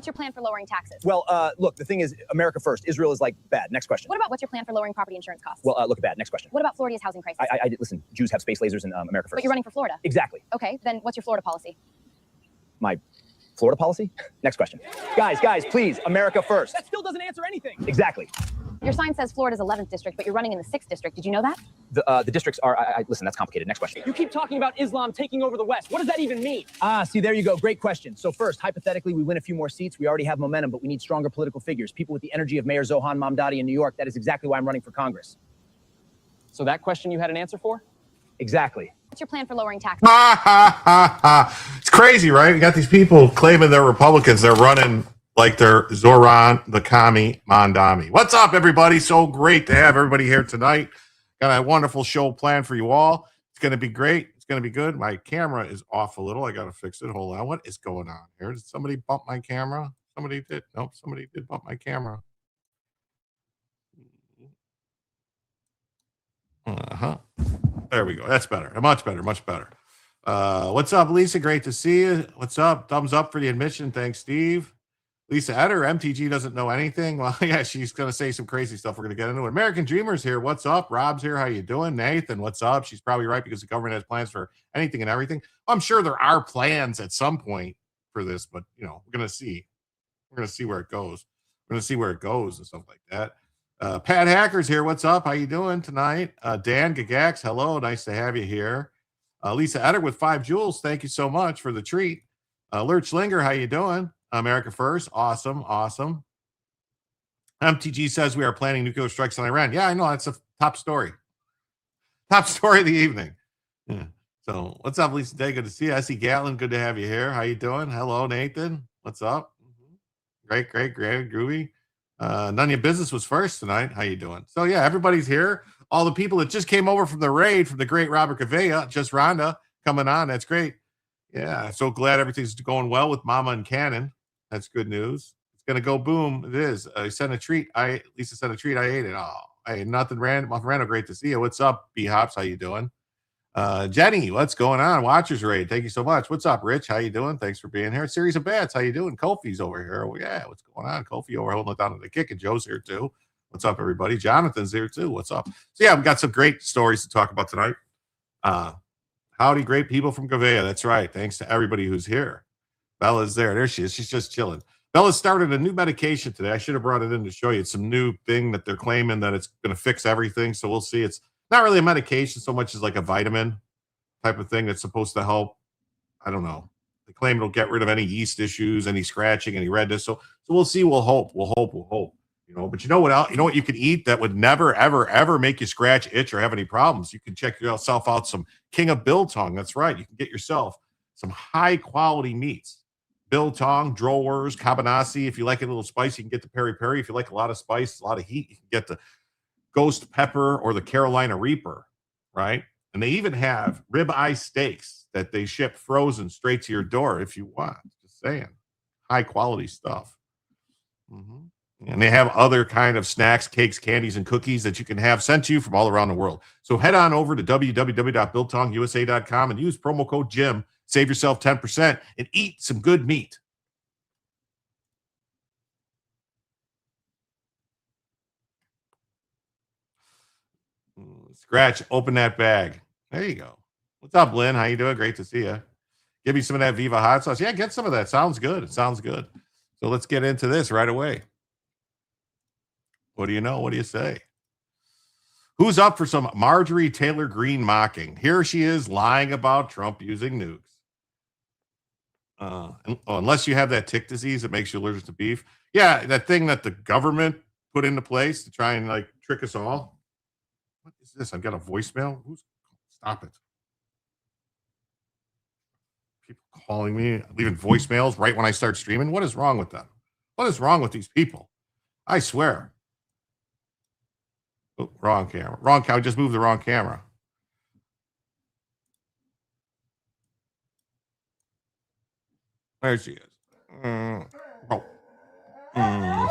What's your plan for lowering taxes? Well, look, the thing is, America first. Israel is like bad. Next question. What about what's your plan for lowering property insurance costs? Well, look, bad. Next question. What about Florida's housing crisis? Listen, Jews have space lasers in America first. But you're running for Florida. Exactly. Okay, then what's your Florida policy? My Florida policy? Next question. Guys, please, America first. That still doesn't answer anything. Exactly. Your sign says Florida's 11th district, but you're running in the 6th district. Did you know that? The districts are, listen, that's complicated. Next question. You keep talking about Islam taking over the West. What does that even mean? See, there you go. Great question. So first, hypothetically, we win a few more seats. We already have momentum, but we need stronger political figures. People with the energy of Mayor Zohan Mamdani in New York. That is exactly why I'm running for Congress. So that question you had an answer for? Exactly. What's your plan for lowering taxes? It's crazy, right? We got these people claiming they're Republicans. They're running like they're Zoran the Kami Mandami. What's up, everybody? So great to have everybody here tonight. Got a wonderful show planned for you all. It's going to be great. It's going to be good. My camera is off a little. I got to fix it. Hold on. What is going on here? Did somebody bump my camera? Somebody did. Nope, somebody did bump my camera. There we go. That's better. Much better. Much better. What's up, Lisa? Great to see you. What's up? Thumbs up for the admission. Thanks, Steve. Lisa Eder, MTG doesn't know anything. Well, yeah, she's going to say some crazy stuff. We're going to get into it. American Dreamers here. What's up? Rob's here. How you doing? Nathan, what's up? She's probably right because the government has plans for anything and everything. I'm sure there are plans at some point for this, but, you know, we're going to see. We're going to see where it goes. We're going to see where it goes and stuff like that. Pat Hacker's here. What's up? How you doing tonight? Dan Gagax, hello. Nice to have you here. Lisa Eder with 5 jewels. Thank you so much for the treat. Lurch Linger, how you doing? America first. Awesome. Awesome. MTG says we are planning nuclear strikes on Iran. Yeah, I know. That's a top story. Top story of the evening. Yeah. So what's up, Lisa Day? Good to see you. Essie Gatlin, good to have you here. How you doing? Hello, Nathan. What's up? Great, groovy. None of your business was first tonight. How you doing? So yeah, everybody's here. All the people that just came over from the raid from the great Robert Gavea, just Rhonda coming on. That's great. Yeah, so glad everything's going well with Mama and Cannon. That's good news. It's gonna go boom. It is. I sent a treat. Lisa sent a treat. I ate it. Oh, hey, nothing. Randall, great to see you. What's up, B Hops? How you doing? Jenny, what's going on? Watchers raid. Thank you so much. What's up, Rich? How you doing? Thanks for being here. Series of Bats. How you doing? Kofi's over here. Oh, yeah, what's going on? Kofi over holding it down to the kick, and Joe's here too. What's up, everybody? Jonathan's here too. What's up? So yeah, we've got some great stories to talk about tonight. Howdy, great people from Gavea. That's right. Thanks to everybody who's here. Bella's there. There she is. She's just chilling. Bella started a new medication today. I should have brought it in to show you. It's some new thing that they're claiming that it's going to fix everything. So we'll see. It's not really a medication so much as like a vitamin type of thing that's supposed to help. I don't know. They claim it'll get rid of any yeast issues, any scratching, any redness. So we'll see. We'll hope. But you know what else? You know what you could eat that would never, ever, ever make you scratch, itch, or have any problems? You can check yourself out some King of Biltong. That's right. You can get yourself some high quality meats. Biltong, Drowers, Cabanassi. If you like it a little spicy, you can get the peri peri. If you like a lot of spice, a lot of heat, you can get the Ghost Pepper or the Carolina Reaper, right? And they even have ribeye steaks that they ship frozen straight to your door if you want. Just saying. High quality stuff. And they have other kind of snacks, cakes, candies, and cookies that you can have sent to you from all around the world. So head on over to www.biltongusa.com and use promo code Jim. Save yourself 10% and eat some good meat. Scratch, open that bag. There you go. What's up, Lynn? How you doing? Great to see you. Give me some of that Viva hot sauce. Yeah, get some of that. Sounds good. It sounds good. So let's get into this right away. What do you know? What do you say? Who's up for some Marjorie Taylor Greene mocking? Here she is lying about Trump using nukes. Unless you have that tick disease that makes you allergic to beef. Yeah, that thing that the government put into place to try and like trick us all. What is this? I've got a voicemail. Stop it. People calling me, leaving voicemails right when I start streaming. What is wrong with them? What is wrong with these people? I swear. Oh, wrong camera. Wrong camera. I just moved the wrong camera. There she is.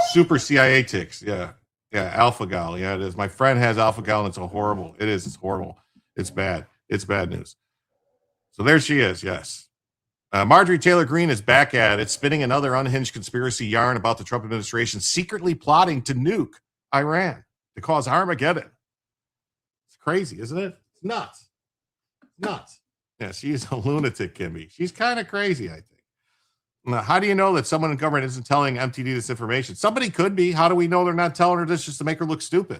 Super CIA ticks. Yeah. Yeah. Alpha Gal. Yeah, it is. My friend has Alpha Gal and it's horrible. It is. It's horrible. It's bad. It's bad news. So there she is. Yes. Marjorie Taylor Greene is back at it, spinning another unhinged conspiracy yarn about the Trump administration secretly plotting to nuke Iran to cause Armageddon. It's crazy, isn't it? It's nuts. It's nuts. Yeah, she's a lunatic, Kimmy. She's kind of crazy, I think. Now, how do you know that someone in government isn't telling MTD this information? Somebody could be. How do we know they're not telling her this just to make her look stupid?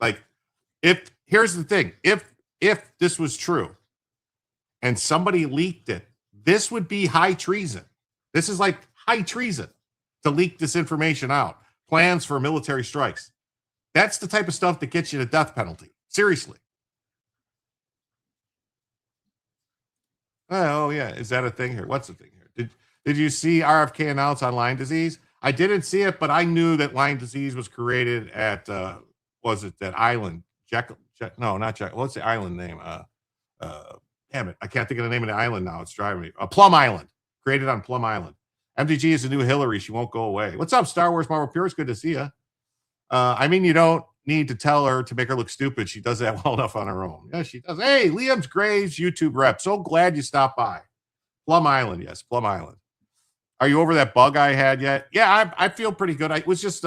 Like, here's the thing. If this was true and somebody leaked it, this would be high treason. This is like high treason to leak this information out. Plans for military strikes. That's the type of stuff that gets you the death penalty. Seriously. Oh, yeah. Is that a thing here? What's the thing here? Did you see RFK announce on Lyme disease? I didn't see it, but I knew that Lyme disease was created at, was it that island? No, not Jack. What's the island name? Damn it. I can't think of the name of the island now. It's driving me. Plum Island. Created on Plum Island. MTG is the new Hillary. She won't go away. What's up, Star Wars Marvel Pure? It's good to see you. I mean, you don't need to tell her to make her look stupid. She does that well enough on her own. Yeah, she does. Hey, Liam's Graves, YouTube rep. So glad you stopped by. Plum Island. Yes, Plum Island. Are you over that bug I had yet? Yeah, I feel pretty good. It was just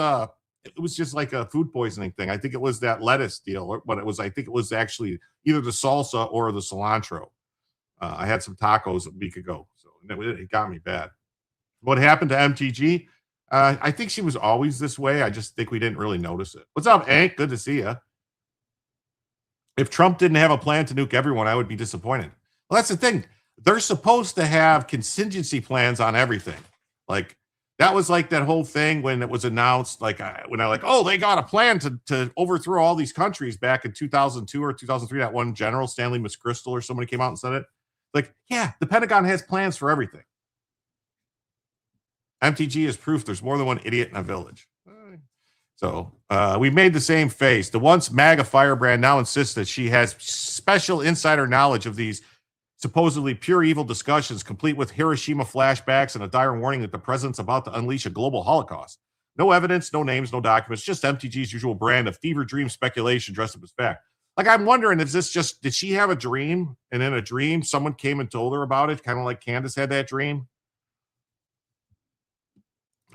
like a food poisoning thing. I think it was that lettuce deal, but I think it was actually either the salsa or the cilantro. I had some tacos a week ago, so it got me bad. What happened to MTG? I think she was always this way. I just think we didn't really notice it. What's up, Hank? Good to see you. If Trump didn't have a plan to nuke everyone, I would be disappointed. Well, that's the thing. They're supposed to have contingency plans on everything. Like, that was like that whole thing when it was announced, they got a plan to overthrow all these countries back in 2002 or 2003. That one general, Stanley McChrystal or somebody came out and said it. Like, yeah, the Pentagon has plans for everything. MTG is proof there's more than one idiot in a village. So we made the same face. The once MAGA firebrand now insists that she has special insider knowledge of these supposedly pure evil discussions, complete with Hiroshima flashbacks and a dire warning that the president's about to unleash a global Holocaust. No evidence, no names, no documents, just MTG's usual brand of fever dream speculation dressed up as fact. Like, I'm wondering, did she have a dream? And in a dream, someone came and told her about it, kind of like Candace had that dream?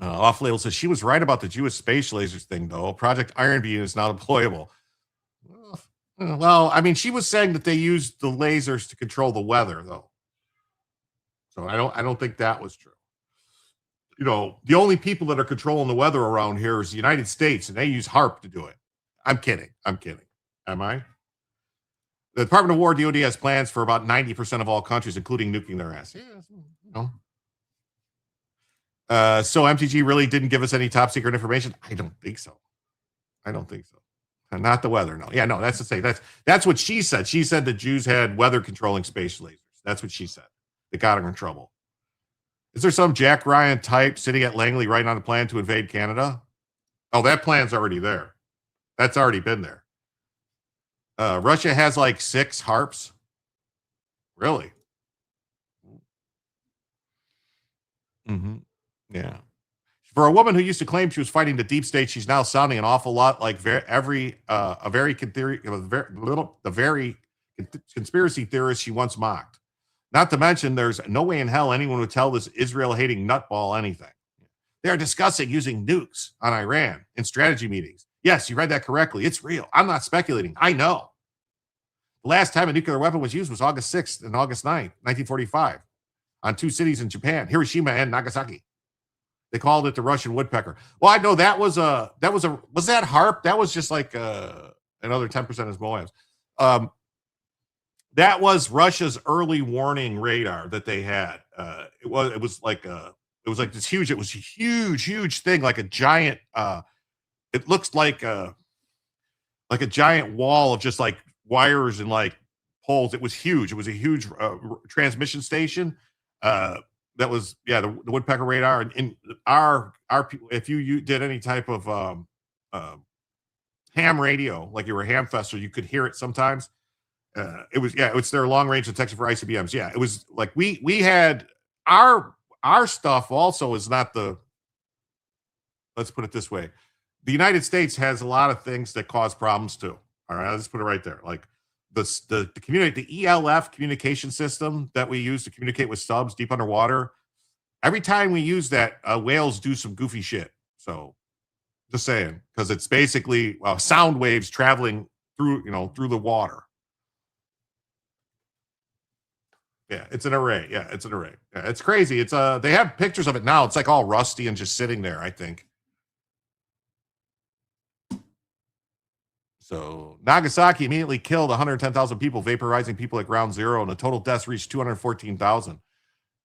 Off label says she was right about the Jewish space lasers thing, though. Project Iron Beam is not deployable. Well, I mean, she was saying that they used the lasers to control the weather, though. So I don't think that was true. The only people that are controlling the weather around here is the United States, and they use HARP to do it. I'm kidding. Am I? The Department of War, DOD, has plans for about 90% of all countries, including nuking their ass. Yeah, So MTG really didn't give us any top secret information? I don't think so. Not the weather, no. Yeah, no, that's the same. That's what she said. She said the Jews had weather controlling space lasers. That's what she said. They got her in trouble. Is there some Jack Ryan type sitting at Langley writing on a plan to invade Canada? Oh, that plan's already there. That's already been there. Russia has like 6 harps. Really? Mm-hmm. Yeah. For a woman who used to claim she was fighting the deep state, she's now sounding an awful lot like the very conspiracy theorist she once mocked. Not to mention, there's no way in hell anyone would tell this Israel-hating nutball anything. They are discussing using nukes on Iran in strategy meetings. Yes, you read that correctly. It's real. I'm not speculating. I know. The last time a nuclear weapon was used was August 6th and August 9th, 1945, on 2 cities in Japan, Hiroshima and Nagasaki. They called it the Russian woodpecker. Well, I know was that HARP? That was just like another 10% as MOABs. That was Russia's early warning radar that they had. It was like this huge. It was a huge thing, like a giant. It looks like a giant wall of just like wires and like poles. It was huge. It was a huge transmission station. That was the woodpecker radar. And our if you did any type of ham radio, like you were a ham fester, you could hear it sometimes. It's their long range detection for ICBMs. Yeah, it was like we had our stuff also is not the, let's put it this way. The United States has a lot of things that cause problems too. All right, let's put it right there. Like the ELF communication system that we use to communicate with subs deep underwater. Every time we use that, whales do some goofy shit. So just saying, because it's basically sound waves traveling through the water. Yeah, it's an array. Yeah, it's crazy. It's they have pictures of it now. It's like all rusty and just sitting there, I think. So Nagasaki immediately killed 110,000 people, vaporizing people at ground zero, and the total deaths reached 214,000.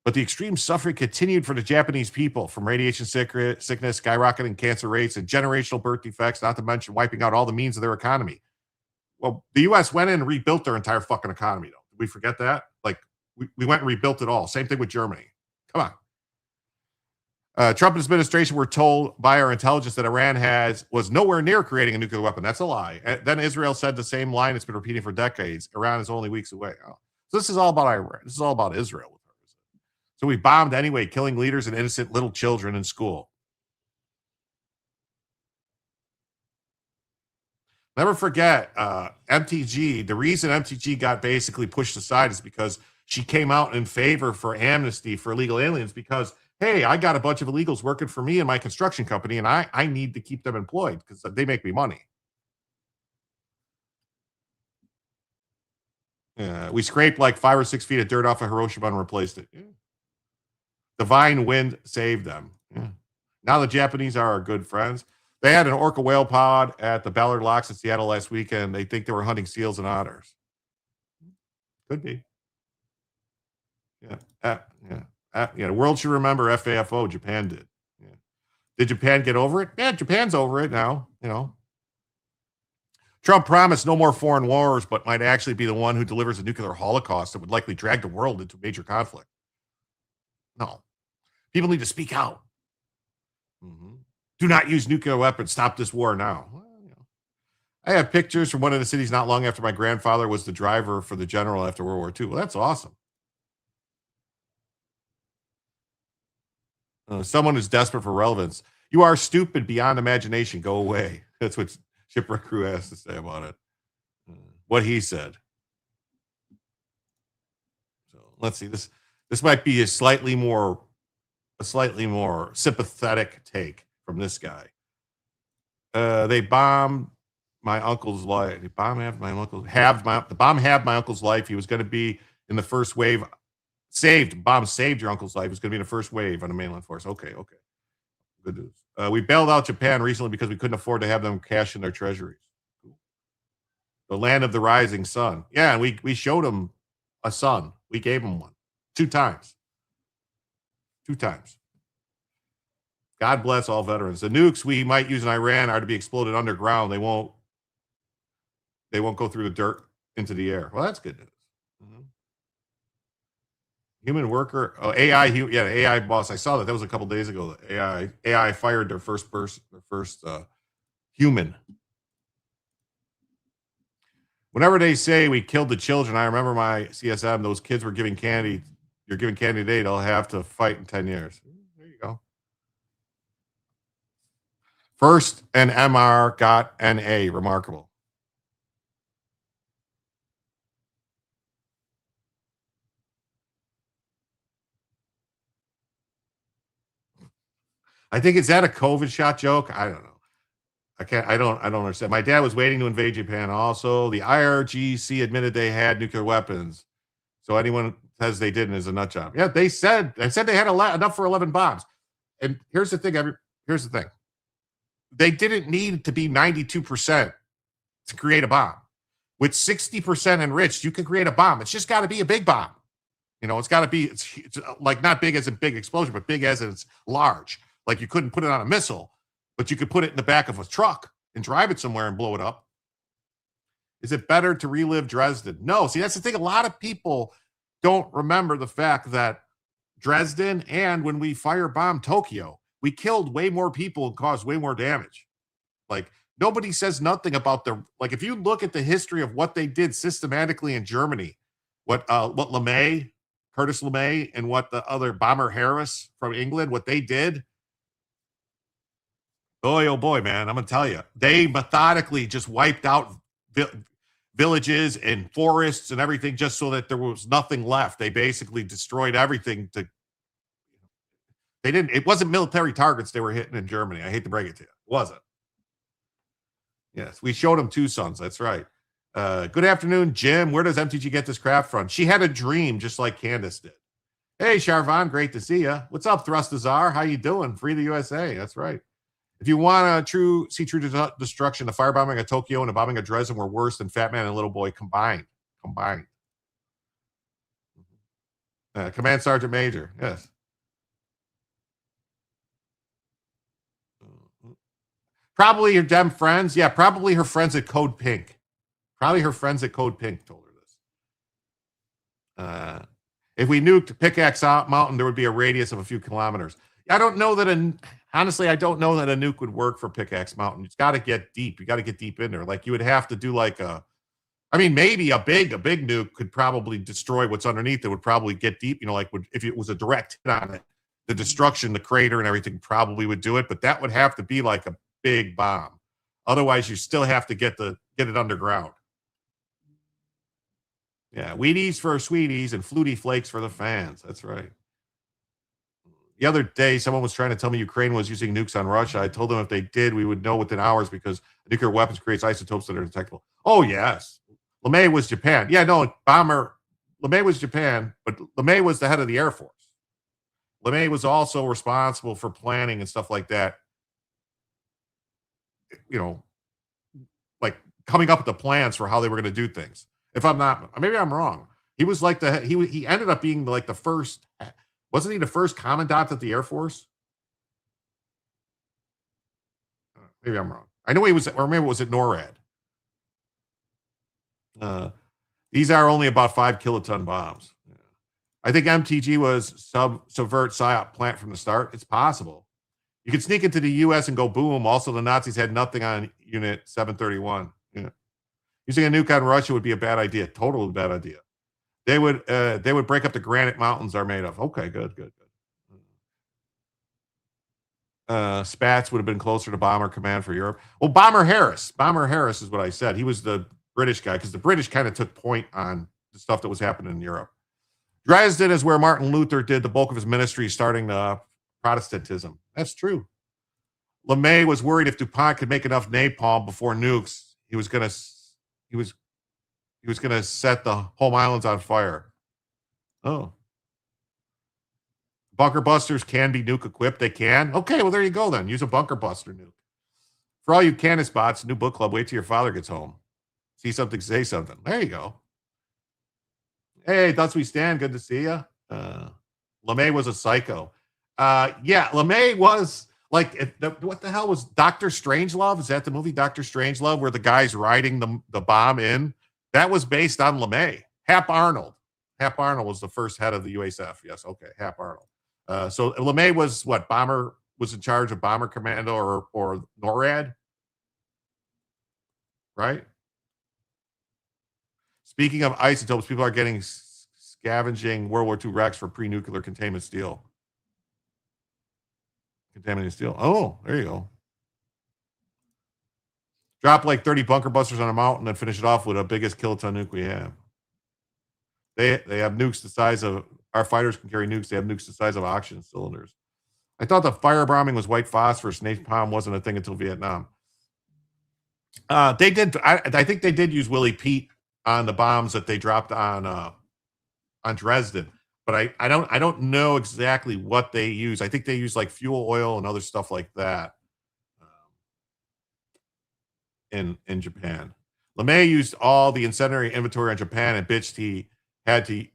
But the extreme suffering continued for the Japanese people, from radiation sickness, skyrocketing cancer rates, and generational birth defects, not to mention wiping out all the means of their economy. Well, the U.S. went in and rebuilt their entire fucking economy, though. Did we forget that? Like, we went and rebuilt it all. Same thing with Germany. Come on. Trump administration were told by our intelligence that Iran was nowhere near creating a nuclear weapon. That's a lie. And then Israel said the same line it's been repeating for decades. Iran is only weeks away. Oh. So this is all about Iran. This is all about Israel. So we bombed anyway, killing leaders and innocent little children in school. Never forget, MTG, the reason MTG got basically pushed aside is because she came out in favor for amnesty for illegal aliens because, hey, I got a bunch of illegals working for me and my construction company, and I need to keep them employed because they make me money. Yeah, we scraped like 5 or 6 feet of dirt off of Hiroshima and replaced it. Yeah. Divine wind saved them. Yeah. Now the Japanese are our good friends. They had an orca whale pod at the Ballard Locks in Seattle last weekend. They think they were hunting seals and otters. Could be. Yeah. The world should remember FAFO. Japan did. Yeah. Did Japan get over it? Yeah, Japan's over it now. Trump promised no more foreign wars, but might actually be the one who delivers a nuclear holocaust that would likely drag the world into major conflict. No. People need to speak out. Mm-hmm. Do not use nuclear weapons. Stop this war now. Well, I have pictures from one of the cities not long after my grandfather was the driver for the general after World War II. Well, that's awesome. Someone who's desperate for relevance. You are stupid beyond imagination. Go away. That's what Shipwreck Crew has to say about it. What he said. So let's see. This might be a slightly more sympathetic take from this guy. They bombed my uncle's life. The bomb halved my uncle's life. He was going to be in the first wave. Bomb saved your uncle's life. He was going to be in the first wave on the mainland force. Okay. Good news. We bailed out Japan recently because we couldn't afford to have them cash in their treasuries. Cool. The land of the rising sun. Yeah, and we showed them a sun. We gave them one 2 times. God bless all veterans. The nukes we might use in Iran are to be exploded underground. They won't go through the dirt into the air. Well, that's good news. Mm-hmm. Human worker, AI, AI boss. I saw that was a couple days ago. AI fired their first human. Whenever they say we killed the children, I remember my CSM. Those kids were giving candy. You're giving candy today. They'll have to fight in 10 years. There you go. First, an MR got an A. Remarkable. I think, is that a COVID shot joke? I don't know. I don't understand. My dad was waiting to invade Japan also. The IRGC admitted they had nuclear weapons. So anyone says they didn't is a nut job. Yeah, they said they had enough for 11 bombs. And here's the thing. They didn't need to be 92% to create a bomb. With 60% enriched, you can create a bomb. It's just got to be a big bomb. It's got to be, it's like not big as a big explosion, but big as it's large. Like you couldn't put it on a missile, but you could put it in the back of a truck and drive it somewhere and blow it up. Is it better to relive Dresden? No. See, that's the thing. A lot of people don't remember the fact that Dresden and when we firebombed Tokyo, we killed way more people and caused way more damage. Like nobody says nothing about if you look at the history of what they did systematically in Germany, what LeMay, Curtis LeMay, and what the other bomber Harris from England, what they did. Boy, oh boy, man, I'm going to tell you, they methodically just wiped out villages and forests and everything just so that there was nothing left. They basically destroyed everything it wasn't military targets they were hitting in Germany. I hate to break it to you. It wasn't. Yes, we showed them two sons. That's right. Good afternoon, Jim. Where does MTG get this craft from? She had a dream just like Candace did. Hey, Charvan, great to see you. What's up, Thrustazar? How you doing? Free the USA. That's right. If you want to see true destruction, the firebombing of Tokyo and the bombing of Dresden were worse than Fat Man and Little Boy combined. Command Sergeant Major. Yes. Probably your Dem friends. Yeah, probably her friends at Code Pink. Probably her friends at Code Pink told her this. If we nuked Pickaxe Mountain, there would be a radius of a few kilometers. I don't know that honestly, I don't know that a nuke would work for Pickaxe Mountain. It's got to get deep. You got to get deep in there. Like you would have to do maybe a big nuke could probably destroy what's underneath. It would probably get deep. If it was a direct hit on it, the destruction, the crater, and everything probably would do it. But that would have to be like a big bomb. Otherwise, you still have to get it underground. Yeah, Wheaties for sweeties and Flutie Flakes for the fans. That's right. The other day, someone was trying to tell me Ukraine was using nukes on Russia. I told them if they did, we would know within hours because nuclear weapons creates isotopes that are detectable. Oh, yes. LeMay was Japan. Yeah, no, LeMay was Japan, but LeMay was the head of the Air Force. LeMay was also responsible for planning and stuff like that. Like coming up with the plans for how they were going to do things. If I'm not, maybe I'm wrong. He was like he ended up being like the first. Wasn't he the first commandant at the Air Force? Maybe I'm wrong. I know he was, or maybe it was at NORAD. These are only about 5 kiloton bombs. I think MTG was subvert PSYOP plant from the start. It's possible. You could sneak into the U.S. and go boom. Also, the Nazis had nothing on Unit 731. Yeah. Using a nuke on Russia would be a bad idea. Totally bad idea. They would break up the granite mountains are made of. Okay, good. Spats would have been closer to Bomber Command for Europe. Well, Bomber Harris is what I said. He was the British guy because the British kind of took point on the stuff that was happening in Europe. Dresden is where Martin Luther did the bulk of his ministry, starting Protestantism. That's true. LeMay was worried if DuPont could make enough napalm before nukes, he was going to set the home islands on fire. Oh. Bunker busters can be nuke equipped. They can. Okay, well, there you go then. Use a bunker buster nuke. For all you Canis bots, new book club, wait till your father gets home. See something, say something. There you go. Hey, thus we stand. Good to see you. LeMay was a psycho. Yeah, LeMay was what the hell was Dr. Strangelove? Is that the movie Dr. Strangelove where the guy's riding the bomb in? That was based on LeMay. Hap Arnold. Hap Arnold was the first head of the USF. Yes, okay, Hap Arnold. So LeMay was was in charge of Bomber Commando or NORAD, right? Speaking of isotopes, people are getting scavenging World War II wrecks for pre-nuclear containment steel. Contaminated steel. Oh, there you go. Drop like 30 bunker busters on a mountain and finish it off with the biggest kiloton nuke we have. They have nukes the size of, our fighters can carry nukes. They have nukes the size of oxygen cylinders. I thought the firebombing was white phosphorus. Napalm wasn't a thing until Vietnam. They did. I think they did use Willie Pete on the bombs that they dropped on Dresden, but I don't know exactly what they use. I think they use like fuel oil and other stuff like that in Japan. LeMay used all the incendiary inventory on Japan and bitched he had to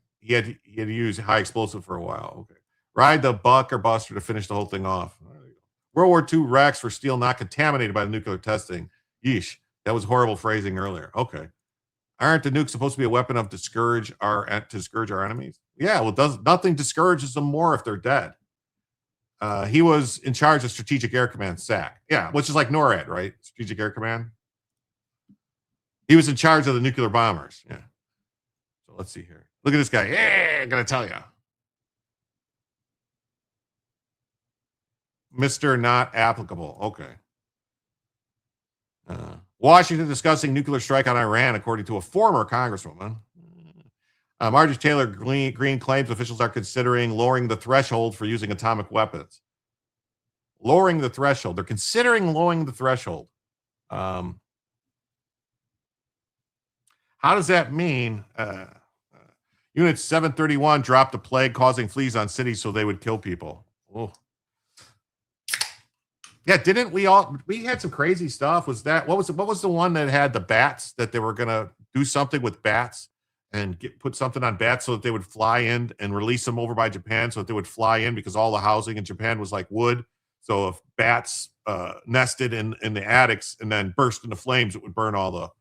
use high explosive for a while. Okay. Ride the buck or buster to finish the whole thing off. World War II wrecks for steel not contaminated by the nuclear testing. Yeesh. That was horrible phrasing earlier. Okay. Aren't the nukes supposed to be a weapon of discourage our enemies? Yeah, well, nothing discourages them more if they're dead. He was in charge of Strategic Air Command, SAC. Yeah, which is like NORAD, right? Strategic Air Command. He was in charge of the nuclear bombers. Yeah. So let's see here. Look at this guy. Yeah, I'm gonna tell you. Mr. Not Applicable. Okay. Washington discussing nuclear strike on Iran, according to a former congresswoman. Marjorie Taylor Greene claims officials are considering lowering the threshold for using atomic weapons. Lowering the threshold. They're considering lowering the threshold. How does that mean? Unit 731 dropped a plague causing fleas on cities so they would kill people. Oh. Yeah, didn't we had some crazy stuff. Was that what was the one that had the bats, that they were gonna do something with bats and put something on bats so that they would fly in and release them over by Japan so that they would fly in, because all the housing in Japan was like wood. So if bats nested in the attics and then burst into flames, it would burn all the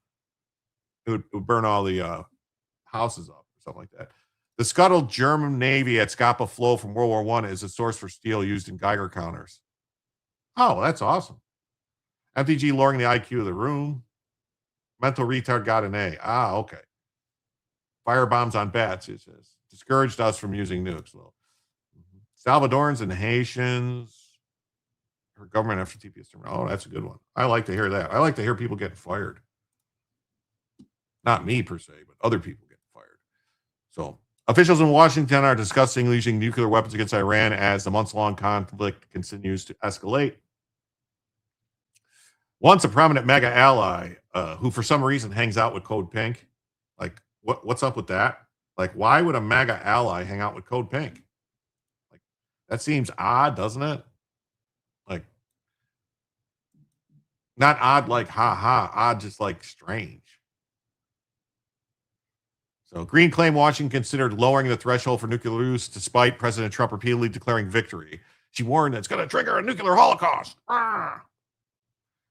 houses up or something like that. The scuttled German Navy at Scapa Flow from World War I is a source for steel used in Geiger counters. Oh, that's awesome. MTG lowering the IQ of the room. Mental retard got an A. Ah, okay. Firebombs on bats, it says. Discouraged us from using nukes. Well, Salvadorans and Haitians. Her government after TPS. Oh, that's a good one. I like to hear that. I like to hear people getting fired. Not me per se, but other people getting fired. So officials in Washington are discussing using nuclear weapons against Iran as the months-long conflict continues to escalate. Once a prominent MAGA ally, who for some reason hangs out with Code Pink, like what's up with that? Like, why would a MAGA ally hang out with Code Pink? Like, that seems odd, doesn't it? Like, not odd like ha ha, odd just like strange. So Green claimed Washington considered lowering the threshold for nuclear use despite President Trump repeatedly declaring victory. She warned that it's going to trigger a nuclear holocaust. Ah.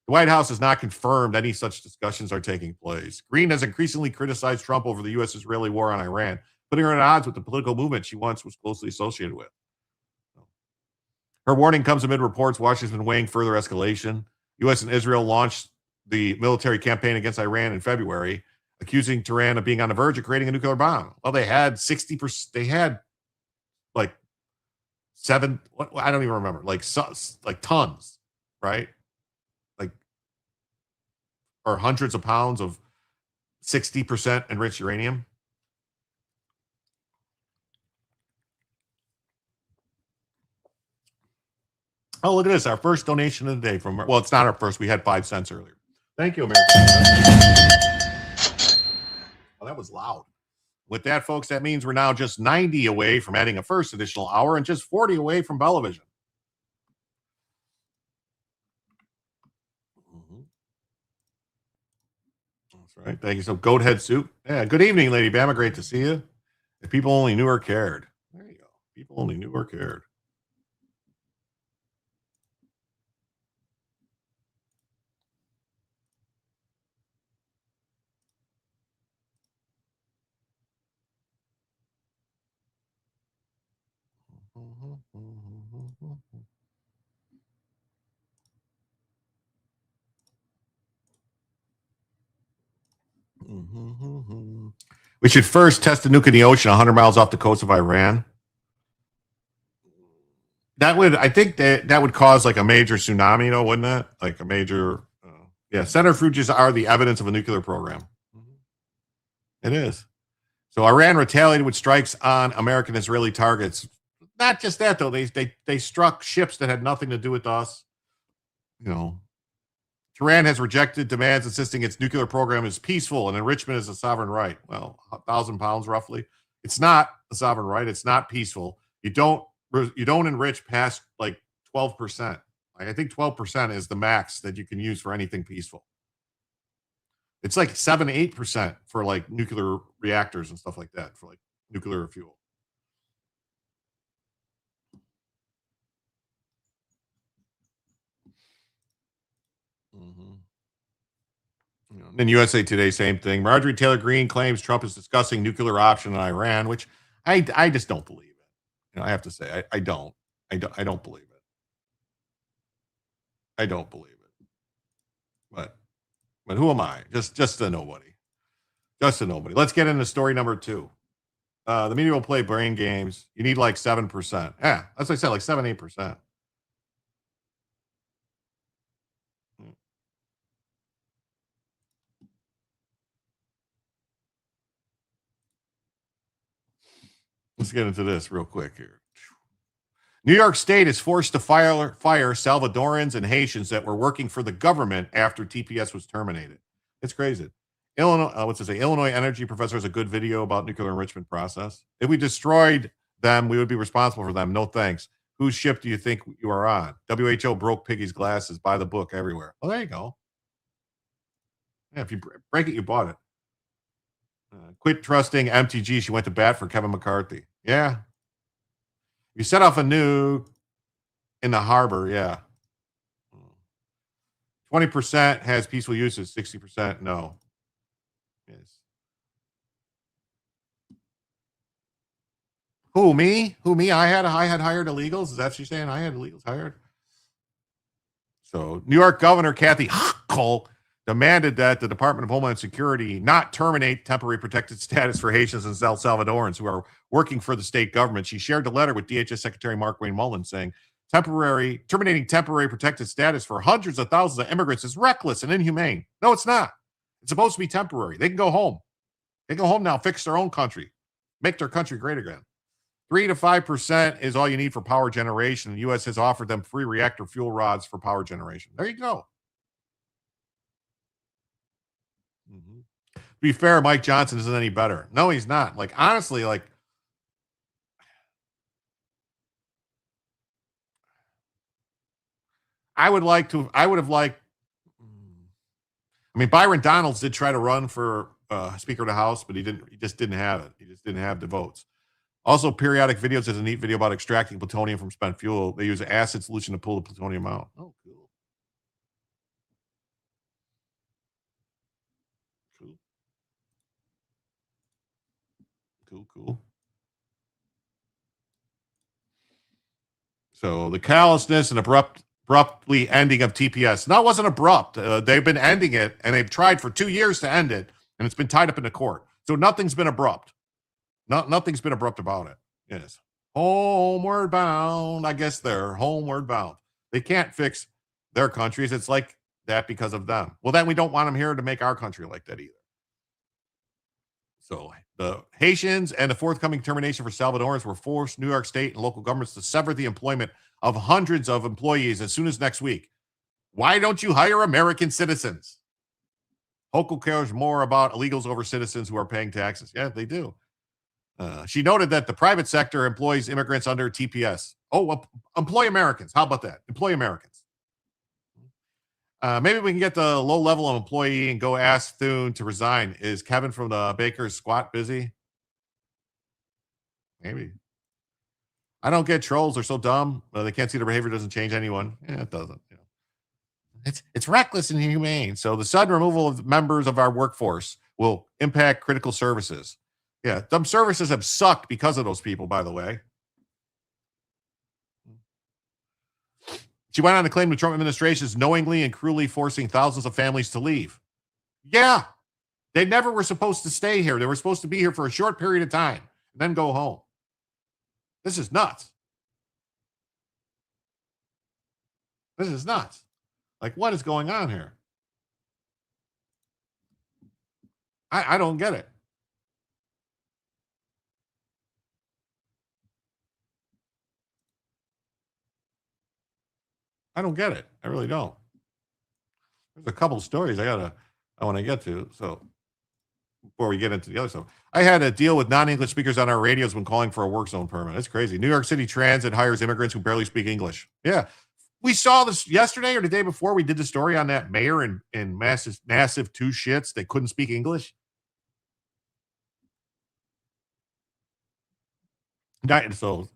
The White House has not confirmed any such discussions are taking place. Green has increasingly criticized Trump over the U.S.-Israeli war on Iran, putting her at odds with the political movement she once was closely associated with. Her warning comes amid reports Washington's been weighing further escalation. U.S. and Israel launched the military campaign against Iran in February, accusing Tehran of being on the verge of creating a nuclear bomb. Well, they had 60%. They had like I don't even remember, like tons, right? Like, or hundreds of pounds of 60% enriched uranium. Oh, look at this. Our first donation of the day from, well, it's not our first. We had 5 cents earlier. Thank you, America. Well, that was loud. With that, folks, that means we're now just 90 away from adding a first additional hour and just 40 away from Bellevision. That's right. Thank you. So, Goathead Soup. Yeah. Good evening, Lady Bama. Great to see you. If people only knew or cared. There you go. People only knew or cared. We should first test a nuke in the ocean 100 miles off the coast of Iran. That would, I think that would cause like a major tsunami, though, wouldn't it? Like a major, yeah. Centrifuges are the evidence of a nuclear program. It is. So Iran retaliated with strikes on American Israeli targets. Not just that, though. They struck ships that had nothing to do with us. You know, Tehran has rejected demands insisting its nuclear program is peaceful and enrichment is a sovereign right. Well, 1,000 pounds roughly. It's not a sovereign right. It's not peaceful. You don't enrich past like 12%. Like, I think 12% is the max that you can use for anything peaceful. It's like 7-8% for like nuclear reactors and stuff like that, for like nuclear fuel. Then USA Today, same thing. Marjorie Taylor Greene claims Trump is discussing nuclear option in Iran, which I just don't believe it. You know, I have to say I don't believe it. I don't believe it. But who am I? Just a nobody. Just a nobody. Let's get into story number 2. The media will play brain games. You need like 7%. Yeah, that's what I said, like 7-8%. Let's get into this real quick here. New York State is forced to fire Salvadorans and Haitians that were working for the government after TPS was terminated. It's crazy. Illinois energy professor has a good video about nuclear enrichment process. If we destroyed them, we would be responsible for them. No thanks. Whose ship do you think you are on? WHO broke Piggy's glasses. Buy the book everywhere. Well, there you go. Yeah, if you break it, you bought it. Quit trusting MTG. She went to bat for Kevin McCarthy. Yeah. You set off a nuke in the harbor. Yeah. 20% has peaceful uses. 60% no. Yes. Who, me? I had hired illegals. Is that what she's saying? I had illegals hired. So New York Governor Kathy Hochul demanded that the Department of Homeland Security not terminate temporary protected status for Haitians and El Salvadorans who are working for the state government. She shared a letter with DHS Secretary Mark Wayne Mullen saying terminating temporary protected status for hundreds of thousands of immigrants is reckless and inhumane. No, it's not. It's supposed to be temporary. They can go home. They can go home now, fix their own country, make their country great again. 3 to 5% is all you need for power generation. The U.S. has offered them free reactor fuel rods for power generation. There you go. To be fair, Mike Johnson isn't any better. No, he's not. Like, honestly, like, I mean, Byron Donalds did try to run for Speaker of the House, but he just didn't have it. He just didn't have the votes. Also, Periodic Videos has a neat video about extracting plutonium from spent fuel. They use an acid solution to pull the plutonium out. Oh, cool. Cool. So the callousness and abruptly ending of TPS. No, it wasn't abrupt. They've been ending it, and they've tried for 2 years to end it, and it's been tied up in the court. So nothing's been abrupt. Nothing's been abrupt about it. Yes. Homeward bound. I guess they're homeward bound. They can't fix their countries. It's like that because of them. Well, then we don't want them here to make our country like that either. So the Haitians and the forthcoming termination for Salvadorans will force New York State and local governments to sever the employment of hundreds of employees as soon as next week. Why don't you hire American citizens? Hochul cares more about illegals over citizens who are paying taxes. Yeah, they do. She noted that the private sector employs immigrants under TPS. Oh, employ Americans. How about that? Employ Americans. Maybe we can get the low-level employee and go ask Thune to resign. Is Kevin from the Baker's Squat busy? Maybe. I don't get trolls. They're so dumb. They can't see their behavior doesn't change anyone. Yeah, it doesn't. Yeah. It's reckless and inhumane. So the sudden removal of members of our workforce will impact critical services. Yeah, some services have sucked because of those people, by the way. She went on to claim the Trump administration is knowingly and cruelly forcing thousands of families to leave. Yeah, they never were supposed to stay here. They were supposed to be here for a short period of time and then go home. This is nuts. This is nuts. Like, what is going on here? I don't get it. I don't get it. I really don't. There's a couple of stories I want to get to. So before we get into the other stuff, I had to deal with non-English speakers on our radios when calling for a work zone permit. That's crazy. New York City Transit hires immigrants who barely speak English. Yeah. We saw this yesterday or the day before. We did the story on that mayor in massive two shits that couldn't speak English. So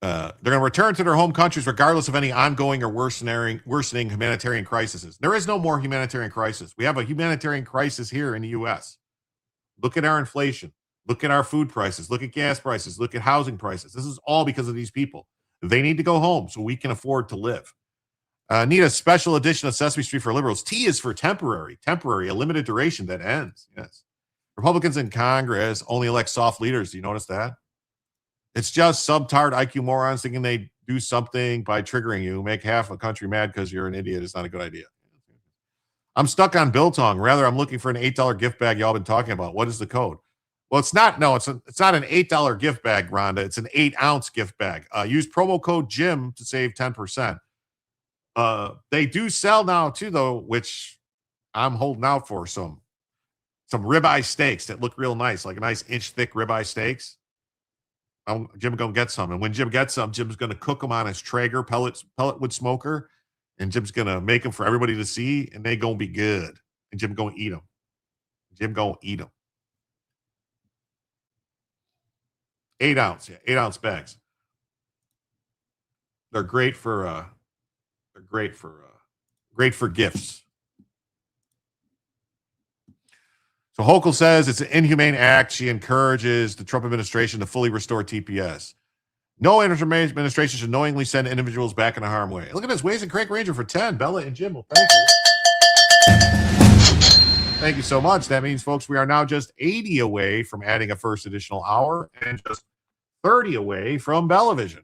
they're going to return to their home countries regardless of any ongoing or worsening humanitarian crises. There is no more humanitarian crisis. We have a humanitarian crisis here in the U.S. Look at our inflation. Look at our food prices. Look at gas prices. Look at housing prices. This is all because of these people. They need to go home so we can afford to live. Need a special edition of Sesame Street for liberals. T is for temporary, a limited duration that ends. Yes. Republicans in Congress only elect soft leaders. Do you notice that? It's just subtard IQ morons thinking they do something by triggering you. Make half a country mad because you're an idiot. It's not a good idea. I'm stuck on Biltong. Rather, I'm looking for an $8 gift bag y'all been talking about. What is the code? Well, it's not. No, it's not an $8 gift bag, Rhonda. It's an 8-ounce gift bag. Use promo code Jim to save 10%. They do sell now too, though, which I'm holding out for some ribeye steaks that look real nice, like a nice inch-thick ribeye steaks. Jim going to get some. And when Jim gets some, Jim's going to cook them on his Traeger pellet wood smoker. And Jim's going to make them for everybody to see. And they going to be good. And Jim going to eat them. Jim going to eat them. 8-ounce. Yeah, 8-ounce bags. They're great for gifts. So Hochul says it's an inhumane act. She encourages the Trump administration to fully restore TPS. No administration should knowingly send individuals back into harm's way. Look at this. Ways and Craig Ranger for 10. Bella and Jim. Well, thank you. Thank you so much. That means, folks, we are now just 80 away from adding a first additional hour and just 30 away from Bellavision.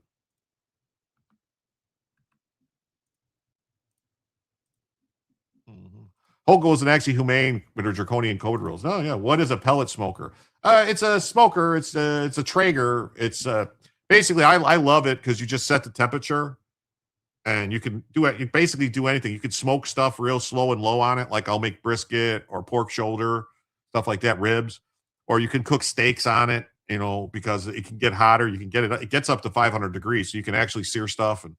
Hochul isn't actually humane with her draconian code rules. Oh, yeah. What is a pellet smoker? It's a smoker. It's a Traeger. It's basically, I love it because you just set the temperature and you can do it. You basically do anything. You can smoke stuff real slow and low on it. Like I'll make brisket or pork shoulder, stuff like that, ribs, or you can cook steaks on it, because it can get hotter. You can get it. It gets up to 500 degrees. So you can actually sear stuff and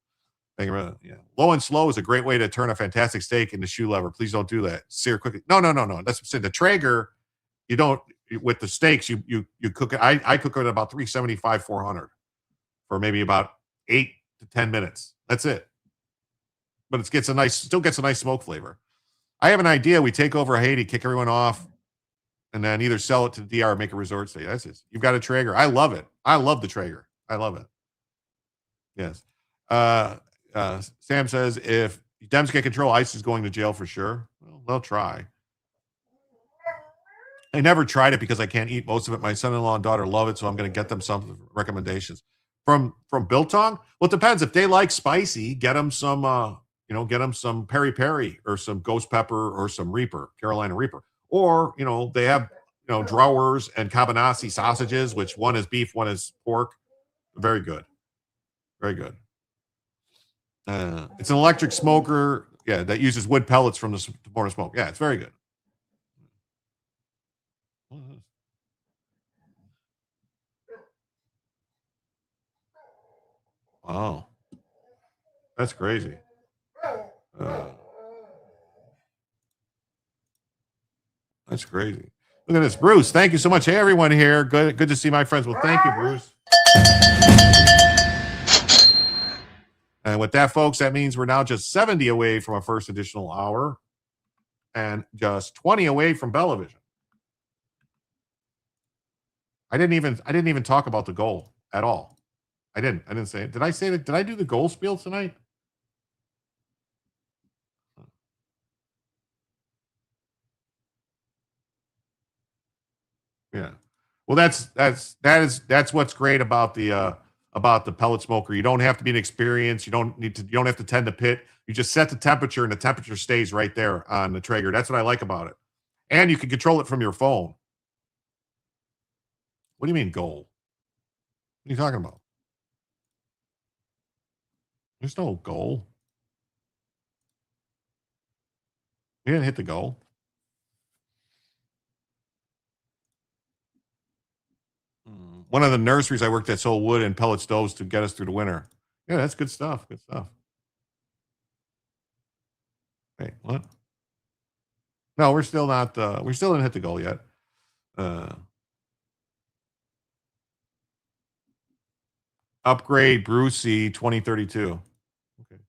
think about it. Yeah. Low and slow is a great way to turn a fantastic steak into shoe leather. Please don't do that. Sear quickly. No. That's what I'm saying. The Traeger, you don't, with the steaks, you cook it. I cook it at about 375, 400 for maybe about 8 to 10 minutes. That's it. But it still gets a nice smoke flavor. I have an idea. We take over Haiti, kick everyone off, and then either sell it to the DR or make a resort stay. That's it. You've got a Traeger. I love it. I love the Traeger. I love it. Yes. Sam says if Dems get control, ICE is going to jail for sure. Well, they'll try. I never tried it because I can't eat most of it. My son-in-law and daughter love it, so I'm going to get them some recommendations from Biltong. Well, it depends. If they like spicy, get them some peri peri or some ghost pepper or some Reaper, Carolina Reaper, or they have drawers and cabanassi sausages, which one is beef, one is pork. Very good, very good. It's an electric smoker, that uses wood pellets from the mortar smoke. Yeah, it's very good. Wow, that's crazy. That's crazy. Look at this, Bruce. Thank you so much. Hey, everyone here. Good to see my friends. Well, thank you, Bruce. And with that, folks, that means we're now just 70 away from our first additional hour and just 20 away from Bellavision. I didn't even talk about the goal at all. I didn't say it. Did I say that? Did I do the goal spiel tonight? Yeah. Well, that's what's great about the pellet smoker. You don't have to be an experienced. You don't have to tend the pit. You just set the temperature and the temperature stays right there on the Traeger. That's what I like about it. And you can control it from your phone. What do you mean goal? What are you talking about? There's no goal. You didn't hit the goal. One of the nurseries I worked at sold wood and pellet stoves to get us through the winter. Yeah, that's good stuff. Good stuff. Wait, what? No, we're still not. We still didn't hit the goal yet. Upgrade Brucey 2032. Okay.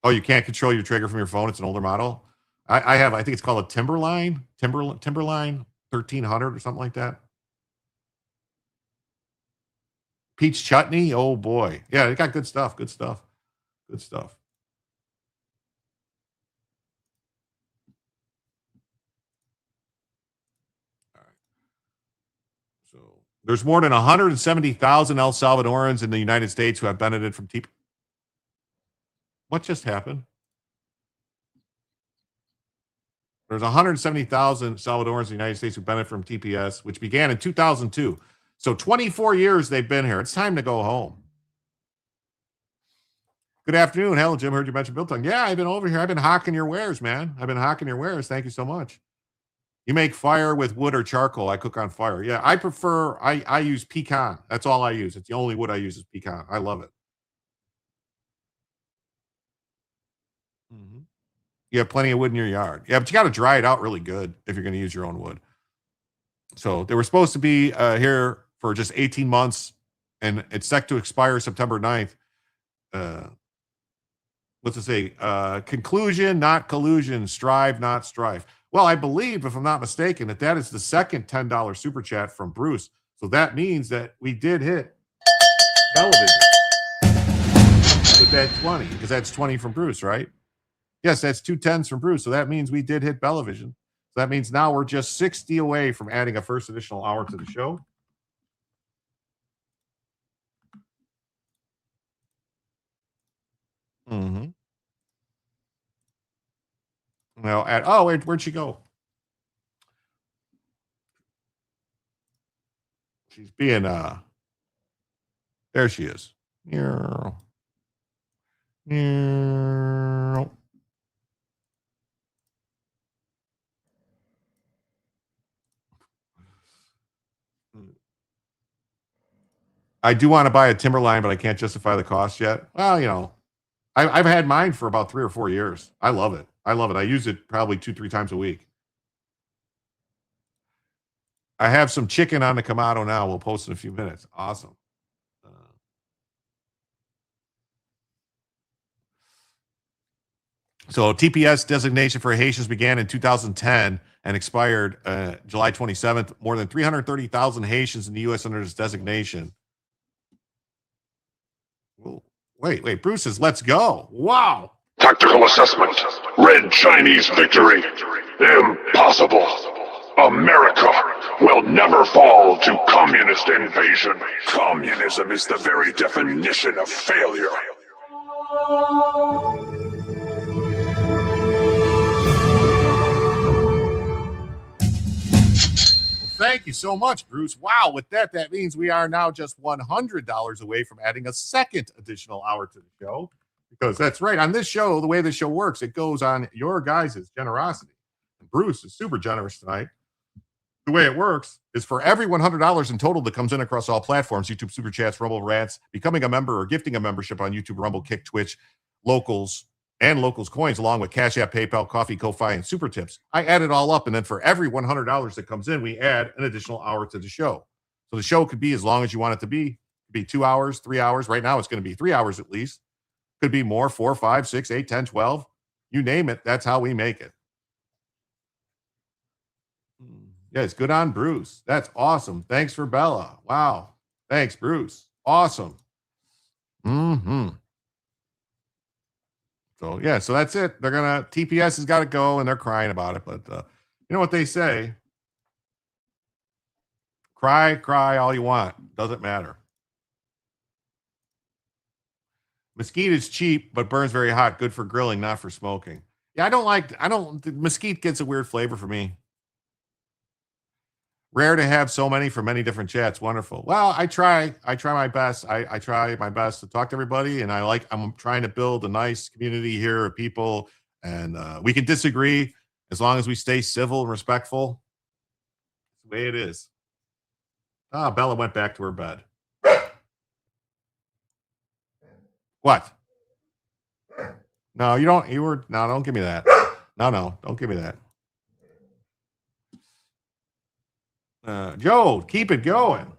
Oh, you can't control your trigger from your phone. It's an older model. I think it's called a Timberline 1300 or something like that. Peach chutney. Oh boy. Yeah, it got good stuff. Good stuff. Good stuff. All right. So there's more than 170,000 El Salvadorans in the United States who have benefited from TPS. What just happened? There's 170,000 Salvadorans in the United States who benefit from TPS, which began in 2002. So 24 years they've been here. It's time to go home. Good afternoon. Hello, Jim. Heard you mention Biltong. Yeah, I've been over here. I've been hawking your wares, man. I've been hawking your wares. Thank you so much. You make fire with wood or charcoal. I cook on fire. Yeah, I prefer, I use pecan. That's all I use. It's the only wood I use is pecan. I love it. Mm-hmm. You have plenty of wood in your yard. Yeah, but you got to dry it out really good if you're going to use your own wood. So they were supposed to be here for just 18 months, and it's set to expire September 9th. What's it say? Conclusion, not collusion. Strive, not strife. Well, I believe, if I'm not mistaken, that is the second $10 super chat from Bruce. So that means that we did hit television with that 20, because that's 20 from Bruce, right? Yes, that's 2 10s from Bruce. So that means we did hit Bellavision. So that means now we're just 60 away from adding a first additional hour to the show. Mm-hmm. Now, where'd she go? She's being, there she is. I do want to buy a Timberline, but I can't justify the cost yet. Well, I've had mine for about 3 or 4 years. I love it. I use it probably 2-3 times a week. I have some chicken on the Kamado now. We'll post in a few minutes. Awesome. So TPS designation for Haitians began in 2010 and expired July 27th. More than 330,000 Haitians in the U.S. under this designation. Well, wait. Bruce says, let's go. Wow. Tactical assessment. Red Chinese victory. Impossible. America will never fall to communist invasion. Communism is the very definition of failure. Thank you so much, Bruce. Wow, with that means we are now just $100 away from adding a second additional hour to the show. Because that's right, on this show, the way the show works, it goes on your guys' generosity. And Bruce is super generous tonight. The way it works is for every $100 in total that comes in across all platforms, YouTube Super Chats, Rumble Rants, becoming a member or gifting a membership on YouTube, Rumble, Kick, Twitch, Locals, and Locals Coins, along with Cash App, PayPal, Coffee, Ko-Fi, and Super Tips. I add it all up, and then for every $100 that comes in, we add an additional hour to the show. So the show could be as long as you want it to be. It could be 2 hours, 3 hours. Right now, it's going to be 3 hours at least. Could be more, 4, 5, 6, 8, 10, 12. You name it. That's how we make it. Yes, good on Bruce. That's awesome. Thanks for Bella. Wow. Thanks, Bruce. Awesome. Mm-hmm. So, yeah, so that's it. TPS has got to go, and they're crying about it. But you know what they say? Cry all you want. Doesn't matter. Mesquite is cheap, but burns very hot. Good for grilling, not for smoking. Yeah, mesquite gets a weird flavor for me. Rare to have so many from many different chats. Wonderful. Well, I try my best. I try my best to talk to everybody, and I'm trying to build a nice community here of people, and we can disagree as long as we stay civil and respectful. That's the way it is. Ah, Bella went back to her bed. What? No, you don't. No, don't give me that. No, don't give me that. Joe, keep it going.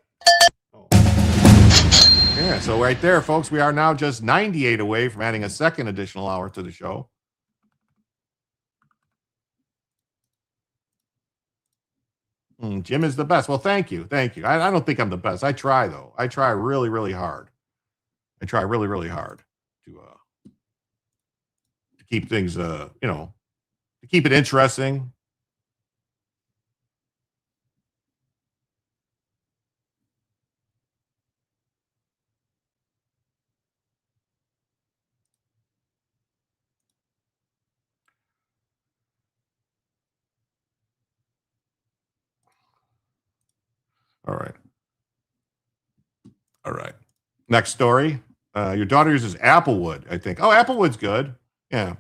Oh. Yeah, so right there, folks, we are now just 98 away from adding a second additional hour to the show. Jim is the best. Well, thank you. I don't think I'm the best. I try, though. I try really, really hard. I try really, really hard to keep things, to keep it interesting. All right. Next story. Your daughter uses Applewood, I think. Oh, Applewood's good. Yeah.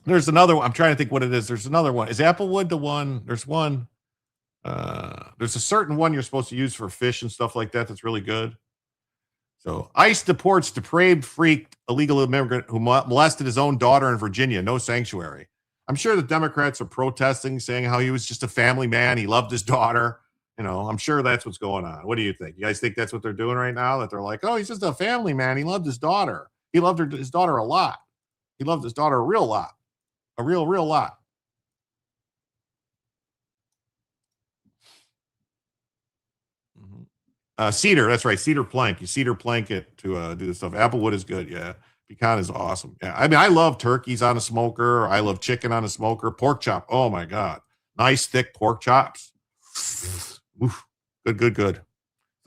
There's another one. I'm trying to think what it is. There's another one. Is Applewood the one? There's one. There's a certain one you're supposed to use for fish and stuff like that that's really good. So ICE deports depraved freak illegal immigrant who molested his own daughter in Virginia. No sanctuary. I'm sure the Democrats are protesting, saying how he was just a family man. He loved his daughter. I'm sure that's what's going on. What do you think? You guys think that's what they're doing right now? That they're like, oh, he's just a family man. He loved his daughter. He loved his daughter a lot. He loved his daughter a real lot. A real lot. Cedar, that's right. Cedar plank. You cedar plank it to do this stuff. Applewood is good. Yeah. Pecan is awesome. Yeah. I mean, I love turkeys on a smoker. I love chicken on a smoker. Pork chop. Oh my God. Nice thick pork chops. Oof. Good. The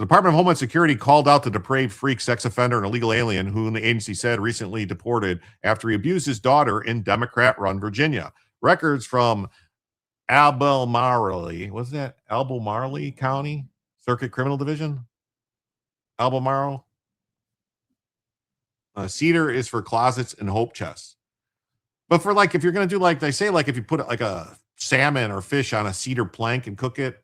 Department of Homeland Security called out the depraved freak sex offender and illegal alien whom the agency said recently deported after he abused his daughter in Democrat-run Virginia. Records from Albemarle County Circuit Criminal Division. Albemarle. Cedar is for closets and hope chests. But for if you're going to do they say, if you put like a salmon or fish on a cedar plank and cook it,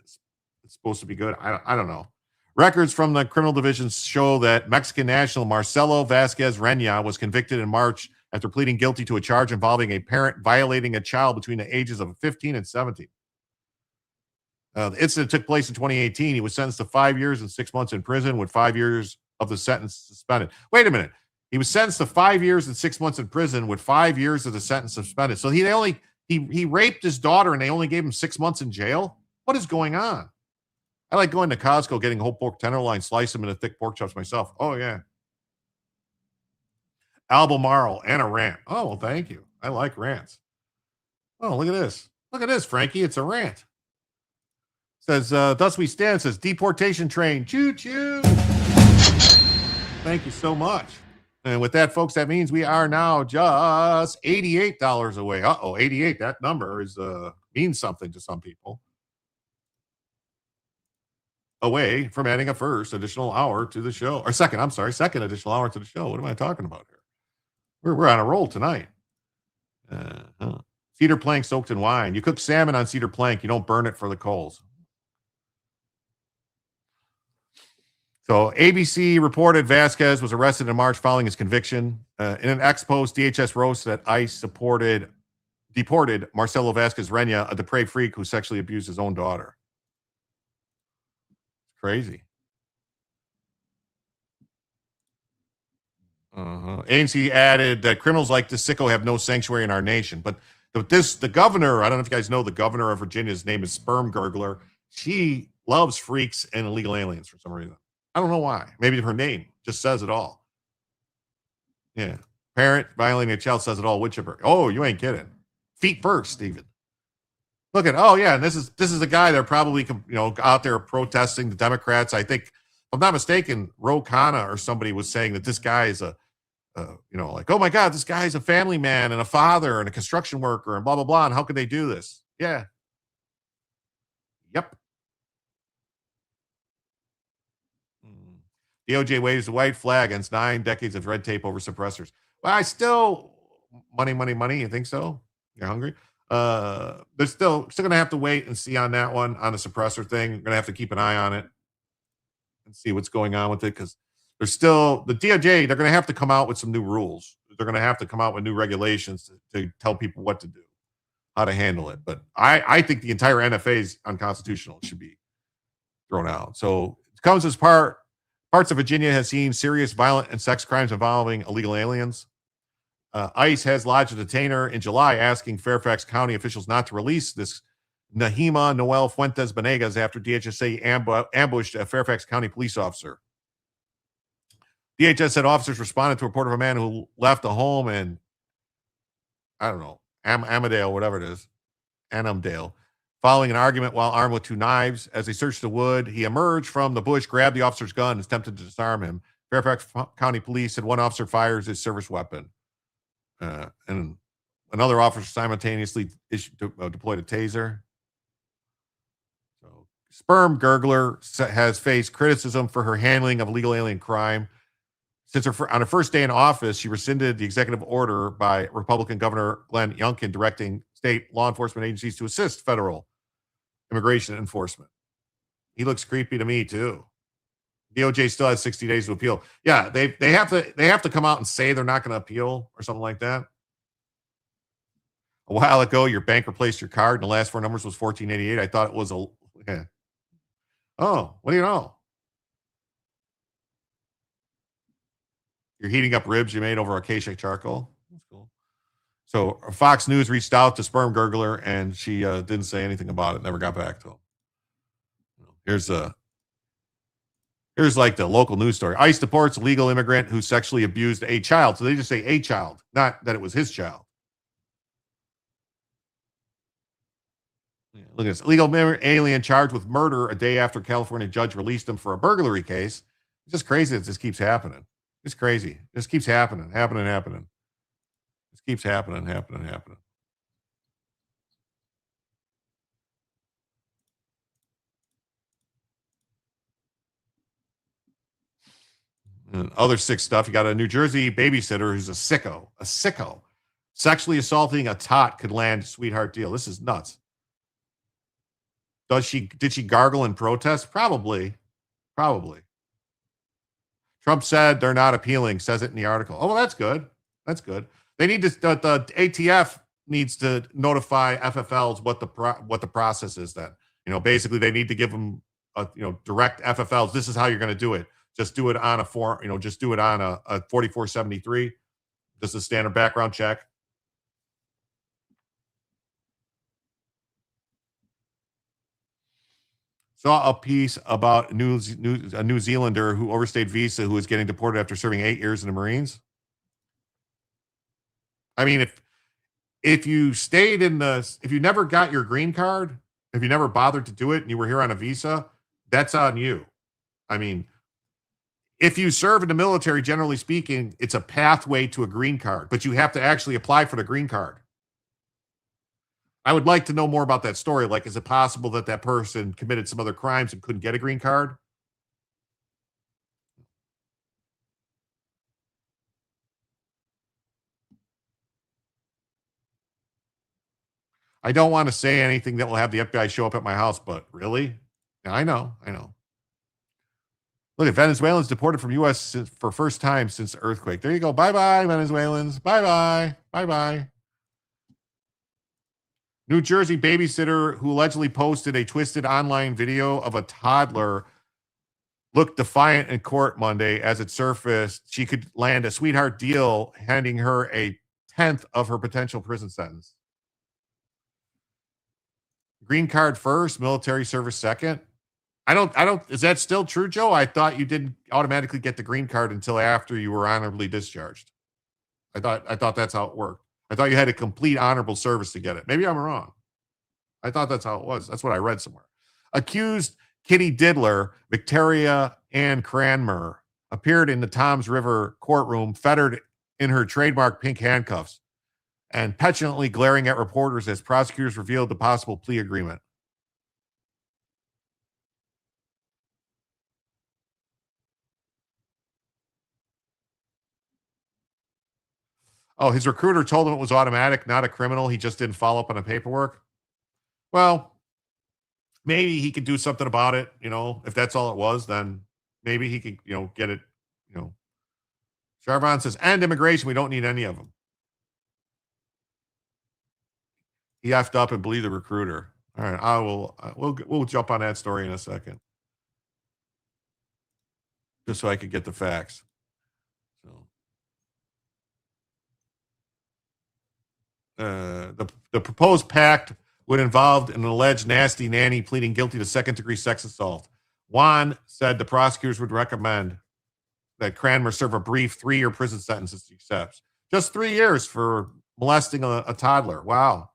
it's supposed to be good. I don't know. Records from the criminal division show that Mexican national Marcelo Vasquez Renya was convicted in March after pleading guilty to a charge involving a parent violating a child between the ages of 15 and 17. The incident took place in 2018. He was sentenced to 5 years and 6 months in prison with 5 years of the sentence suspended. Wait a minute. He was sentenced to 5 years and 6 months in prison with 5 years of the sentence suspended. So he raped his daughter and they only gave him 6 months in jail? What is going on? I like going to Costco, getting whole pork tenderloin, slice them into thick pork chops myself. Oh, yeah. Albemarle and a rant. Oh, well, thank you. I like rants. Oh, look at this. Look at this, Frankie. It's a rant. Says, thus we stand. Says, deportation train. Choo-choo. Thank you so much. And with that, folks, that means we are now just $88 away. 88. That number is means something to some people. Away from adding a second additional hour to the show. Second additional hour to the show. What am I talking about here? We're on a roll tonight. Cedar plank soaked in wine. You cook salmon on cedar plank. You don't burn it for the coals. So ABC reported Vasquez was arrested in March following his conviction. In an ex post, DHS wrote that ICE deported Marcelo Vasquez Renya, a depraved freak who sexually abused his own daughter. Crazy. ANC added that criminals like this sicko have no sanctuary in our nation. But the governor, I don't know if you guys know, the governor of Virginia's name is Sperm Gurgler. She loves freaks and illegal aliens for some reason. I don't know why. Maybe her name just says it all. Yeah. Parent violating a child says it all. Whichever. Oh, you ain't kidding. Feet first, Stephen. Look at, oh yeah, and this is a guy they're probably out there protesting the Democrats. I think, if I'm not mistaken, Ro Khanna or somebody was saying that this guy is like, oh my God, this guy's a family man and a father and a construction worker and blah blah blah. And how could they do this? Yeah. Yep. DOJ waves the white flag against 9 decades of red tape over suppressors. Well, I still money. You think so? You're hungry? They're still going to have to wait and see on that one, on the suppressor thing. We're going to have to keep an eye on it and see what's going on with it, because there's still the DOJ. They're going to have to come out with some new rules. They're going to have to come out with new regulations to tell people what to do, how to handle it. But I think the entire NFA is unconstitutional. It should be thrown out. So it comes as parts of Virginia has seen serious violent and sex crimes involving illegal aliens. ICE has lodged a detainer in July asking Fairfax County officials not to release this Nahima Noel Fuentes Benegas after DHSA ambushed a Fairfax County police officer. DHS said officers responded to a report of a man who left a home in, I don't know, Amadale, whatever it is, Annandale, following an argument while armed with 2 knives. As they searched the wood, he emerged from the bush, grabbed the officer's gun, and attempted to disarm him. Fairfax County Police said one officer fires his service weapon. And another officer simultaneously deployed a taser. So, sperm gurgler has faced criticism for her handling of illegal alien crime. Since on her first day in office, she rescinded the executive order by Republican Governor Glenn Youngkin directing state law enforcement agencies to assist federal immigration enforcement. He looks creepy to me too. DOJ still has 60 days to appeal. Yeah, they have to come out and say they're not going to appeal or something like that. A while ago, your bank replaced your card, and the last 4 numbers was 1488. I thought it was yeah. Oh, what do you know? You're heating up ribs you made over acacia charcoal. That's cool. So Fox News reached out to sperm gurgler, and she didn't say anything about it. Never got back to him. Here's like the local news story. ICE deports a legal immigrant who sexually abused a child. So they just say a child, not that it was his child. Look at this. Illegal alien charged with murder a day after California judge released him for a burglary case. It's just crazy that this keeps happening. It's crazy. This keeps happening. This keeps happening. And other sick stuff. You got a New Jersey babysitter who's a sicko. Sexually assaulting a tot could land sweetheart deal. This is nuts. Did she gargle in protest? Probably. Trump said they're not appealing, says it in the article. Oh, well, that's good. They need to, the ATF needs to notify FFLs what the process is then. Basically they need to give them direct FFLs. This is how you're going to do it. Just do it on a form, just do it on a 4473. Just a standard background check. Saw a piece about a New Zealander who overstayed visa who is getting deported after serving 8 years in the Marines. I mean, if you never got your green card, if you never bothered to do it and you were here on a visa, that's on you. I mean, if you serve in the military, generally speaking, it's a pathway to a green card, but you have to actually apply for the green card. I would like to know more about that story. Like, is it possible that that person committed some other crimes and couldn't get a green card? I don't want to say anything that will have the FBI show up at my house, but really? I know. Look at Venezuelans deported from U.S. for first time since the earthquake. There you go. Bye-bye, Venezuelans. Bye-bye. New Jersey babysitter who allegedly posted a twisted online video of a toddler looked defiant in court Monday as it surfaced she could land a sweetheart deal, handing her a 10th of her potential prison sentence. Green card first, military service second. I don't, is that still true, Joe? I thought you didn't automatically get the green card until after you were honorably discharged. I thought that's how it worked. I thought you had a complete honorable service to get it. Maybe I'm wrong. I thought that's how it was. That's what I read somewhere. Accused Kitty Diddler, Victoria Ann Cranmer, appeared in the Toms River courtroom, fettered in her trademark pink handcuffs and petulantly glaring at reporters as prosecutors revealed the possible plea agreement. Oh, his recruiter told him it was automatic, not a criminal. He just didn't follow up on the paperwork. Well, maybe he could do something about it. If that's all it was, then maybe he could, get it. Charvon says, and immigration. We don't need any of them. He effed up and believed the recruiter. All right, we'll jump on that story in a second, just so I could get the facts. So, the proposed pact would involve an alleged nasty nanny pleading guilty to second-degree sex assault. Juan said the prosecutors would recommend that Cranmer serve a brief 3-year prison sentence if he accepts. Just 3 years for molesting a toddler. Wow.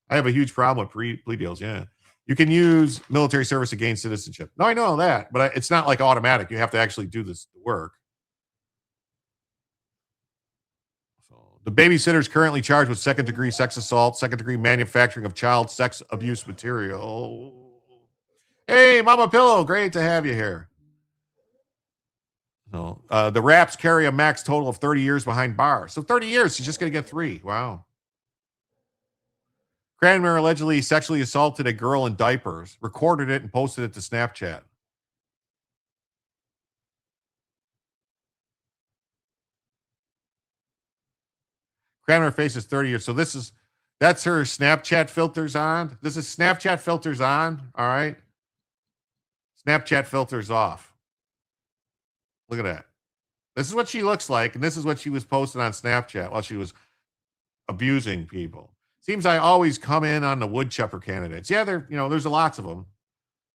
I have a huge problem with plea deals, yeah. You can use military service to gain citizenship. No, I know that, but it's not like automatic. You have to actually do this work. So, the babysitter is currently charged with second-degree sex assault, second-degree manufacturing of child sex abuse material. Hey, Mama Pillow, great to have you here. So, the Raps carry a max total of 30 years behind bars. So 30 years, she's just going to get 3. Wow. Cranmer allegedly sexually assaulted a girl in diapers, recorded it, and posted it to Snapchat. Cranmer faces 30 years. So that's her Snapchat filters on. This is Snapchat filters on. All right. Snapchat filters off. Look at that. This is what she looks like, and this is what she was posting on Snapchat while she was abusing people. Seems I always come in on the woodchopper candidates. Yeah, there's lots of them.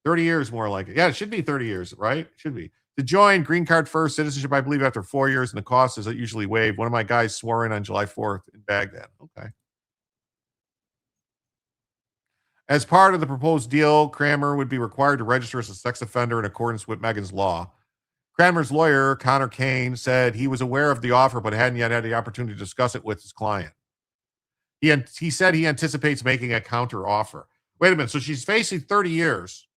30 years more like it. Yeah, it should be 30 years, right? Should be. To join, green card first, citizenship, I believe, after 4 years, and the cost is usually waived. One of my guys swore in on July 4th in Baghdad. Okay. As part of the proposed deal, Cranmer would be required to register as a sex offender in accordance with Megan's law. Cranmer's lawyer, Connor Kane, said he was aware of the offer but hadn't yet had the opportunity to discuss it with his client. He said he anticipates making a counter offer. Wait a minute. So she's facing 30 years,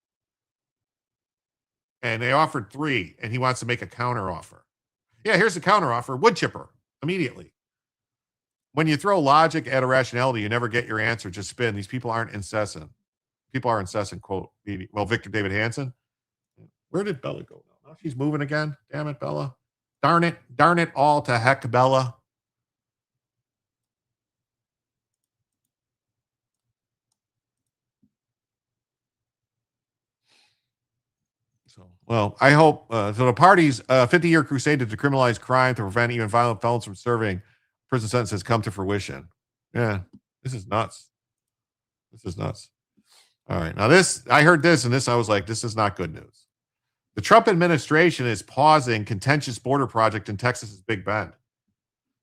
and they offered 3, and he wants to make a counter offer. Yeah, here's the counter offer. Wood chipper immediately. When you throw logic at irrationality, you never get your answer. Just spin. These people aren't incessant. People are incessant, quote. Well, Victor David Hansen. Where did Bella go? Now she's moving again. Damn it, Bella. Darn it. Darn it all to heck, Bella. So, well, I hope so. The party's 50-year crusade to decriminalize crime to prevent even violent felons from serving prison sentence has come to fruition. Yeah, this is nuts. This is nuts. All right, now I heard this, and I was like, this is not good news. The Trump administration is pausing contentious border project in Texas's Big Bend.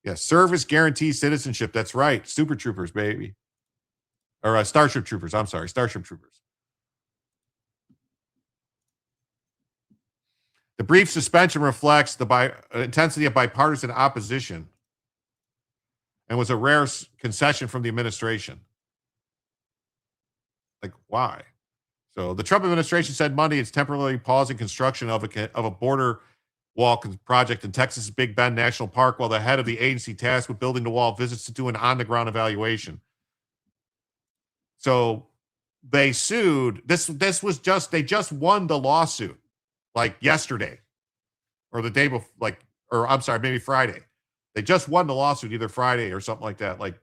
Yeah, service guarantees citizenship. That's right, Super Troopers, baby, or Starship Troopers. I'm sorry, Starship Troopers. The brief suspension reflects the intensity of bipartisan opposition and was a rare concession from the administration. Like, why? So the Trump administration said Monday it's temporarily pausing construction of a border wall project in Texas' Big Bend National Park while the head of the agency tasked with building the wall visits to do an on-the-ground evaluation. So they sued. They just won the lawsuit. Like yesterday or the day before, maybe Friday. They just won the lawsuit either Friday or something like that, like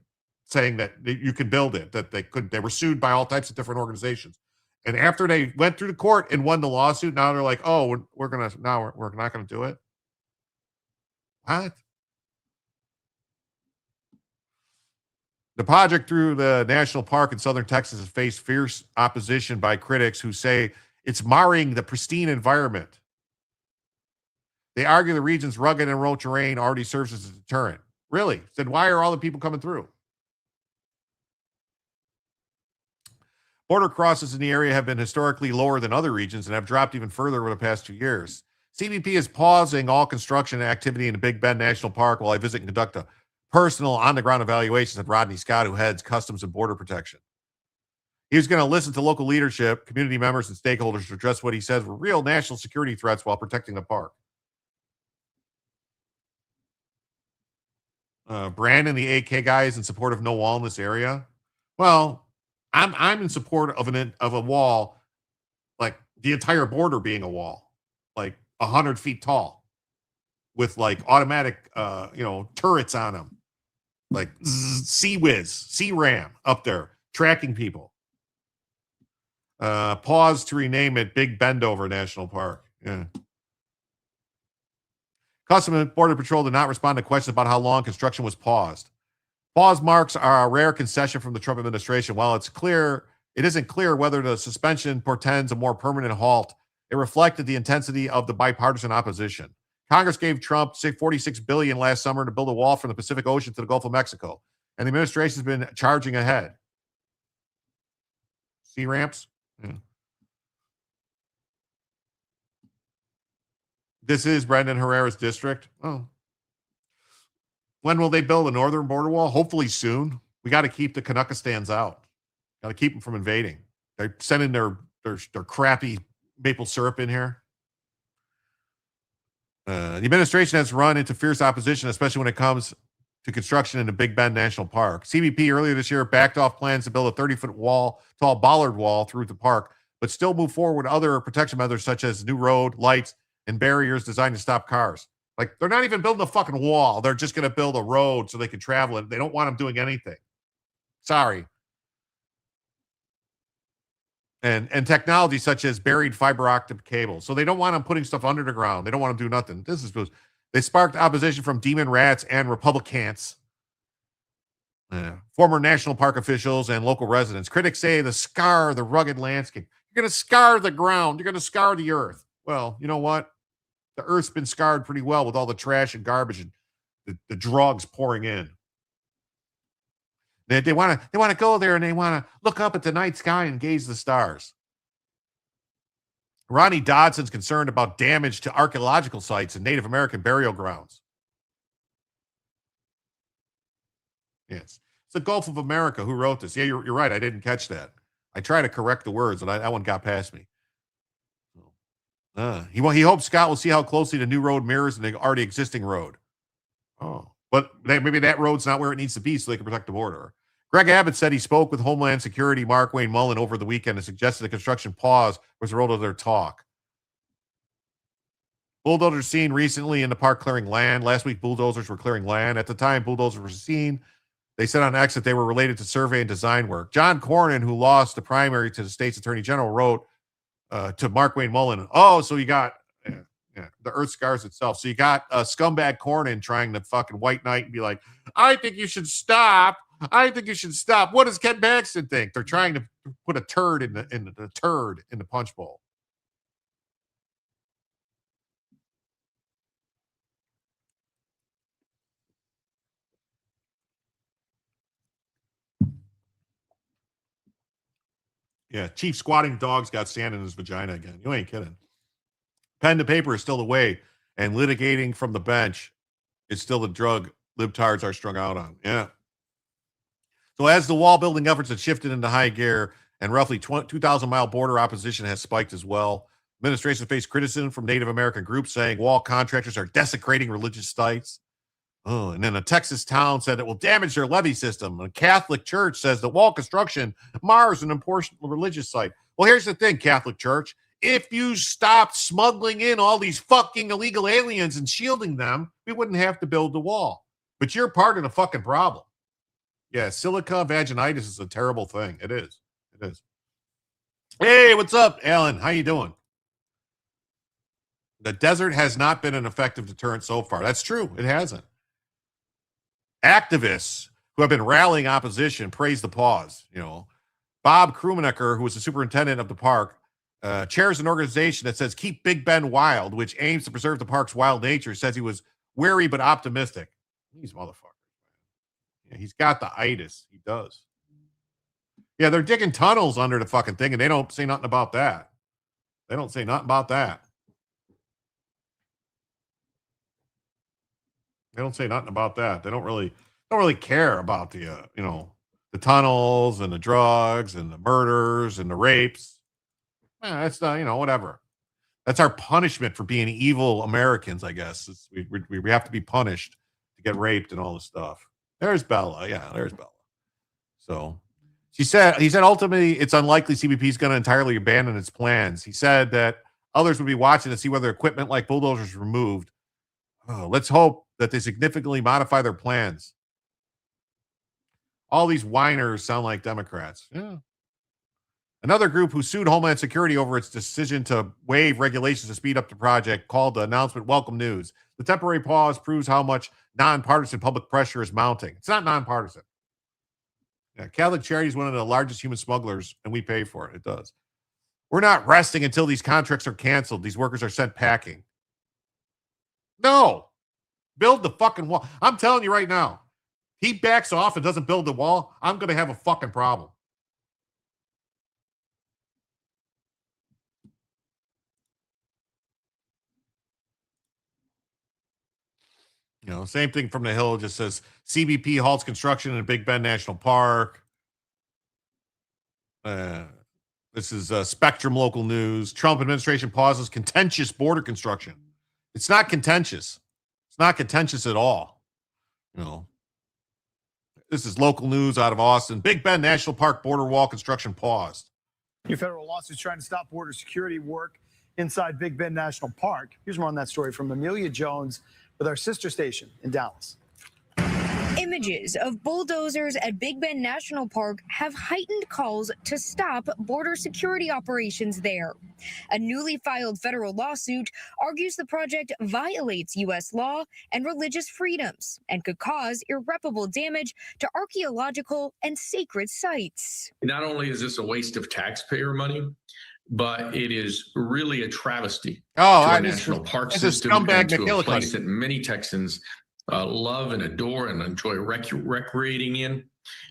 saying that you could build it, that they were sued by all types of different organizations. And after they went through the court and won the lawsuit, now they're like, oh, we're not going to do it. What? The project through the national park in southern Texas has faced fierce opposition by critics who say it's marring the pristine environment. They argue the region's rugged and remote terrain already serves as a deterrent. Really? Then why are all the people coming through? Border crosses in the area have been historically lower than other regions and have dropped even further over the past 2 years. CBP is pausing all construction activity in the Big Bend National Park while I visit and conduct a personal on-the-ground evaluation, said Rodney Scott, who heads Customs and Border Protection. He was going to listen to local leadership, community members, and stakeholders to address what he says were real national security threats while protecting the park. Brandon, the AK guy, is in support of no wall in this area. Well, I'm in support of a wall, like the entire border being a wall, like 100 feet tall, with like automatic, turrets on them, like C-Ram up there tracking people. Pause to rename it Big Bendover National Park. Yeah. Customs and Border Patrol did not respond to questions about how long construction was paused. Pause marks are a rare concession from the Trump administration. While it isn't clear whether the suspension portends a more permanent halt, it reflected the intensity of the bipartisan opposition. Congress gave Trump $46 billion last summer to build a wall from the Pacific Ocean to the Gulf of Mexico, and the administration has been charging ahead. C-ramps? Yeah. This is Brendan Herrera's district. Oh. When will they build a northern border wall? Hopefully soon. We got to keep the Canuckistans out. Got to keep them from invading. They're sending their crappy maple syrup in here. The administration has run into fierce opposition, especially when it comes to construction in the Big Bend National Park. CBP earlier this year backed off plans to build a 30-foot tall bollard wall through the park, but still move forward with other protection measures such as new road, lights, and barriers designed to stop cars. Like, they're not even building a fucking wall. They're just going to build a road so they can travel it. They don't want them doing anything. Sorry. And technology such as buried fiber optic cable. So they don't want them putting stuff under the ground. They don't want them to do nothing. They sparked opposition from demon rats and Republicans. Former national park officials and local residents. Critics say the rugged landscape. You're going to scar the ground. You're going to scar the earth. Well, you know what? The earth's been scarred pretty well with all the trash and garbage and the drugs pouring in. They want to go there and they want to look up at the night sky and gaze at the stars. Ronnie Dodson's concerned about damage to archaeological sites and Native American burial grounds. Yes. It's the Gulf of America. Who wrote this? Yeah, you're right. I didn't catch that. I tried to correct the words, and that one got past me. He hopes Scott will see how closely the new road mirrors the already existing road. Oh, but maybe that road's not where it needs to be so they can protect the border. Greg Abbott said he spoke with Homeland Security Mark Wayne Mullen over the weekend and suggested the construction pause was the result of their talk. Bulldozers seen recently in the park clearing land. Last week, bulldozers were clearing land. At the time bulldozers were seen, they said on X that they were related to survey and design work. John Cornyn, who lost the primary to the state's attorney general, wrote to Mark Wayne Mullen, so you got the earth scars itself. So you got a scumbag Cornyn trying to fucking white knight and be like, I think you should stop. I think you should stop. What does Ken Paxton think? They're trying to put a turd in the punch bowl. Yeah, chief squatting dog's got sand in his vagina again. You ain't kidding. Pen to paper is still the way, and litigating from the bench is still the drug libtards are strung out on. Yeah. So as the wall building efforts have shifted into high gear and roughly 2,000-mile border opposition has spiked as well, administration faced criticism from Native American groups saying wall contractors are desecrating religious sites. Oh, and then a Texas town said it will damage their levee system. A Catholic church says the wall construction mars an important religious site. Well, here's the thing, Catholic Church. If you stopped smuggling in all these fucking illegal aliens and shielding them, we wouldn't have to build the wall. But you're part of the fucking problem. Yeah, silica vaginitis is a terrible thing. It is. It is. Hey, what's up, Alan? How you doing? The desert has not been an effective deterrent so far. That's true. It hasn't. Activists who have been rallying opposition praise the pause. Bob Krumenecker, who was the superintendent of the park, chairs an organization that says Keep Big Bend Wild, which aims to preserve the park's wild nature, says he was wary but optimistic. These motherfuckers. Yeah, he's got the itis. He does. Yeah, they're digging tunnels under the fucking thing, and they don't say nothing about that. They don't say nothing about that. They don't say nothing about that. They don't really care about the the tunnels and the drugs and the murders and the rapes. That's whatever. That's our punishment for being evil Americans, I guess. We have to be punished to get raped and all this stuff. There's Bella. Yeah, there's Bella. So he said ultimately it's unlikely CBP is going to entirely abandon its plans. He said that others would be watching to see whether equipment like bulldozers is removed. Let's hope that they significantly modify their plans. All these whiners sound like Democrats. Yeah. Another group who sued Homeland Security over its decision to waive regulations to speed up the project called the announcement welcome news. The temporary pause proves how much nonpartisan public pressure is mounting. It's not nonpartisan. Yeah, Catholic Charity is one of the largest human smugglers, and we pay for it. It does. We're not resting until these contracts are canceled. These workers are sent packing. No. Build the fucking wall. I'm telling you right now, he backs off and doesn't build the wall, I'm going to have a fucking problem. Same thing from the Hill. Just says CBP halts construction in Big Bend National Park. This is Spectrum Local News. Trump administration pauses contentious border construction. It's not contentious. It's not contentious at all. This is local news out of Austin. Big Bend National Park border wall construction paused. Your federal lawsuits trying to stop border security work inside Big Bend National Park. Here's more on that story from Amelia Jones with our sister station in Dallas. Images of bulldozers at Big Bend National Park have heightened calls to stop border security operations there. A newly filed federal lawsuit argues the project violates U.S. law and religious freedoms and could cause irreparable damage to archaeological and sacred sites. Not only is this a waste of taxpayer money, but it is really a travesty to our national park system and to a place that many Texans love and adore and enjoy recreating in.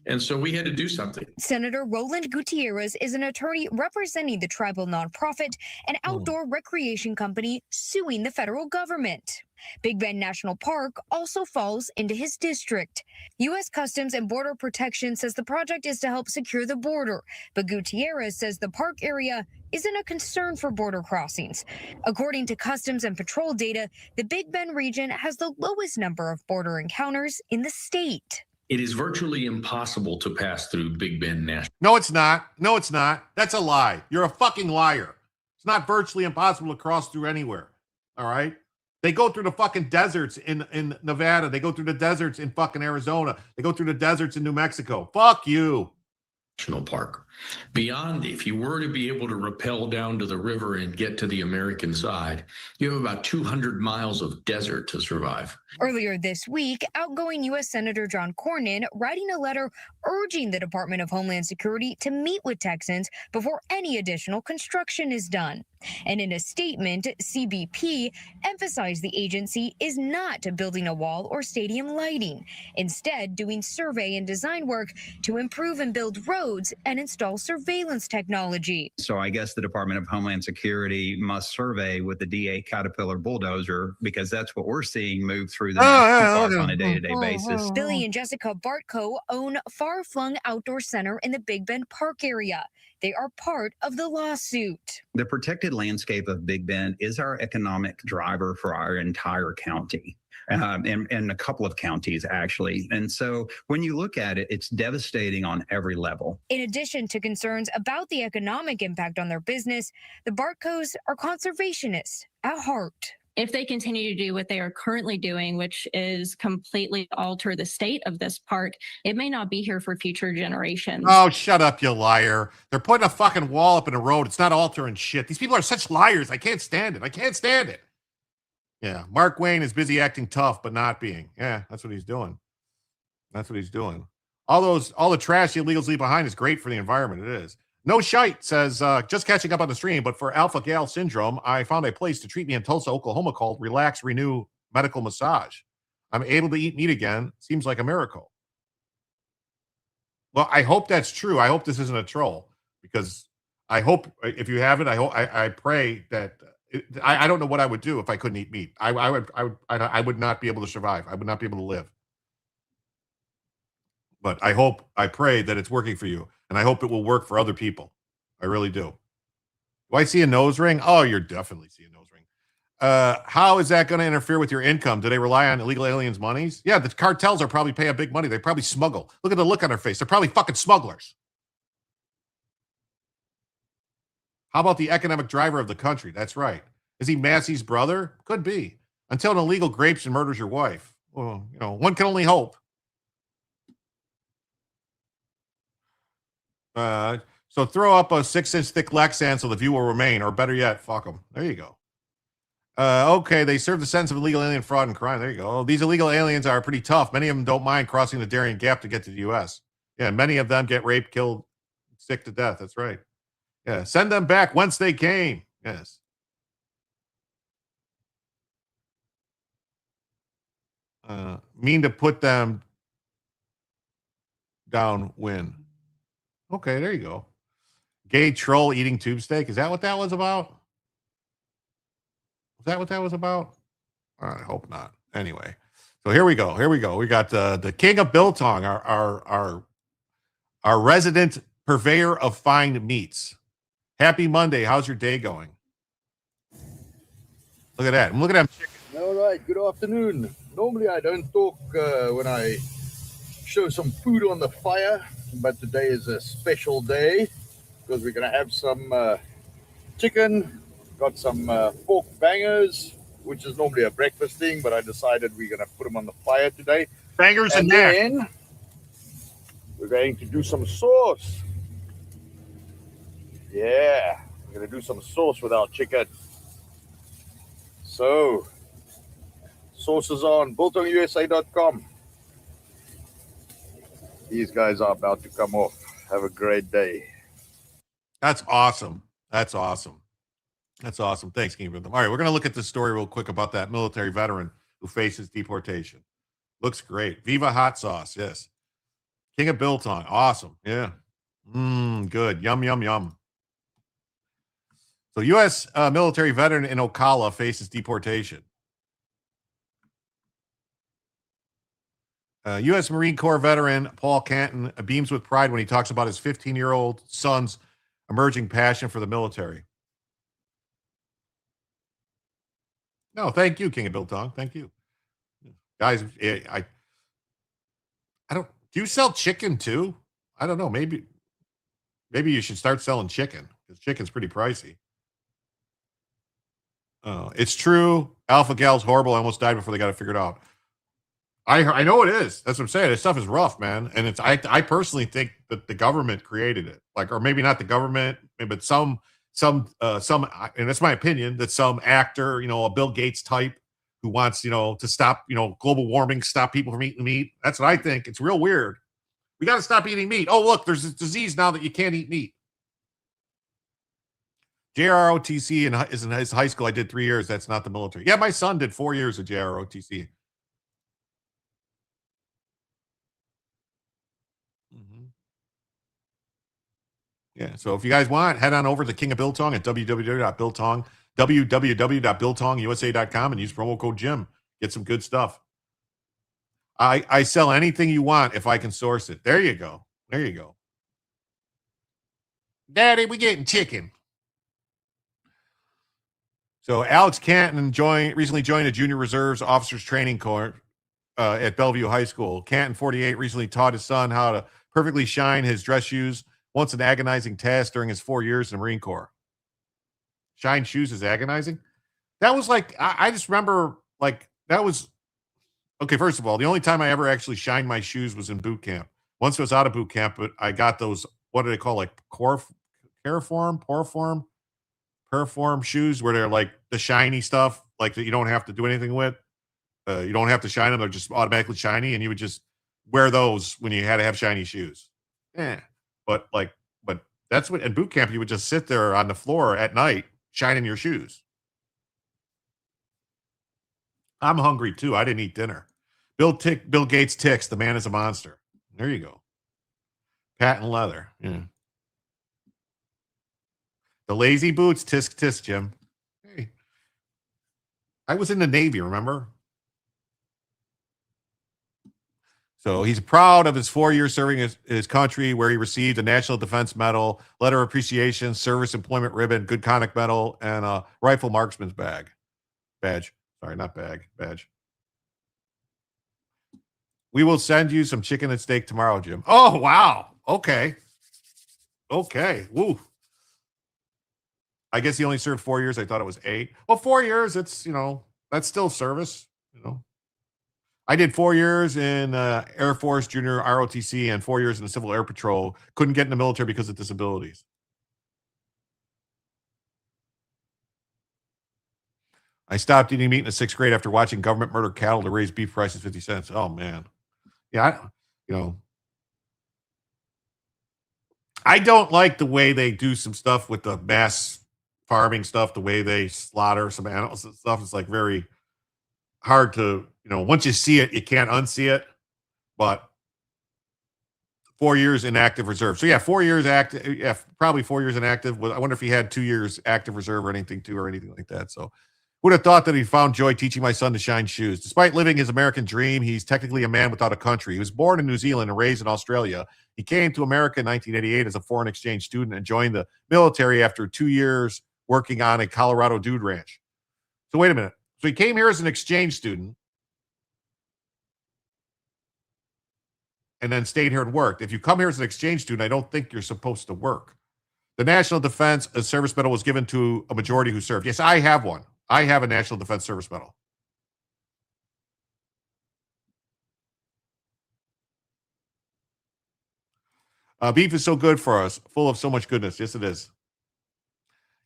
And so we had to do something. Senator Roland Gutierrez is an attorney representing the tribal nonprofit and outdoor recreation company suing the federal government. Big Bend National Park also falls into his district. U.S. Customs and Border Protection says the project is to help secure the border, but Gutierrez says the park area isn't a concern for border crossings. According to Customs and Patrol data, the Big Bend region has the lowest number of border encounters in the state. It is virtually impossible to pass through Big Bend National. No, it's not. No, it's not. That's a lie. You're a fucking liar. It's not virtually impossible to cross through anywhere. All right? They go through the fucking deserts in Nevada. They go through the deserts in fucking Arizona. They go through the deserts in New Mexico. Fuck you. National Park. Beyond, if you were to be able to rappel down to the river and get to the American side, you have about 200 miles of desert to survive. Earlier this week, outgoing U.S. Senator John Cornyn writing a letter urging the Department of Homeland Security to meet with Texans before any additional construction is done. And in a statement, CBP emphasized the agency is not building a wall or stadium lighting, instead doing survey and design work to improve and build roads and install surveillance technology. So I guess the Department of Homeland Security must survey with the DA Caterpillar bulldozer, because that's what we're seeing move through the national park on a day-to-day basis. Billy and Jessica Bartko own Far Flung Outdoor Center in the Big Bend Park area. They are part of the lawsuit. The protected landscape of Big Bend is our economic driver for our entire county. And a couple of counties, actually. And so when you look at it, it's devastating on every level. In addition to concerns about the economic impact on their business, the Bartkos are conservationists at heart. If they continue to do what they are currently doing, which is completely alter the state of this park, it may not be here for future generations. Oh, shut up, you liar. They're putting a fucking wall up in the road. It's not altering shit. These people are such liars. I can't stand it. I can't stand it. Yeah, Mark Wayne is busy acting tough, but not being. Yeah, that's what he's doing. That's what he's doing. All the trash the illegals leave behind is great for the environment. It is. No Shite says, just catching up on the stream, but for alpha gal syndrome, I found a place to treat me in Tulsa, Oklahoma called Relax Renew Medical Massage. I'm able to eat meat again. Seems like a miracle. Well, I hope that's true. I hope this isn't a troll, because I hope if you have it, I pray that I don't know what I would do if I couldn't eat meat. I would not be able to survive. I would not be able to live. But I pray that it's working for you, and I hope it will work for other people. I really do. Do I see a nose ring? Oh, you're definitely seeing a nose ring. How is that going to interfere with your income? Do they rely on illegal aliens' monies? Yeah, the cartels are probably paying big money. They probably smuggle. Look at the look on their face. They're probably fucking smugglers. How about the economic driver of the country? That's right. Is he Massey's brother? Could be. Until an illegal grapes and murders your wife. Well, one can only hope. So throw up a 6-inch thick Lexan so the view will remain, or better yet, fuck them. There you go. Okay, they serve the sentence of illegal alien fraud and crime. There you go. These illegal aliens are pretty tough. Many of them don't mind crossing the Darien Gap to get to the U.S. Yeah, many of them get raped, killed, sick to death. That's right. Yeah, send them back whence they came. Yes. Mean to put them down when. Okay, there you go. Gay troll eating tube steak. Is that what that was about? Was that what that was about? I hope not. Anyway, so here we go. We got the king of biltong, our resident purveyor of fine meats. Happy Monday. How's your day going? Look at that. Look at that chicken. All right. Good afternoon. Normally I don't talk when I show some food on the fire, but today is a special day because we're going to have some chicken. Got some pork bangers, which is normally a breakfast thing, but I decided we're going to put them on the fire today. Bangers and then we're going to do some sauce. Yeah, we're going to do some sauce with our chicken. So, sauce is on biltongusa.com. These guys are about to come off. Have a great day. That's awesome. That's awesome. That's awesome. Thanks, King Rhythm. All right, we're going to look at this story real quick about that military veteran who faces deportation. Looks great. Viva hot sauce. Yes. King of Biltong. Awesome. Yeah. Good. Yum, yum, yum. So U.S. Military veteran in Ocala faces deportation. U.S. Marine Corps veteran Paul Canton beams with pride when he talks about his 15-year-old son's emerging passion for the military. No, thank you, King of Biltong. Thank you. Guys, I don't, do you sell chicken too? I don't know. Maybe you should start selling chicken because chicken's pretty pricey. It's true. Alpha Gal's horrible. I almost died before they got it figured out. I know it is. That's what I'm saying. This stuff is rough, man. And it's I personally think that the government created it. Like, or maybe not the government, but some, and that's my opinion, that some actor, a Bill Gates type who wants, to stop, global warming, stop people from eating meat. That's what I think. It's real weird. We got to stop eating meat. Oh, look, there's this disease now that you can't eat meat. JROTC is in his high school. I did 3 years. That's not the military. Yeah, my son did 4 years of JROTC. Yeah, so if you guys want, head on over to King of Biltong at www.biltongusa.com and use promo code Jim. Get some good stuff. I sell anything you want if I can source it. There you go. There you go. Daddy, we getting chicken. So Alex Canton recently joined a junior reserves officers training corps at Bellevue High School. Canton, 48, recently taught his son how to perfectly shine his dress shoes. Once an agonizing task during his 4 years in the Marine Corps. Shine shoes is agonizing? That was like, I just remember, like, that was, okay, first of all, the only time I ever actually shined my shoes was in boot camp. Once I was out of boot camp, but I got those, what do they call, like, poriform shoes, where they're like the shiny stuff, like that you don't have to do anything with. You don't have to shine them. They're just automatically shiny, and you would just wear those when you had to have shiny shoes. Yeah. But that's what, in boot camp, you would just sit there on the floor at night, shining your shoes. I'm hungry too. I didn't eat dinner. Bill Gates ticks. The man is a monster. There you go. Patent leather. Yeah. The lazy boots, tisk tisk, Jim. Hey. I was in the Navy, remember? So he's proud of his 4 years serving his country, where he received a National Defense Medal, Letter of Appreciation, Service Employment Ribbon, Good Conduct Medal, and a Rifle Marksman's badge. Sorry, not badge. We will send you some chicken and steak tomorrow, Jim. Oh, wow. Okay. Woo. I guess he only served 4 years. I thought it was 8. Well, 4 years, it's, that's still service, I did 4 years in Air Force Junior ROTC and 4 years in the Civil Air Patrol. Couldn't get in the military because of disabilities. I stopped eating meat in the 6th grade after watching government murder cattle to raise beef prices 50 cents. Oh, man. Yeah, I don't like the way they do some stuff with the mass farming stuff, the way they slaughter some animals and stuff. It's like very hard to, once you see it, you can't unsee it. But 4 years in active reserve. So yeah, 4 years active. Yeah, probably 4 years inactive. I wonder if he had 2 years active reserve or anything like that. So would have thought that he found joy teaching my son to shine shoes. Despite living his American dream, he's technically a man without a country. He was born in New Zealand and raised in Australia. He came to America in 1988 as a foreign exchange student and joined the military after 2 years working on a Colorado dude ranch. So wait a minute. So he came here as an exchange student and then stayed here and worked. If you come here as an exchange student, I don't think you're supposed to work. The National Defense Service Medal was given to a majority who served. Yes, I have one. I have a National Defense Service Medal. Beef is so good for us, full of so much goodness. Yes, it is.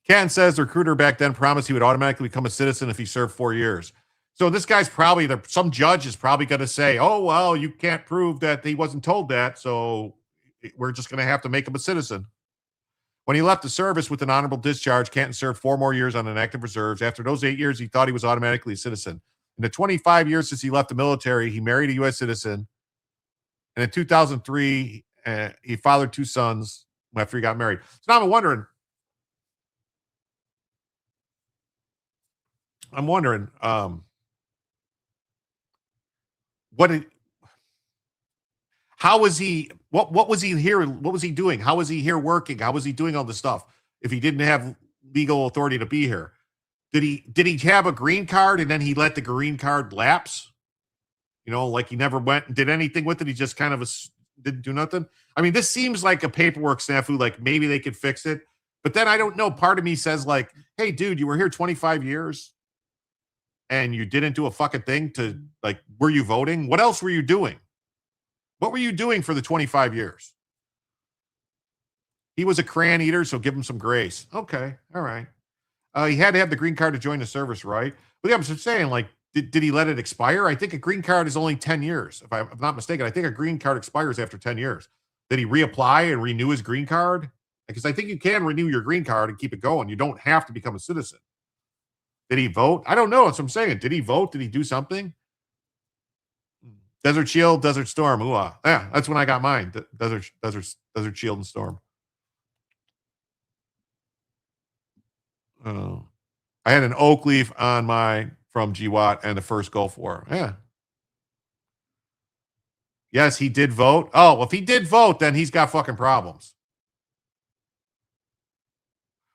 Canton says the recruiter back then promised he would automatically become a citizen if he served 4 years. So this guy's probably, some judge is probably going to say, oh, well, you can't prove that he wasn't told that, so we're just going to have to make him a citizen. When he left the service with an honorable discharge, Canton served 4 more years on an active reserves. After those 8 years, he thought he was automatically a citizen. In the 25 years since he left the military, he married a U.S. citizen. And in 2003, he fathered 2 sons after he got married. So now I'm wondering, how was he, what was he here? What was he doing? How was he here working? How was he doing all this stuff if he didn't have legal authority to be here? Did he have a green card and then he let the green card lapse? Like he never went and did anything with it. He just kind of didn't do nothing. I mean, this seems like a paperwork snafu, like maybe they could fix it. But then I don't know. Part of me says like, hey, dude, you were here 25 years and you didn't do a fucking thing to, like, were you voting? What else were you doing? What were you doing for the 25 years? He was a crayon eater, so give him some grace. Okay, all right. He had to have the green card to join the service, right? But yeah, I'm just saying, like, did he let it expire? I think a green card is only 10 years. If I'm not mistaken, I think a green card expires after 10 years. Did he reapply and renew his green card? Because I think you can renew your green card and keep it going. You don't have to become a citizen. Did he vote? I don't know. That's what I'm saying. Did he vote? Did he do something? Desert Shield, Desert Storm. Ooh, yeah, that's when I got mine. Desert Shield and Storm. I had an oak leaf on my from GWAT and the first Gulf War. Yeah. Yes, he did vote. Oh, well, if he did vote, then he's got fucking problems.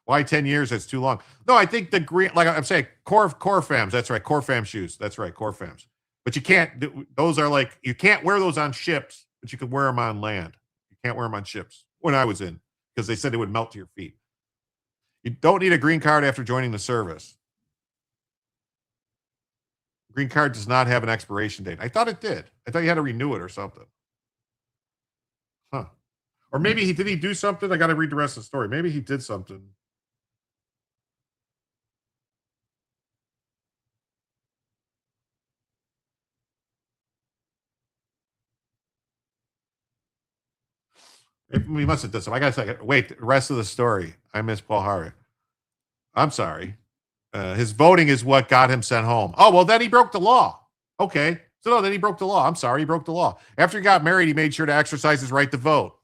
Why 10 years? That's too long. No, I think the green, like I'm saying, core fams. That's right. Core fam shoes. That's right. Core fams. But you can't, those are like, you can't wear those on ships, but you can wear them on land. You can't wear them on ships when I was in, because they said it would melt to your feet. You don't need a green card after joining the service. Green card does not have an expiration date. I thought it did. I thought you had to renew it or something. Huh. Or maybe did he do something? I got to read the rest of the story. Maybe he did something. We must have done something. I got to say, wait, the rest of the story. I miss Paul Harvey. I'm sorry. His voting is what got him sent home. Oh, well, then he broke the law. Okay. So, no, then he broke the law. I'm sorry. He broke the law. After he got married, he made sure to exercise his right to vote.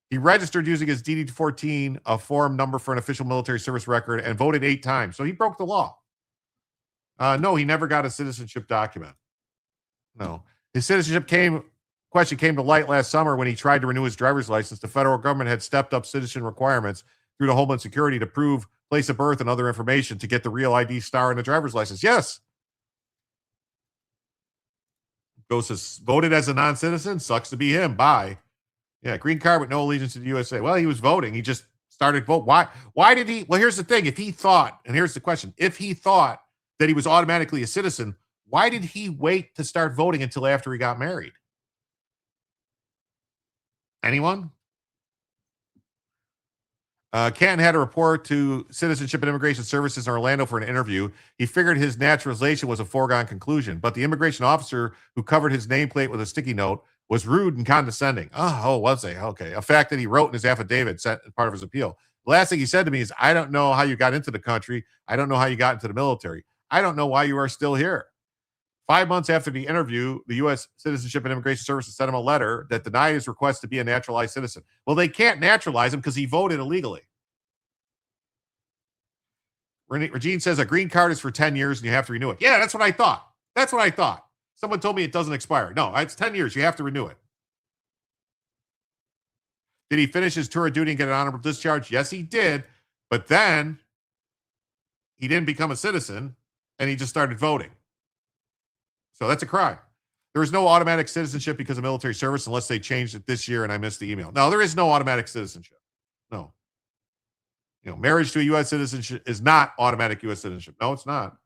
He registered using his DD-14, a form number for an official military service record, and voted 8 times. So he broke the law. No, he never got a citizenship document. No. His citizenship question came to light last summer when he tried to renew his driver's license. The federal government had stepped up citizen requirements through the Homeland Security to prove place of birth and other information to get the real ID star in the driver's license. Yes. Goes voted as a non-citizen. Sucks to be him. Bye. Yeah, green card with no allegiance to the USA. Well, he was voting. He just started vote. Why did he? Well, here's the thing. If he thought, and here's the question, if he thought that he was automatically a citizen, why did he wait to start voting until after he got married? Anyone? Canton had a report to Citizenship and Immigration Services in Orlando for an interview. He figured his naturalization was a foregone conclusion, but the immigration officer who covered his nameplate with a sticky note was rude and condescending. Oh, was they? Okay. A fact that he wrote in his affidavit, set as part of his appeal. The last thing he said to me is, I don't know how you got into the country. I don't know how you got into the military. I don't know why you are still here. 5 months after the interview, the U.S. Citizenship and Immigration Services sent him a letter that denied his request to be a naturalized citizen. Well, they can't naturalize him because he voted illegally. Regine says a green card is for 10 years and you have to renew it. Yeah, that's what I thought. That's what I thought. Someone told me it doesn't expire. No, it's 10 years. You have to renew it. Did he finish his tour of duty and get an honorable discharge? Yes, he did. But then he didn't become a citizen and he just started voting. So that's a crime. There is no automatic citizenship because of military service unless they changed it this year and I missed the email. No, there is no automatic citizenship. No. Marriage to a U.S. citizen is not automatic U.S. citizenship. No, it's not.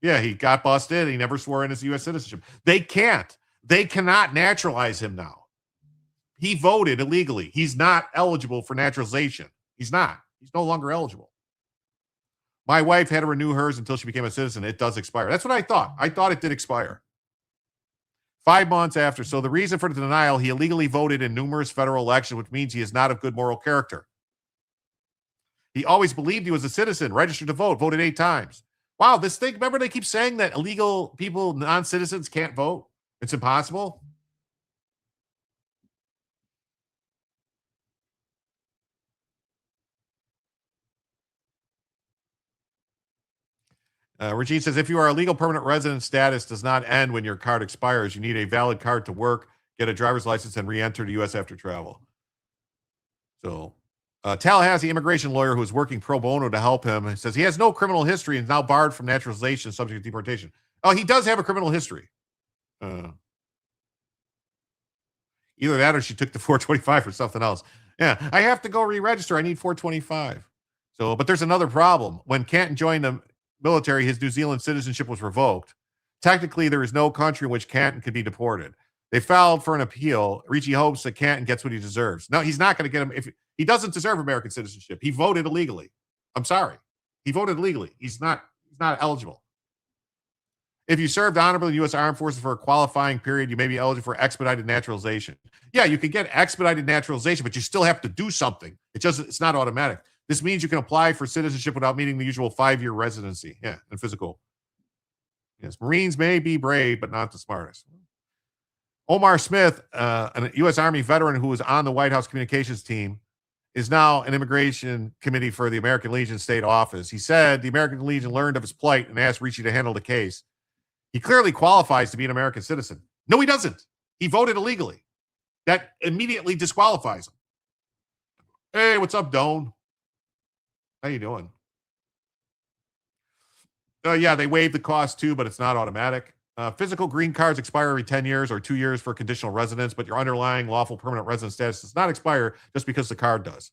Yeah, he got busted. He never swore in his U.S. citizenship. They can't. They cannot naturalize him now. He voted illegally. He's not eligible for naturalization. He's not. He's no longer eligible. My wife had to renew hers until she became a citizen. It does expire. That's what I thought. I thought it did expire. 5 months after. So the reason for the denial, he illegally voted in numerous federal elections, which means he is not of good moral character. He always believed he was a citizen, registered to vote, voted 8 times. Wow, this thing, remember they keep saying that illegal people, non-citizens can't vote? It's impossible. Regine says, if you are a legal permanent resident, status does not end when your card expires. You need a valid card to work, get a driver's license, and re-enter the U.S. after travel. So, Tallahassee immigration lawyer who is working pro bono to help him says he has no criminal history and is now barred from naturalization, subject to deportation. Oh, he does have a criminal history. Either that or she took the 425 for something else. Yeah, I have to go re-register. I need 425. So, but there's another problem. When Canton joined the military, his New Zealand citizenship was revoked. Technically, there is no country in which Canton could be deported. They filed for an appeal. Ricci hopes that Canton gets what he deserves. No, he's not going to get him. If he doesn't deserve American citizenship, he voted illegally. I'm sorry. He voted illegally. He's not eligible. If you served honorably in the U.S. Armed Forces for a qualifying period, you may be eligible for expedited naturalization. Yeah, you can get expedited naturalization, but you still have to do something. It's not automatic. This means you can apply for citizenship without meeting the usual 5-year residency. Yeah, and physical. Yes, Marines may be brave, but not the smartest. Omar Smith, a U.S. Army veteran who was on the White House communications team, is now an immigration committee for the American Legion state office. He said the American Legion learned of his plight and asked Ricci to handle the case. He clearly qualifies to be an American citizen. No, he doesn't. He voted illegally. That immediately disqualifies him. Hey, what's up, Doan? How you doing? Yeah, they waived the cost too, but it's not automatic. Physical green cards expire every 10 years or 2 years for conditional residence, but your underlying lawful permanent resident status does not expire just because the card does.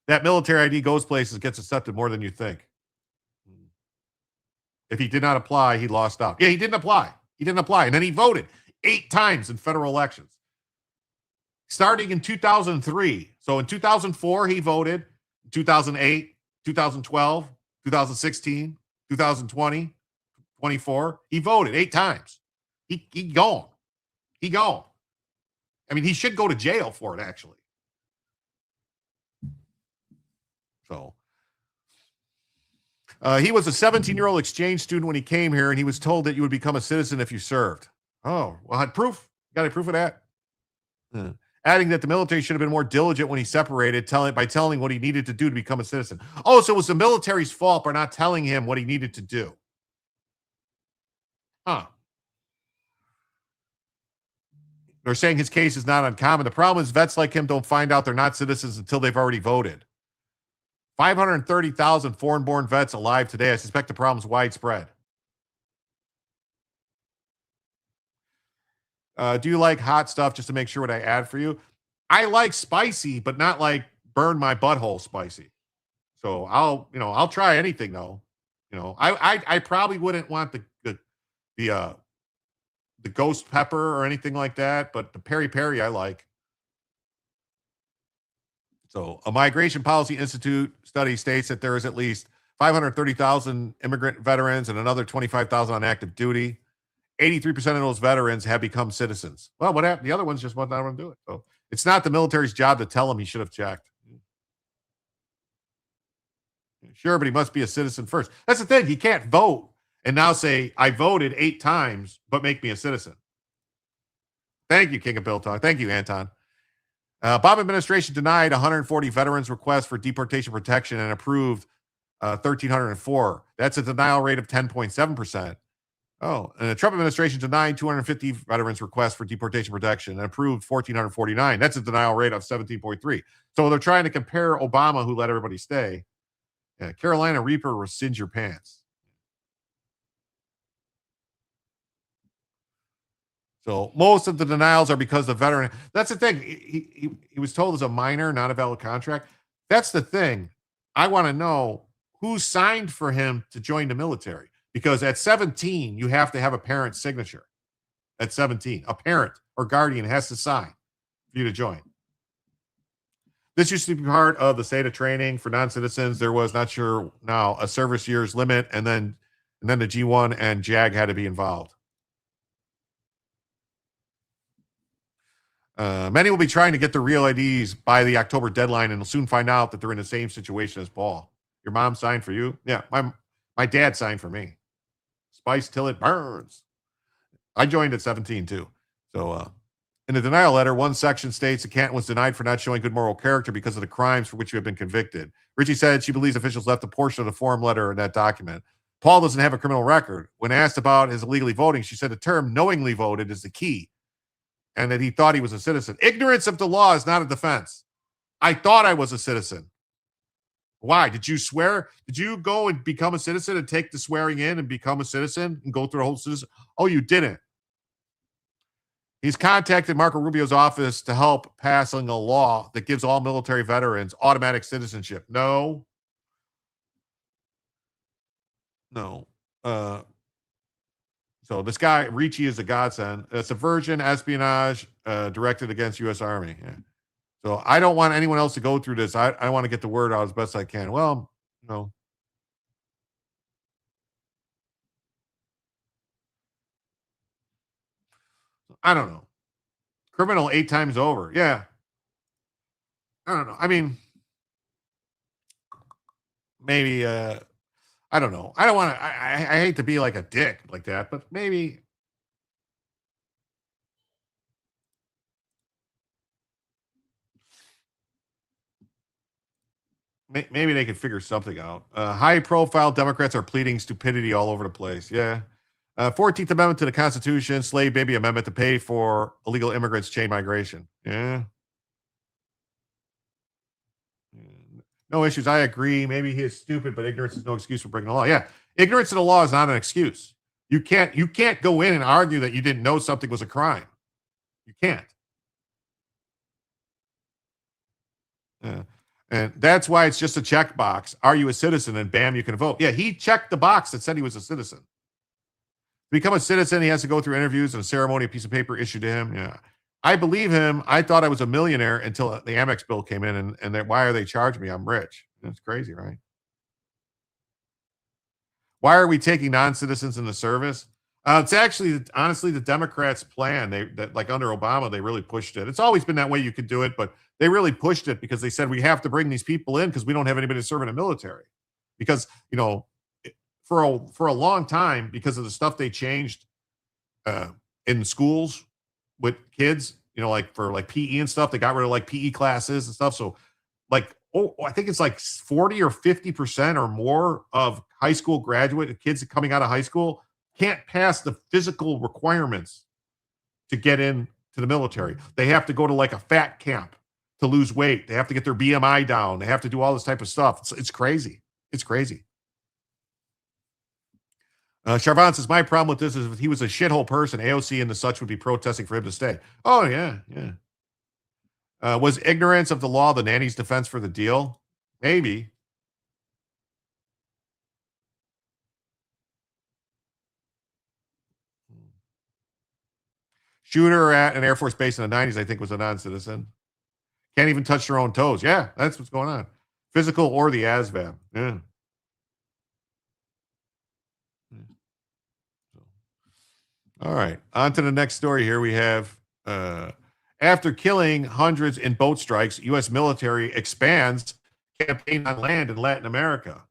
That military ID goes places, gets accepted more than you think. If he did not apply, he lost out. Yeah, he didn't apply. And then he voted 8 times in federal elections. Starting in 2003. So in 2004, he voted. 2008, 2012, 2016, 2020, 24. He voted 8 times. He gone. I mean, he should go to jail for it, actually. So he was a 17-year-old exchange student when he came here, and he was told that you would become a citizen if you served. Oh, well, I had proof. Got any proof of that? Adding that the military should have been more diligent when he separated, by telling what he needed to do to become a citizen. Oh, so it was the military's fault for not telling him what he needed to do. Huh. They're saying his case is not uncommon. The problem is vets like him don't find out they're not citizens until they've already voted. 530,000 foreign-born vets alive today. I suspect the problem's widespread. Do you like hot stuff? Just to make sure what I add for you. I like spicy, but not like burn my butthole spicy. So I'll try anything though. I probably wouldn't want the ghost pepper or anything like that, but the peri peri I like. So a Migration Policy Institute study states that there is at least 530,000 immigrant veterans and another 25,000 on active duty. 83% of those veterans have become citizens. Well, what happened? The other ones just went down and do it. So it's not the military's job to tell him he should have checked. Sure, but he must be a citizen first. That's the thing. He can't vote and now say, I voted 8 times, but make me a citizen. Thank you, King of Bill Talk. Thank you, Anton. Obama administration denied 140 veterans' requests for deportation protection and approved 1,304. That's a denial rate of 10.7%. Oh, and the Trump administration denied 250 veterans' requests for deportation protection and approved 1,449. That's a denial rate of 17.3. So they're trying to compare Obama, who let everybody stay. Yeah, Carolina Reaper rescind your pants. So most of the denials are because the veteran. That's the thing. He was told as a minor, not a valid contract. That's the thing. I want to know who signed for him to join the military. Because at 17, you have to have a parent's signature. At 17, a parent or guardian has to sign for you to join. This used to be part of the state of training for non-citizens. There was, not sure now, a service years limit, and then the G1 and JAG had to be involved. Many will be trying to get their real IDs by the October deadline, and will soon find out that they're in the same situation as Paul. Your mom signed for you? Yeah, my dad signed for me. Spice till it burns. I joined at 17 too. So in the denial letter, one section states the Canton was denied for not showing good moral character because of the crimes for which you have been convicted. Richie said she believes officials left a portion of the form letter in that document. Paul doesn't have a criminal record. When asked about his illegally voting, she said the term knowingly voted is the key and that he thought he was a citizen. Ignorance of the law is not a defense. I thought I was a citizen. Why? Did you swear? Did you go and become a citizen and take the swearing in and become a citizen and go through the whole citizen? Oh, you didn't. He's contacted Marco Rubio's office to help passing a law that gives all military veterans automatic citizenship. No. So this guy, Ricci, is a godsend. Subversion, espionage, directed against U.S. Army. Yeah. So I don't want anyone else to go through this. I want to get the word out as best I can. Well, I don't know. Criminal 8 times over. Yeah. I don't know. I mean, maybe, I don't know. I don't want to, I hate to be like a dick like that, but maybe. Maybe they could figure something out. High-profile Democrats are pleading stupidity all over the place. Yeah. 14th Amendment to the Constitution, slave baby amendment to pay for illegal immigrants, chain migration. Yeah. No issues. I agree. Maybe he is stupid, but ignorance is no excuse for breaking the law. Yeah. Ignorance of the law is not an excuse. You can't go in and argue that you didn't know something was a crime. You can't. Yeah. And that's why it's just a checkbox. Are you a citizen? And bam, you can vote. Yeah, he checked the box that said he was a citizen. To become a citizen, he has to go through interviews and a ceremony, a piece of paper issued to him. Yeah. I believe him. I thought I was a millionaire until the Amex bill came in, and why are they charging me? I'm rich. That's crazy, right? Why are we taking non-citizens into service? It's actually, honestly, the Democrats' plan. That like under Obama, they really pushed it. It's always been that way. You could do it, but they really pushed it because they said we have to bring these people in because we don't have anybody to serve in the military. Because for a long time, because of the stuff they changed in schools with kids, like for like PE and stuff. They got rid of like PE classes and stuff. So like, I think it's like 40 or 50% or more of high school graduate kids coming out of high school can't pass the physical requirements to get into the military. They have to go to like a fat camp to lose weight. They have to get their BMI down. They have to do all this type of stuff. It's crazy. It's crazy. Charvon says, my problem with this is if he was a shithole person, AOC and the such would be protesting for him to stay. Oh, yeah. Was ignorance of the law the nanny's defense for the deal? Maybe. Shooter at an Air Force base in the 90s, I think, was a non-citizen. Can't even touch their own toes. Yeah, that's what's going on. Physical or the ASVAB. Yeah. All right. On to the next story here. We have, after killing hundreds in boat strikes, U.S. military expands campaign on land in Latin America.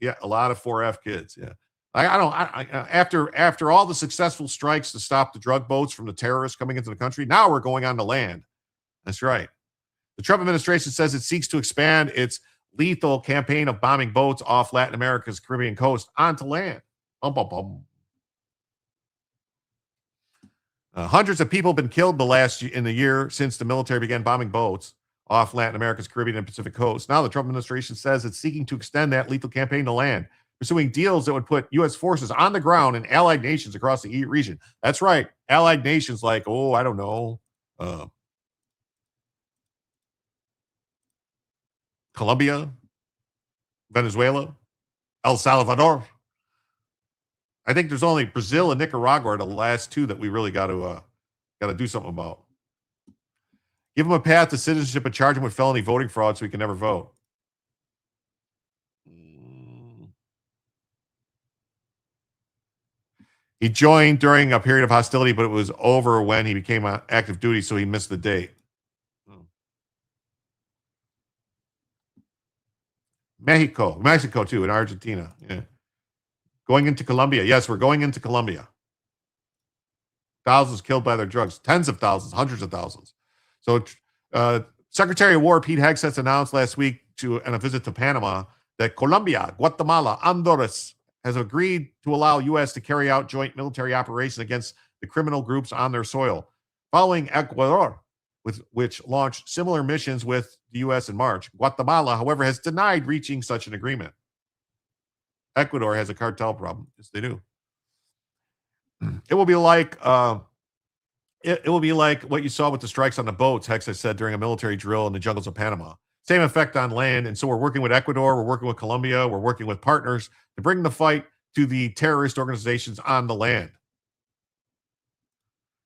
Yeah, a lot of 4F kids. Yeah. After all the successful strikes to stop the drug boats from the terrorists coming into the country, now we're going on to land. That's right. The Trump administration says it seeks to expand its lethal campaign of bombing boats off Latin America's Caribbean coast onto land. Hundreds of people have been killed in the year since the military began bombing boats off Latin America's Caribbean and Pacific coast. Now the Trump administration says it's seeking to extend that lethal campaign to land, pursuing deals that would put U.S. forces on the ground in allied nations across the region. That's right. Allied nations like, I don't know, Colombia, Venezuela, El Salvador. I think there's only Brazil and Nicaragua are the last two that we really got to do something about. Give them a path to citizenship and charge them with felony voting fraud so we can never vote. He joined during a period of hostility, but it was over when he became active duty, so he missed the date. Mexico too, and Argentina. Yeah. Going into Colombia. Yes, we're going into Colombia. Thousands killed by their drugs. Tens of thousands, hundreds of thousands. So Secretary of War Pete Hegseth announced last week on a visit to Panama that Colombia, Guatemala, Honduras has agreed to allow U.S. to carry out joint military operations against the criminal groups on their soil. Following Ecuador, which launched similar missions with the U.S. in March. Guatemala, however, has denied reaching such an agreement. Ecuador has a cartel problem. Yes, they do. It will be like it will be like what you saw with the strikes on the boats, Hegseth said during a military drill in the jungles of Panama. Same effect on land. And so we're working with Ecuador, we're working with Colombia, we're working with partners to bring the fight to the terrorist organizations on the land.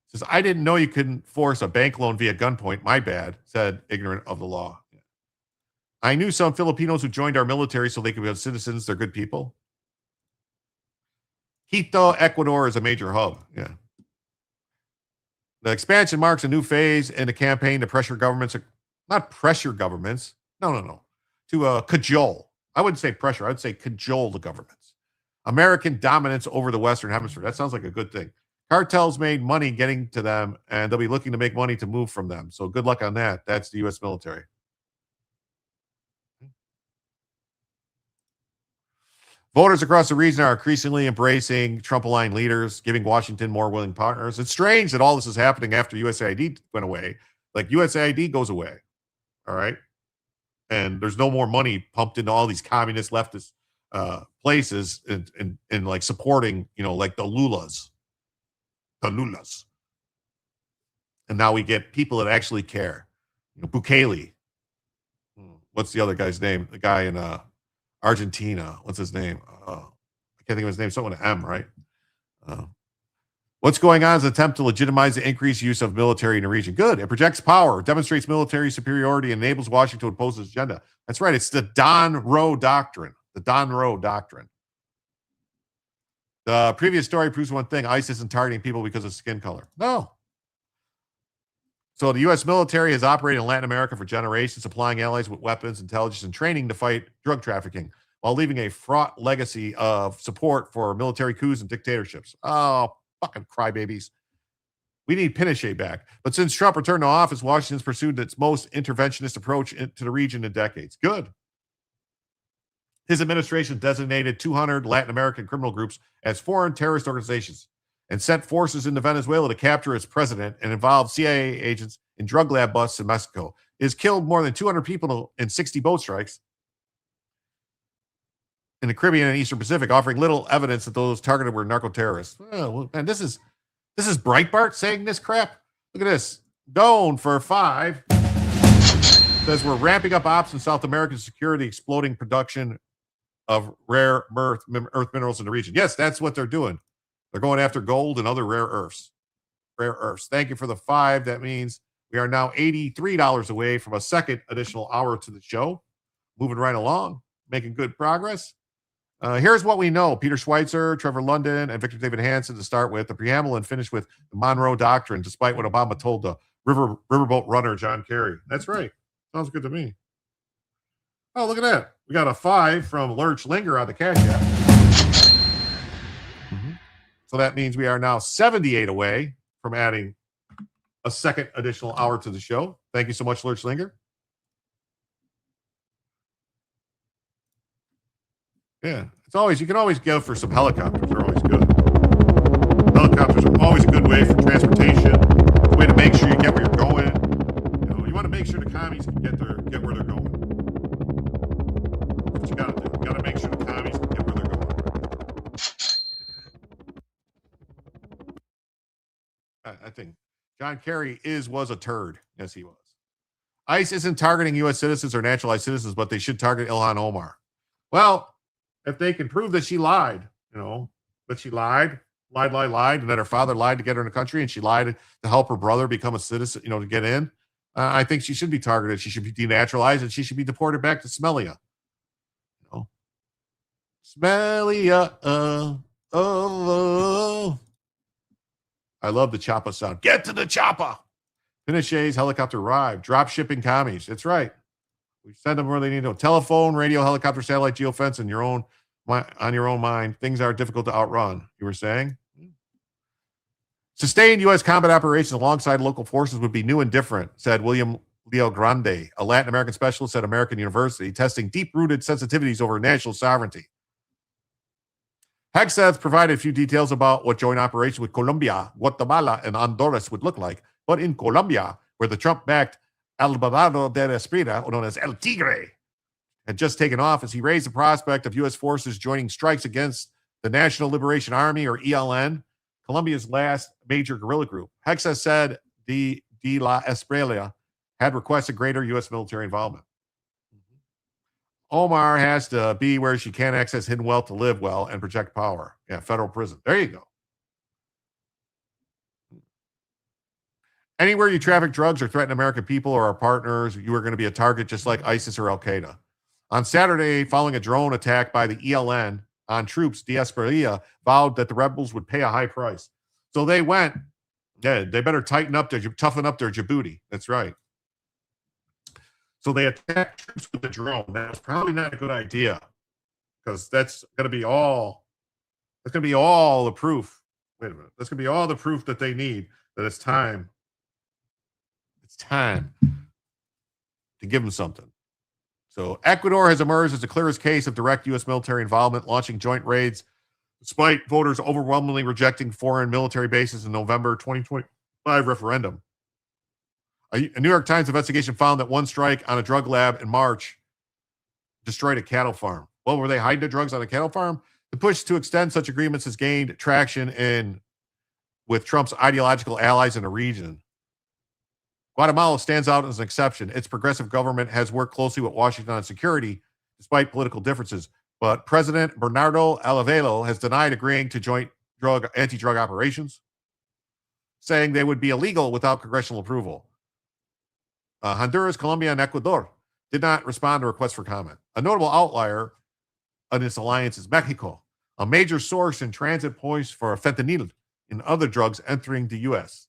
Says, I didn't know you couldn't force a bank loan via gunpoint. My bad, said ignorant of the law. I knew some Filipinos who joined our military so they could become citizens. They're good people. Quito, Ecuador is a major hub. Yeah. The expansion marks a new phase in the campaign to pressure governments, not pressure governments. No. To cajole. I wouldn't say pressure. I would say cajole the governments. American dominance over the Western Hemisphere. That sounds like a good thing. Cartels made money getting to them, and they'll be looking to make money to move from them. So good luck on that. That's the U.S. military. Voters across the region are increasingly embracing Trump-aligned leaders, giving Washington more willing partners. It's strange that all this is happening after USAID went away. Like USAID goes away, all right? And there's no more money pumped into all these communist leftist places and like supporting, like the Lulas. And now we get people that actually care. Bukele. What's the other guy's name? The guy in Argentina. What's his name? I can't think of his name. Someone with M, right? What's going on is an attempt to legitimize the increased use of military in the region. Good. It projects power, demonstrates military superiority, and enables Washington to impose its agenda. That's right. It's the Don Rowe Doctrine. The Don Rowe Doctrine. The previous story proves one thing. ICE isn't targeting people because of skin color. No. So the U.S. military has operated in Latin America for generations, supplying allies with weapons, intelligence, and training to fight drug trafficking, while leaving a fraught legacy of support for military coups and dictatorships. Oh, fucking crybabies. We need Pinochet back. But since Trump returned to office, Washington's pursued its most interventionist approach to the region in decades. Good. His administration designated 200 Latin American criminal groups as foreign terrorist organizations and sent forces into Venezuela to capture its president and involved CIA agents in drug lab busts in Mexico. It has killed more than 200 people in 60 boat strikes in the Caribbean and Eastern Pacific, offering little evidence that those targeted were narco-terrorists. Oh, well, man, this is Breitbart saying this crap. Look at this. Doan for 5 says we're ramping up ops in South America to secure the exploding production of rare earth minerals in the region. Yes, that's what they're doing. They're going after gold and other rare earths. Rare earths. Thank you for the 5. That means we are now $83 away from a second additional hour to the show. Moving right along, making good progress. Here's what we know. Peter Schweitzer, Trevor London, and Victor David Hansen to start with. The preamble and finish with the Monroe Doctrine, despite what Obama told the riverboat runner, John Kerry. That's right. Sounds good to me. Oh, look at that. We got a 5 from Lurch Linger on the Cash App. So that means we are now 78 away from adding a second additional hour to the show. Thank you so much, Lurch Linger. Yeah, you can always go for some helicopters. They're always good. Helicopters are always a good way for transportation, a way to make sure you get where you're going. You want to make sure the commies can get where they're going. That's what you got to do. You got to make sure the commies can get where they're going. I think John Kerry was a turd. Yes, he was. ICE isn't targeting U.S. citizens or naturalized citizens, but they should target Ilhan Omar. Well, if they can prove that she lied, that she lied, and that her father lied to get her in the country, and she lied to help her brother become a citizen, to get in, I think she should be targeted. She should be denaturalized, and she should be deported back to Smelia. Smelia, oh. I love the choppa sound. Get to the choppa. Pinochet's helicopter arrived. Drop shipping commies. That's right. We send them where they need to go. Telephone, radio, helicopter, satellite, geofence, on your own mind. Things are difficult to outrun. You were saying? Sustained U.S. combat operations alongside local forces would be new and different, said William Leo Grande, a Latin American specialist at American University, testing deep-rooted sensitivities over national sovereignty. Hexeth provided a few details about what joint operation with Colombia, Guatemala, and Honduras would look like. But in Colombia, where the Trump-backed Alvarado de la Esprida, known as El Tigre, had just taken office, he raised the prospect of U.S. forces joining strikes against the National Liberation Army, or ELN, Colombia's last major guerrilla group. Hexeth said de la Esprilla had requested greater U.S. military involvement. Omar has to be where she can't access hidden wealth to live well and project power. Yeah, federal prison. There you go. Anywhere you traffic drugs or threaten American people or our partners, you are going to be a target just like ISIS or Al-Qaeda. On Saturday, following a drone attack by the ELN on troops, de Esprilla vowed that the rebels would pay a high price. So they went, they better toughen up their Djibouti. That's right. So they attacked troops with the drone. That was probably not a good idea because that's going to be all the proof. Wait a minute. That's going to be all the proof that they need that it's time. It's time to give them something. So Ecuador has emerged as the clearest case of direct U.S. military involvement, launching joint raids despite voters overwhelmingly rejecting foreign military bases in November 2025 referendum. A New York Times investigation found that one strike on a drug lab in March destroyed a cattle farm. Well, were they hiding the drugs on a cattle farm? The push to extend such agreements has gained traction with Trump's ideological allies in the region. Guatemala stands out as an exception. Its progressive government has worked closely with Washington on security, despite political differences. But President Bernardo Alavelo has denied agreeing to joint anti-drug operations, saying they would be illegal without congressional approval. Honduras, Colombia, and Ecuador did not respond to requests for comment. A notable outlier in this alliance is Mexico, a major source and transit points for fentanyl and other drugs entering the U.S.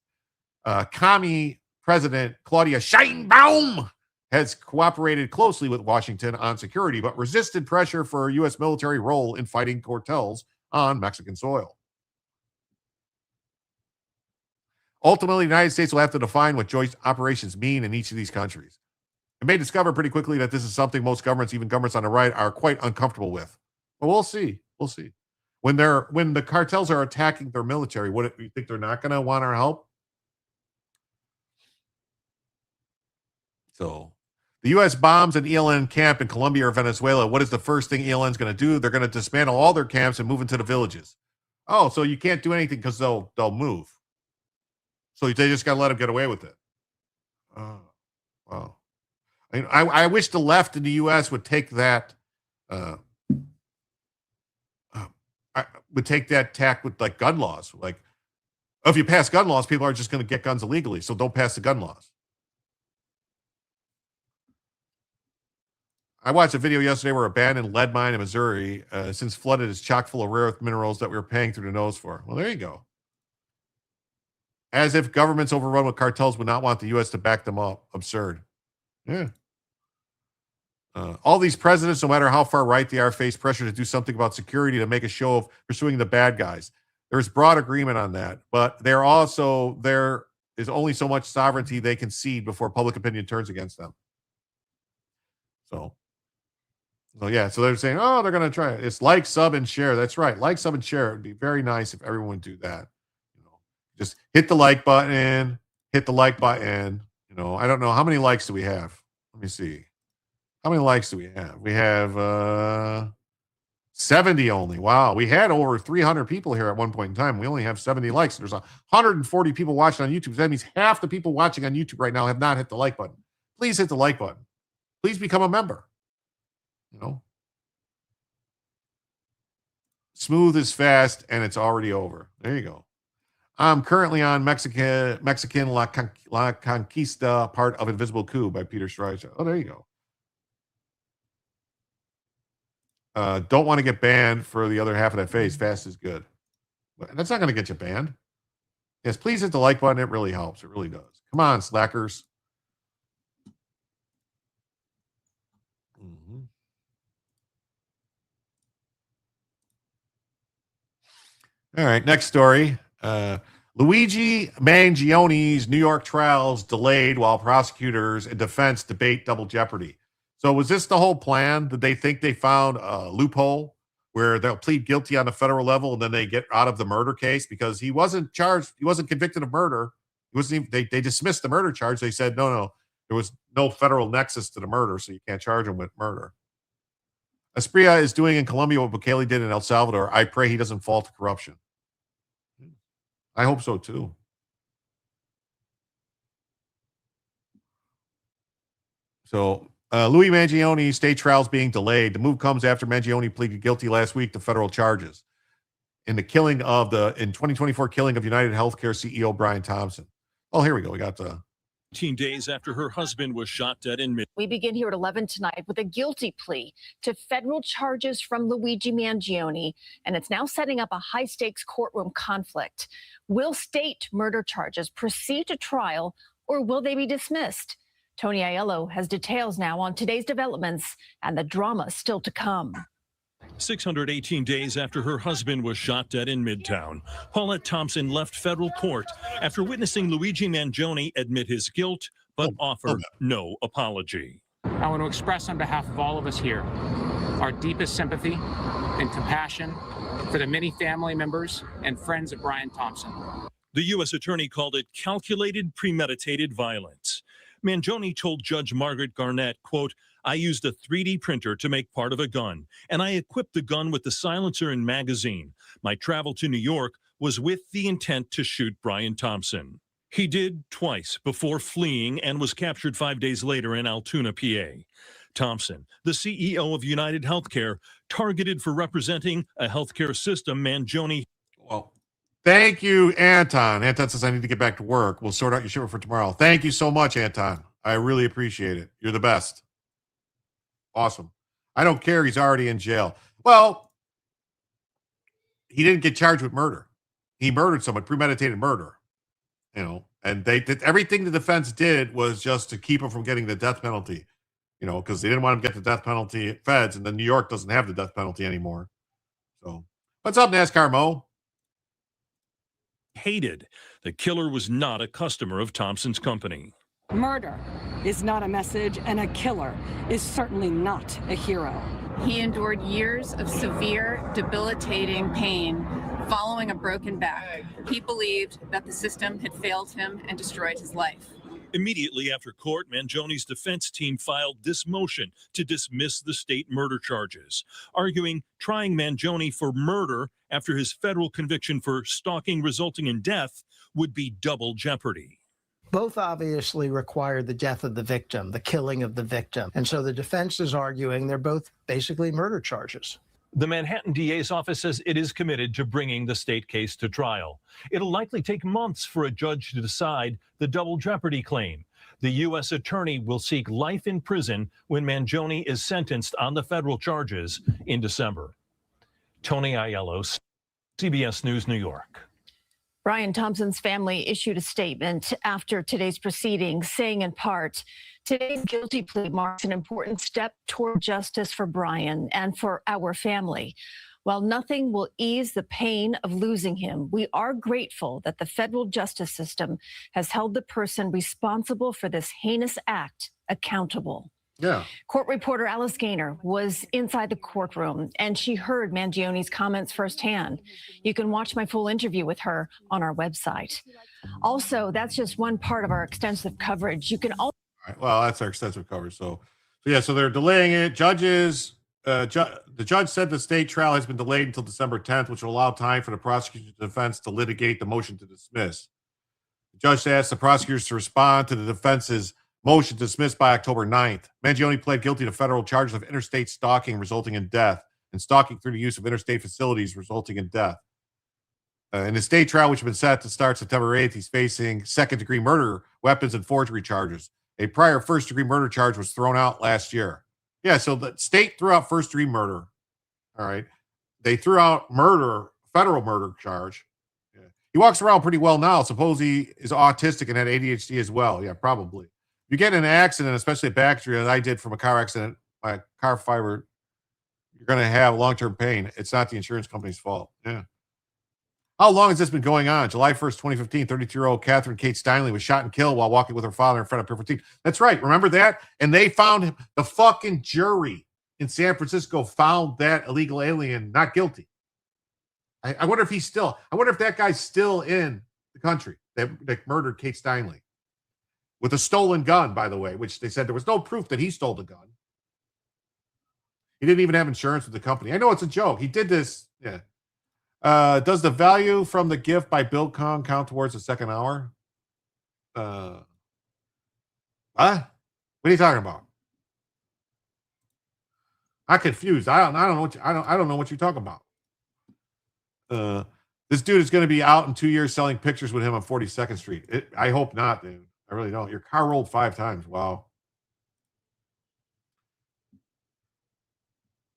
Commie President Claudia Sheinbaum has cooperated closely with Washington on security, but resisted pressure for a U.S. military role in fighting cartels on Mexican soil. Ultimately, the United States will have to define what joint operations mean in each of these countries. It may discover pretty quickly that this is something most governments, even governments on the right, are quite uncomfortable with. But we'll see. We'll see. When the cartels are attacking their military, what do you think they're not going to want our help? So the U.S. bombs an ELN camp in Colombia or Venezuela. What is the first thing ELN's going to do? They're going to dismantle all their camps and move into the villages. Oh, so you can't do anything because they'll move. So they just got to let them get away with it. Oh, wow. I wish the left in the U.S. would take that tack with like gun laws. Like, if you pass gun laws, people are just going to get guns illegally. So don't pass the gun laws. I watched a video yesterday where abandoned lead mine in Missouri, since flooded, is chock full of rare earth minerals that we were paying through the nose for. Well, there you go. As if governments overrun with cartels would not want the U.S. to back them up. Absurd. Yeah. All these presidents, no matter how far right they are, face pressure to do something about security to make a show of pursuing the bad guys. There's broad agreement on that, but there is only so much sovereignty they can cede before public opinion turns against them. So yeah, so they're saying, oh, they're going to try it. It's like, sub, and share. That's right. Like, sub, and share. It would be very nice if everyone would do that. Just hit the like button, I don't know. How many likes do we have? Let me see. How many likes do we have? We have 70 only. Wow. We had over 300 people here at one point in time. We only have 70 likes. There's 140 people watching on YouTube. That means half the people watching on YouTube right now have not hit the like button. Please hit the like button. Please become a member. Smooth is fast, and it's already over. There you go. I'm currently on Mexican La Conquista, part of Invisible Coup by Peter Streicher. Oh, there you go. Don't want to get banned for the other half of that phase. Fast is good. But that's not going to get you banned. Yes, please hit the like button. It really helps. It really does. Come on, slackers. All right, next story. Luigi Mangione's New York trials delayed while prosecutors and defense debate double jeopardy. So was this the whole plan? Did they think they found a loophole where they'll plead guilty on the federal level and then they get out of the murder case? Because he wasn't charged. He wasn't convicted of murder. He wasn't even, they dismissed the murder charge. They said, no, there was no federal nexus to the murder, so you can't charge him with murder. Esprilla is doing in Colombia what Bukele did in El Salvador. I pray he doesn't fall to corruption. I hope so, too. So, Louis Mangione state trials being delayed. The move comes after Mangione pleaded guilty last week to federal charges in the killing of in 2024 killing of United Healthcare CEO Brian Thompson. Oh, here we go. We got the 18 days after her husband was shot dead in mid. We begin here at 11 tonight with a guilty plea to federal charges from Luigi Mangione, and it's now setting up a high-stakes courtroom conflict. Will state murder charges proceed to trial, or will they be dismissed? Tony Aiello has details now on today's developments and the drama still to come. 618 days after her husband was shot dead in Midtown, Paulette Thompson left federal court after witnessing Luigi Mangione admit his guilt, but offer no apology. I want to express on behalf of all of us here our deepest sympathy and compassion for the many family members and friends of Brian Thompson. The U.S. attorney called it calculated, premeditated violence. Mangione told Judge Margaret Garnett, quote, I used a 3D printer to make part of a gun, and I equipped the gun with the silencer and magazine. My travel to New York was with the intent to shoot Brian Thompson. He did twice before fleeing and was captured 5 days later in Altoona, PA. Thompson, the CEO of United Healthcare, targeted for representing a healthcare system Mangione. Well, thank you, Anton. Anton says I need to get back to work. We'll sort out your shipment for tomorrow. Thank you so much, Anton. I really appreciate it. You're the best. Awesome. I don't care. He's already in jail. Well, he didn't get charged with murder. He murdered someone, premeditated murder. And they did everything the defense did was just to keep him from getting the death penalty, because they didn't want him to get the death penalty at feds, and then New York doesn't have the death penalty anymore. So, what's up, NASCAR Mo? Hated. The killer was not a customer of Thompson's company. Murder is not a message, and a killer is certainly not a hero. He endured years of severe, debilitating pain following a broken back. He believed that the system had failed him and destroyed his life. Immediately after court, Mangione's defense team filed this motion to dismiss the state murder charges, arguing trying Mangione for murder after his federal conviction for stalking resulting in death would be double jeopardy. Both obviously require the death of the victim, the killing of the victim. And so the defense is arguing they're both basically murder charges. The Manhattan DA's office says it is committed to bringing the state case to trial. It'll likely take months for a judge to decide the double jeopardy claim. The U.S. attorney will seek life in prison when Mangione is sentenced on the federal charges in December. Tony Aiello, CBS News, New York. Brian Thompson's family issued a statement after today's proceedings, saying in part, today's guilty plea marks an important step toward justice for Brian and for our family. While nothing will ease the pain of losing him, we are grateful that the federal justice system has held the person responsible for this heinous act accountable. Yeah. Court reporter Alice Gaynor was inside the courtroom, and she heard Mangione's comments firsthand. You can watch my full interview with her on our website. Also, that's just one part of our extensive coverage. You can also... All right, well, that's our extensive coverage. So they're delaying it. The judge said the state trial has been delayed until December 10th, which will allow time for the prosecution and defense to litigate the motion to dismiss. The judge asked the prosecutors to respond to the defense's motion dismissed by October 9th. Mangione pled guilty to federal charges of interstate stalking resulting in death and stalking through the use of interstate facilities resulting in death. In the state trial, which has been set to start September 8th, he's facing second-degree murder, weapons, and forgery charges. A prior first-degree murder charge was thrown out last year. Yeah, so the state threw out first-degree murder. All right. They threw out murder, federal murder charge. Yeah. He walks around pretty well now. Suppose he is autistic and had ADHD as well. Yeah, probably. If you get in an accident, especially a back injury, as I did from a car accident, my car fiber, you're going to have long-term pain. It's not the insurance company's fault. Yeah. How long has this been going on? July 1st, 2015, 32-year-old Catherine Kate Steinley was shot and killed while walking with her father in front of Pier 14. That's right. Remember that? And they found him, the fucking jury in San Francisco found that illegal alien not guilty. I wonder if that guy's still in the country that murdered Kate Steinley. With a stolen gun, by the way, which they said there was no proof that he stole the gun. He didn't even have insurance with the company. I know it's a joke. He did this. Yeah. Does the value from the gift by Bill Kong count towards the second hour? What are you talking about? I'm confused. I don't know what you're talking about. This dude is going to be out in 2 years selling pictures with him on 42nd Street. I hope not, dude. I really don't. Your car rolled 5 times. Wow.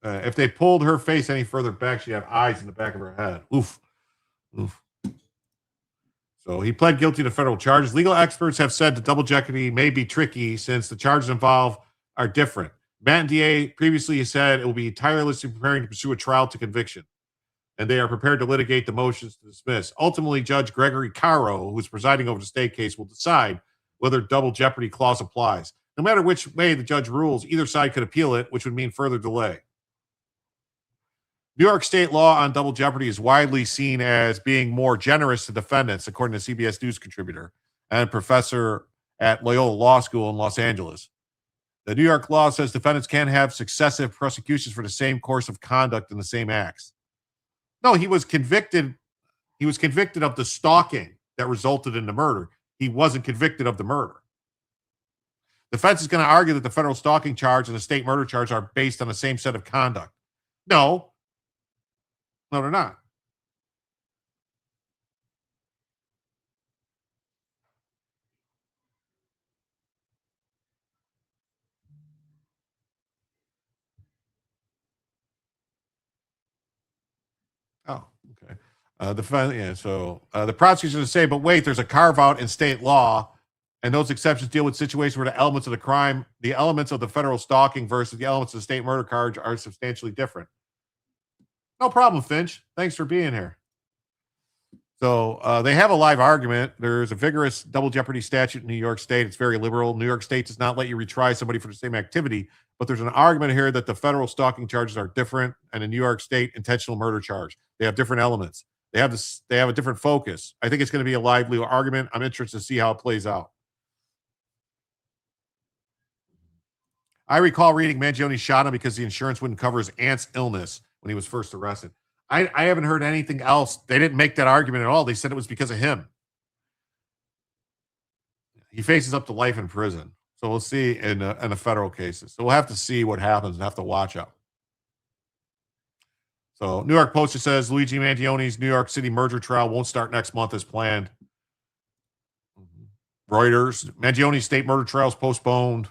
If they pulled her face any further back, she'd have eyes in the back of her head. Oof. Oof. So he pled guilty to federal charges. Legal experts have said that double jeopardy may be tricky since the charges involved are different. Manhattan DA previously said it will be tirelessly preparing to pursue a trial to conviction, and they are prepared to litigate the motions to dismiss. Ultimately, Judge Gregory Caro, who is presiding over the state case, will decide whether double jeopardy clause applies. No matter which way the judge rules, either side could appeal it, which would mean further delay. New York state law on double jeopardy is widely seen as being more generous to defendants, according to CBS News contributor and professor at Loyola Law School in Los Angeles. The New York law says defendants can have successive prosecutions for the same course of conduct in the same acts. No, he was convicted. He was convicted of the stalking that resulted in the murder. He wasn't convicted of the murder. Defense is going to argue that the federal stalking charge and the state murder charge are based on the same set of conduct. No, they're not. Oh, okay. The prosecutors say, but wait, there's a carve out in state law, and those exceptions deal with situations where the elements of the crime, the elements of the federal stalking versus the elements of the state murder charge are substantially different. No problem, Finch. Thanks for being here. So they have a live argument. There's a vigorous double jeopardy statute in New York State. It's very liberal. New York State does not let you retry somebody for the same activity, but there's an argument here that the federal stalking charges are different, and the New York State intentional murder charge, they have different elements. They have a different focus. I think it's going to be a lively argument. I'm interested to see how it plays out. I recall reading Mangione shot him because the insurance wouldn't cover his aunt's illness when he was first arrested. I haven't heard anything else. They didn't make that argument at all. They said it was because of him. He faces up to life in prison. So we'll see in the federal cases. So we'll have to see what happens and have to watch out. So New York Post says Luigi Mangione's New York City murder trial won't start next month as planned. Reuters, Mangione's state murder trial is postponed.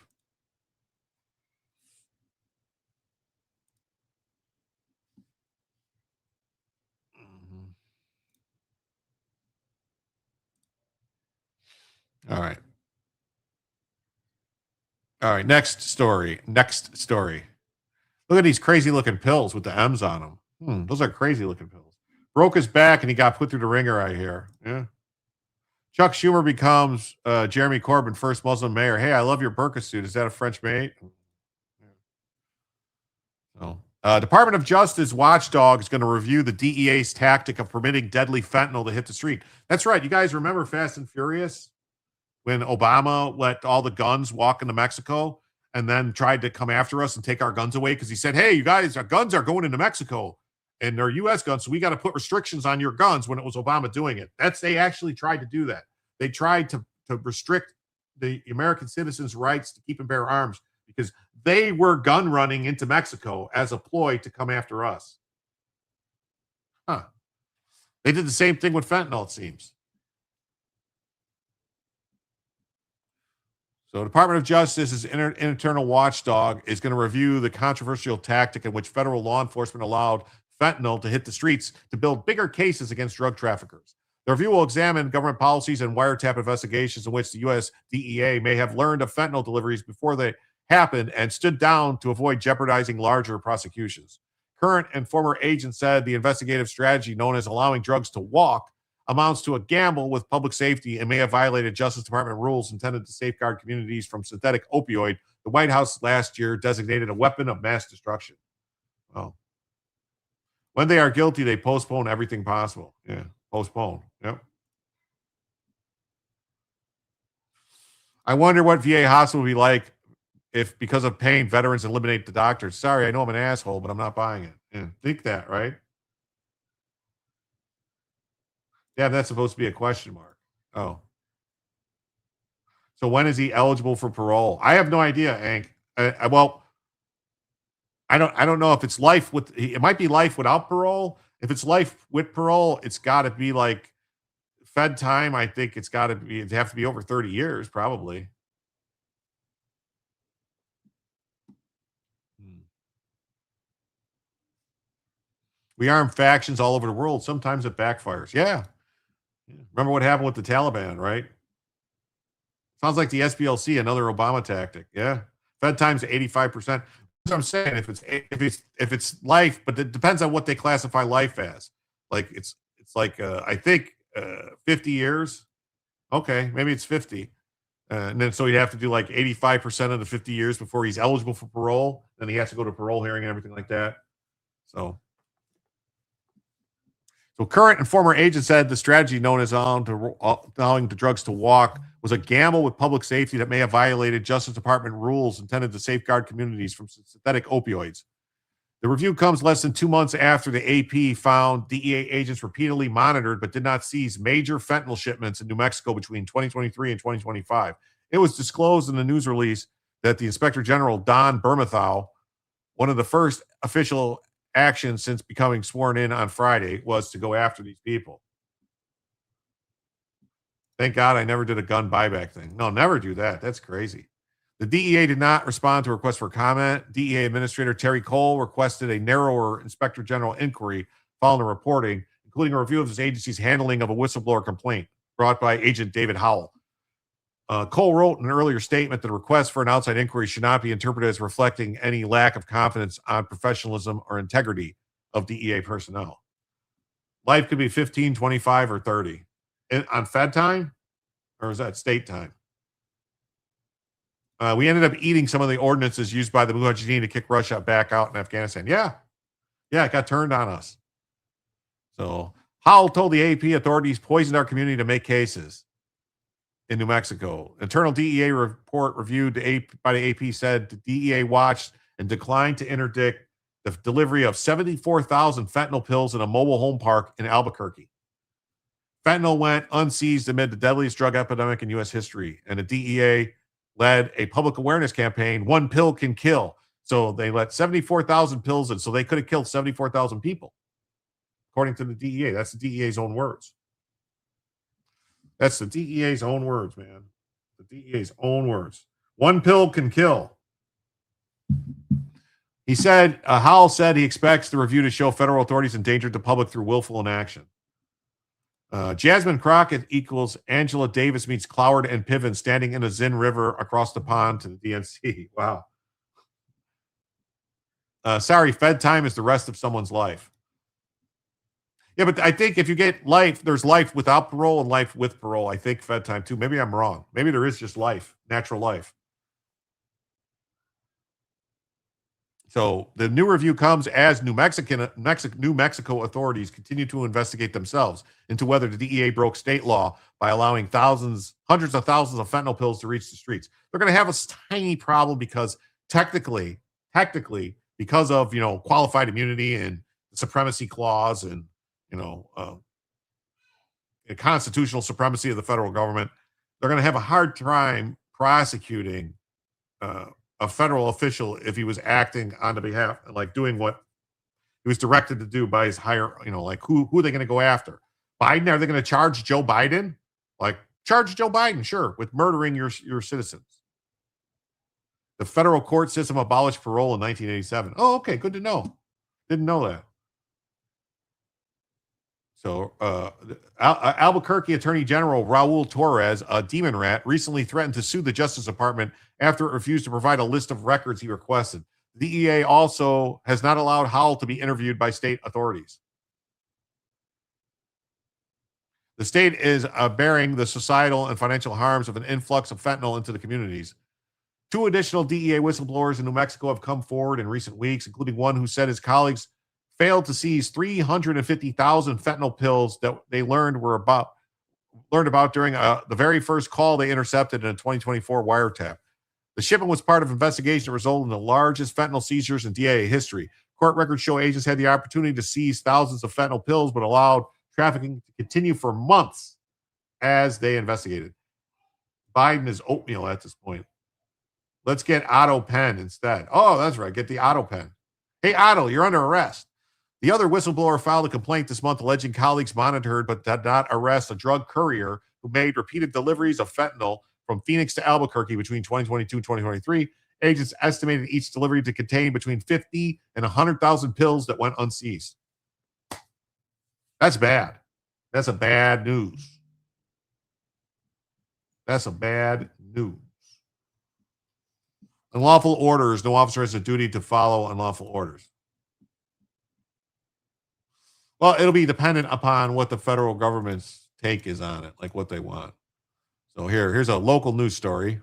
All right. All right. Next story. Look at these crazy looking pills with the M's on them. Those are crazy looking pills. Broke his back and he got put through the ringer, I hear. Yeah. Chuck Schumer becomes Jeremy Corbyn, first Muslim mayor. Hey, I love your burqa suit. Is that a French maid? No. Department of Justice watchdog is going to review the DEA's tactic of permitting deadly fentanyl to hit the street. That's right. You guys remember Fast and Furious? When Obama let all the guns walk into Mexico and then tried to come after us and take our guns away because he said, hey, you guys, our guns are going into Mexico and they're U.S. guns, so we got to put restrictions on your guns when it was Obama doing it. They actually tried to do that. They tried to restrict the American citizens' rights to keep and bear arms because they were gun running into Mexico as a ploy to come after us. They did the same thing with fentanyl, it seems. So Department of Justice's internal watchdog is going to review the controversial tactic in which federal law enforcement allowed fentanyl to hit the streets to build bigger cases against drug traffickers. The review will examine government policies and wiretap investigations in which the U.S. DEA may have learned of fentanyl deliveries before they happened and stood down to avoid jeopardizing larger prosecutions. Current and former agents said the investigative strategy known as allowing drugs to walk amounts to a gamble with public safety and may have violated Justice Department rules intended to safeguard communities from synthetic opioid. The White House last year designated a weapon of mass destruction. Oh. When they are guilty, they postpone everything possible. Yeah, postpone. Yep. I wonder what VA hospital would be like if, because of pain, veterans eliminate the doctors. Sorry, I know I'm an asshole, but I'm not buying it. Yeah, think that, right? Yeah, that's supposed to be a question mark. Oh. So when is he eligible for parole? I have no idea, Hank. Well, I don't know if it's life with. It might be life without parole. If it's life with parole, it's got to be like Fed time. I think it's got to be. It'd have to be over 30 years, probably. We arm factions all over the world. Sometimes it backfires. Yeah. Remember what happened with the Taliban, right? Sounds like the SPLC, another Obama tactic. Yeah. Fed time's 85%. That's what I'm saying. If it's life, but it depends on what they classify life as. Like it's like I think 50 years. Okay, maybe it's 50. And then so he'd have to do like 85% of the 50 years before he's eligible for parole. Then he has to go to parole hearing and everything like that. So current and former agents said the strategy known as allowing the drugs to walk was a gamble with public safety that may have violated Justice Department rules intended to safeguard communities from synthetic opioids. The review comes less than 2 months after the AP found DEA agents repeatedly monitored but did not seize major fentanyl shipments in New Mexico between 2023 and 2025. It was disclosed in the news release that the Inspector General, Don Bermethow, one of the first official action since becoming sworn in on Friday, was to go after these people. Thank God I never did a gun buyback thing. No, never do that. That's crazy. The DEA did not respond to a request for comment. DEA Administrator Terry Cole requested a narrower Inspector General inquiry following the reporting, including a review of his agency's handling of a whistleblower complaint brought by Agent David Howell. Cole wrote in an earlier statement that a request for an outside inquiry should not be interpreted as reflecting any lack of confidence on professionalism or integrity of DEA personnel. life could be 15, 25, or 30. On Fed time? Or is that state time? We ended up eating some of the ordinances used by the Mujahideen to kick Russia back out in Afghanistan. Yeah, it got turned on us. So Howell told the AP authorities poisoned our community to make cases in New Mexico. Internal DEA report reviewed by the AP said the DEA watched and declined to interdict the delivery of 74,000 fentanyl pills in a mobile home park in Albuquerque. Fentanyl went unseized amid the deadliest drug epidemic in U.S. history, and the DEA led a public awareness campaign, One Pill Can Kill. So they let 74,000 pills in, so they could have killed 74,000 people, according to the DEA. That's the DEA's own words. That's the DEA's own words, man. The DEA's own words. One pill can kill. He said, Howell said he expects the review to show federal authorities endangered the public through willful inaction. Jasmine Crockett equals Angela Davis meets Cloward and Piven standing in a Zin River across the pond to the DNC. Wow. Sorry, Fed time is the rest of someone's life. Yeah, but I think if you get life, there's life without parole and life with parole. I think Fed time too. Maybe I'm wrong. Maybe there is just life, natural life. So the new review comes as New Mexico authorities continue to investigate themselves into whether the DEA broke state law by allowing hundreds of thousands of fentanyl pills to reach the streets. They're going to have a tiny problem because technically, because of, qualified immunity and the supremacy clause and, the constitutional supremacy of the federal government, they're going to have a hard time prosecuting a federal official if he was acting on the behalf, like doing what he was directed to do by his higher, like who are they going to go after? Biden? Are they going to charge Joe Biden? Like, charge Joe Biden, sure, with murdering your citizens. The federal court system abolished parole in 1987. Oh, okay, good to know. Didn't know that. So, Albuquerque Attorney General Raul Torres, a demon rat, recently threatened to sue the Justice Department after it refused to provide a list of records he requested. The DEA also has not allowed Howell to be interviewed by state authorities. The state is bearing the societal and financial harms of an influx of fentanyl into the communities. 2 additional DEA whistleblowers in New Mexico have come forward in recent weeks, including one who said his colleagues failed to seize 350,000 fentanyl pills that they learned about during the very first call they intercepted in a 2024 wiretap. The shipment was part of an investigation that resulted in the largest fentanyl seizures in DEA history. Court records show agents had the opportunity to seize thousands of fentanyl pills, but allowed trafficking to continue for months as they investigated. Biden is oatmeal at this point. Let's get Otto Penn instead. Oh, that's right. Get the Otto Penn. Hey, Otto, you're under arrest. The other whistleblower filed a complaint this month alleging colleagues monitored but did not arrest a drug courier who made repeated deliveries of fentanyl from Phoenix to Albuquerque between 2022 and 2023. Agents estimated each delivery to contain between 50 and 100,000 pills that went unseized. That's bad. That's a bad news. That's a bad news. Unlawful orders. No officer has a duty to follow unlawful orders. Well, it'll be dependent upon what the federal government's take is on it, like what they want. So here's a local news story.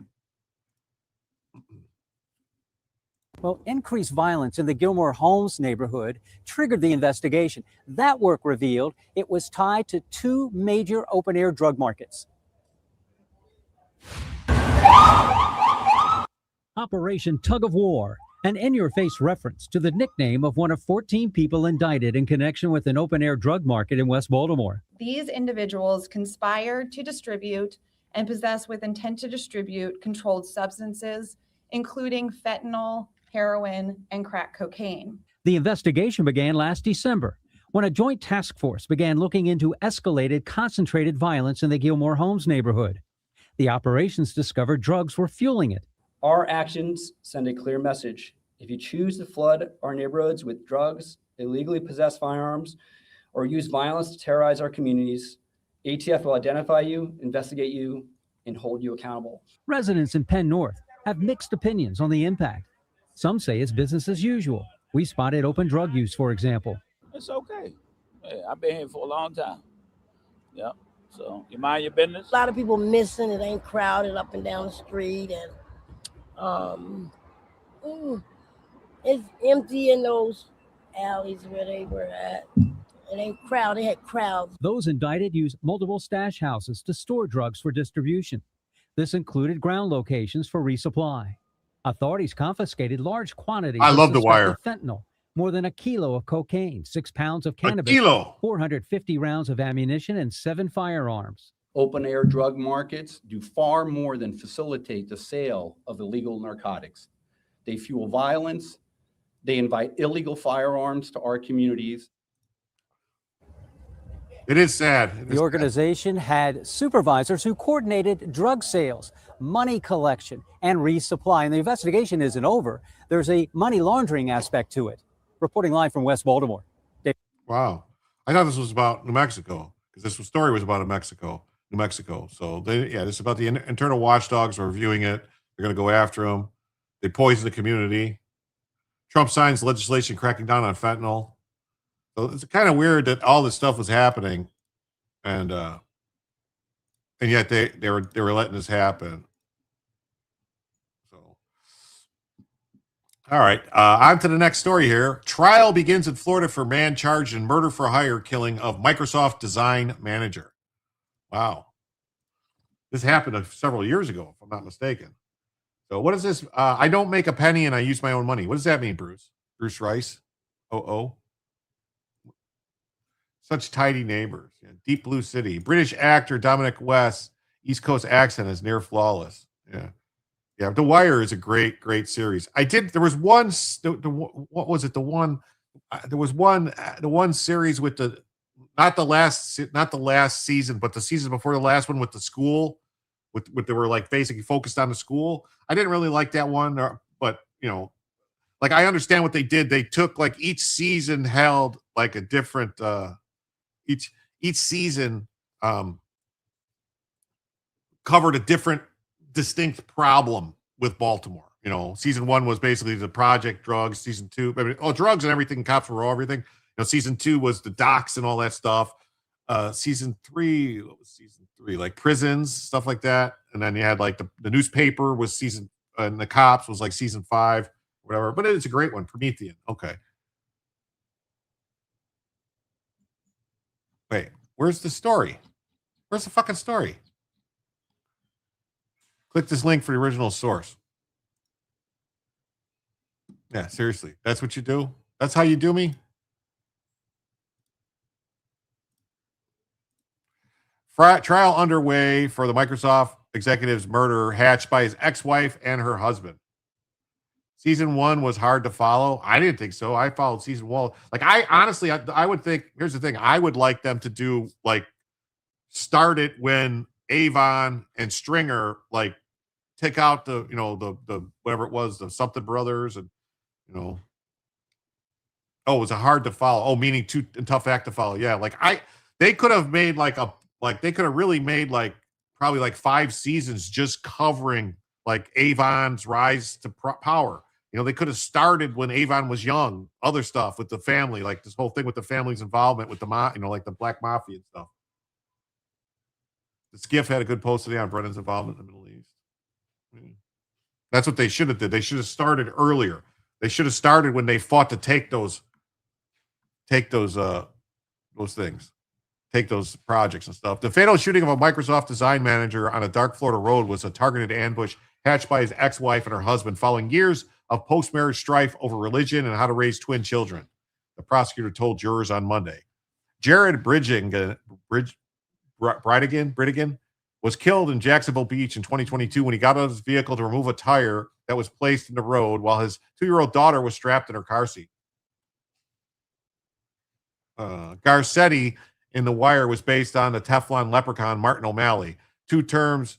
Well, increased violence in the Gilmore Homes neighborhood triggered the investigation. That work revealed it was tied to 2 major open-air drug markets. Operation Tug of War, an in-your-face reference to the nickname of one of 14 people indicted in connection with an open-air drug market in West Baltimore. These individuals conspired to distribute and possess with intent to distribute controlled substances, including fentanyl, heroin, and crack cocaine. The investigation began last December when a joint task force began looking into escalated concentrated violence in the Gilmore Homes neighborhood. The operations discovered drugs were fueling it. Our actions send a clear message. If you choose to flood our neighborhoods with drugs, illegally possess firearms, or use violence to terrorize our communities, ATF will identify you, investigate you, and hold you accountable. Residents in Penn North have mixed opinions on the impact. Some say it's business as usual. We spotted open drug use, for example. It's okay. Yeah, I've been here for a long time. Yeah. So you mind your business? A lot of people missing. It ain't crowded up and down the street, and it's empty in those alleys where they were at. It ain't crowded. They had crowds. Those indicted used multiple stash houses to store drugs for distribution. This included ground locations for resupply. Authorities confiscated large quantities I love of The Wire. fentanyl, more than 1 kilo of cocaine, 6 pounds of cannabis, 450 rounds of ammunition, and 7 firearms. Open air drug markets do far more than facilitate the sale of illegal narcotics. They fuel violence. They invite illegal firearms to our communities. It is sad. The organization had supervisors who coordinated drug sales, money collection, and resupply. And the investigation isn't over. There's a money laundering aspect to it. Reporting live from West Baltimore. Dave. Wow. I thought this was about New Mexico because this story was about New Mexico. So this is about the internal watchdogs are reviewing it. They're going to go after them. They poison the community. Trump signs legislation cracking down on fentanyl. So it's kind of weird that all this stuff was happening, and yet they were letting this happen. So, all right, on to the next story here. Trial begins in Florida for man charged in murder for hire killing of Microsoft design manager. Wow, this happened several years ago, if I'm not mistaken. So what is this? I don't make a penny and I use my own money. What does that mean, Bruce? Bruce Rice? Such tidy neighbors. Yeah. Deep Blue City. British actor Dominic West's East Coast accent is near flawless. Yeah. Yeah. The Wire is a great, great series. There was one, what was it? The one series with not the last season, but the season before the last one with the school, with they were like basically focused on the school. I didn't really like that one, but like I understand what they did. They took like each season held like a different, each season covered a different distinct problem with Baltimore. Season 1 was basically the project drugs. Season 2, drugs and everything, cops were all everything. Season 2 was the docks and all that stuff. Season 3, what was season 3? Like prisons, stuff like that. And then you had like the newspaper was season, and the cops was like season 5, whatever. But it's a great one, Promethean. Okay. Wait, where's the story? Where's the fucking story? Click this link for the original source. Yeah, seriously. That's what you do? That's how you do me? Trial underway for the Microsoft executive's murder hatched by his ex-wife and her husband. Season 1 was hard to follow. I didn't think so. I followed season 1. Like I would think, here's the thing. I would like them to do start it when Avon and Stringer take out the whatever it was, the something brothers, and it was a hard to follow. Meaning too tough act to follow. Yeah. They could have made they could have really made probably 5 seasons just covering Avon's rise to power. They could have started when Avon was young, other stuff with the family, this whole thing with the family's involvement with the the black mafia and stuff. The Skiff had a good post today on Brennan's involvement in the Middle East. That's what they should have did. They should have started earlier. They should have started when they fought to take those things. Take those projects and stuff. The fatal shooting of a Microsoft design manager on a dark Florida road was a targeted ambush hatched by his ex-wife and her husband following years of post-marriage strife over religion and how to raise twin children, the prosecutor told jurors on Monday. Jared Bridigan was killed in Jacksonville Beach in 2022 when he got out of his vehicle to remove a tire that was placed in the road while his 2-year-old daughter was strapped in her car seat. Garcetti in The Wire was based on the Teflon leprechaun Martin O'Malley. 2 terms,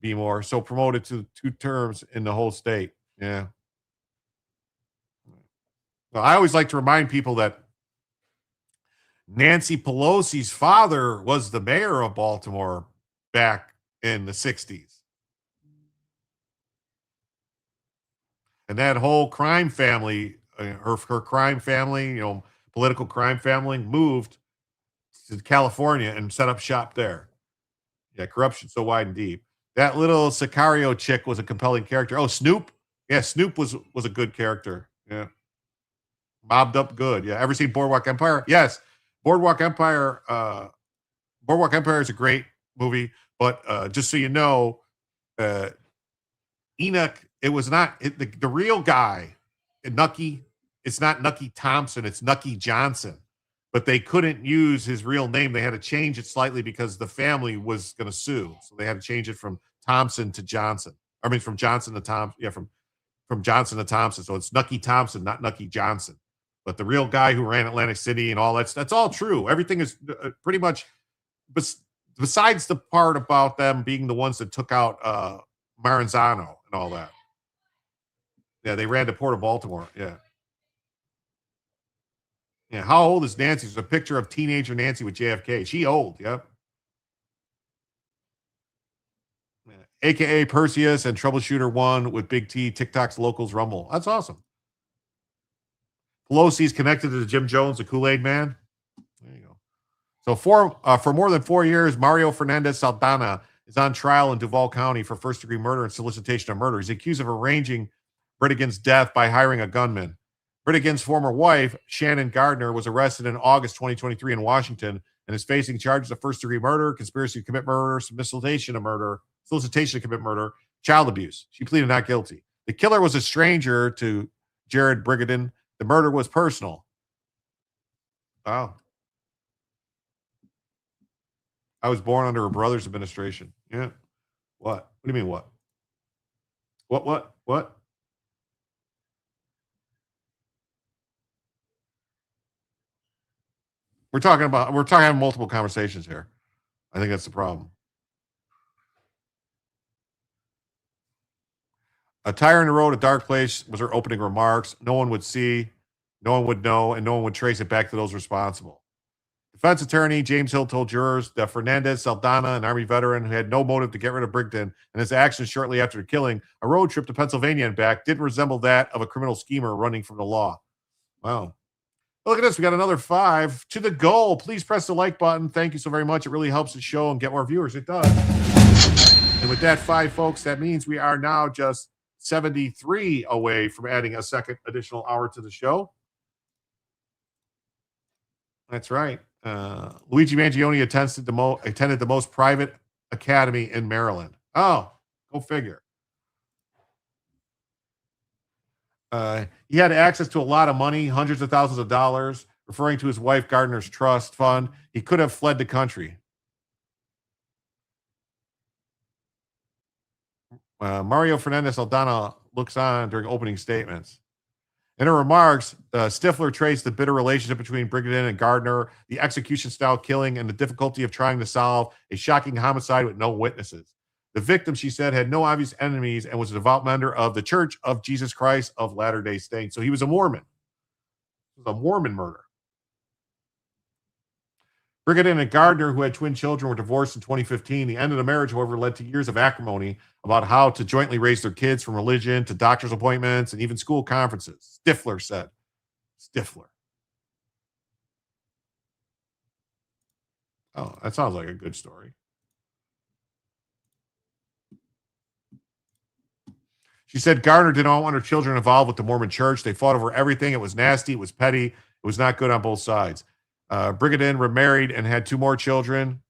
be more, so promoted to 2 terms in the whole state. Yeah. Well, I always like to remind people that Nancy Pelosi's father was the mayor of Baltimore back in the 60s. And that whole crime family, her crime family, political crime family, moved to California and set up shop there. Yeah, corruption so wide and deep. That little Sicario chick was a compelling character. Oh, Snoop. Yeah, Snoop was a good character. Yeah. Mobbed up good. Yeah. Ever seen Boardwalk Empire? Yes. Boardwalk Empire is a great movie, but just so you know, Enoch, it was not the real guy, Nucky. It's not Nucky Thompson, it's Nucky Johnson. But they couldn't use his real name. They had to change it slightly because the family was going to sue. So they had to change it from Thompson to Johnson. I mean, from Johnson to Thompson. Yeah, from Johnson to Thompson. So it's Nucky Thompson, not Nucky Johnson. But the real guy who ran Atlantic City and all that's all true. Everything is pretty much, besides the part about them being the ones that took out Maranzano and all that. Yeah, they ran to Port of Baltimore. Yeah. Yeah, how old is Nancy? There's a picture of teenager Nancy with JFK. She old, yep. Yeah. AKA Perseus and Troubleshooter 1 with Big T, TikTok's Locals Rumble. That's awesome. Pelosi's connected to Jim Jones, the Kool-Aid Man. There you go. So for more than 4 years, Mario Fernandez Saldana is on trial in Duval County for first-degree murder and solicitation of murder. He's accused of arranging Britigan's death by hiring a gunman. Britigan's former wife, Shannon Gardner, was arrested in August 2023 in Washington and is facing charges of first-degree murder, conspiracy to commit murder, solicitation to commit murder, child abuse. She pleaded not guilty. The killer was a stranger to Jared Brigiden. The murder was personal. Wow. I was born under her brother's administration. Yeah. What? What do you mean what? What? We're talking multiple conversations here. I think that's the problem. A tire in the road, a dark place was her opening remarks. No one would see, no one would know, and no one would trace it back to those responsible. Defense attorney James Hill told jurors that Fernandez Saldana, an Army veteran who had no motive to get rid of Brigden, and his actions shortly after the killing, a road trip to Pennsylvania and back, didn't resemble that of a criminal schemer running from the law. Wow. Look at this. We got another 5 to the goal. Please press the like button. Thank you so very much. It really helps the show and get more viewers. It does. And with that 5, folks, that means we are now just 73 away from adding a second additional hour to the show. That's right. Luigi Mangione attended the most private academy in Maryland. Oh, go figure. He had access to a lot of money, hundreds of thousands of dollars, referring to his wife Gardner's trust fund. He could have fled the country. Mario Fernandez Saldana looks on during opening statements. In her remarks, Stifler traced the bitter relationship between Brigden and Gardner, the execution-style killing, and the difficulty of trying to solve a shocking homicide with no witnesses. The victim, she said, had no obvious enemies and was a devout member of the Church of Jesus Christ of Latter-day Saints. So he was a Mormon. It was a Mormon murder. Brigden and Gardner, who had twin children, were divorced in 2015. The end of the marriage, however, led to years of acrimony about how to jointly raise their kids, from religion to doctor's appointments and even school conferences. Stifler said. Stifler. Oh, that sounds like a good story. She said Gardner did not want her children involved with the Mormon church. They fought over everything. It was nasty. It was petty. It was not good on both sides. Brigden remarried and had 2 more children.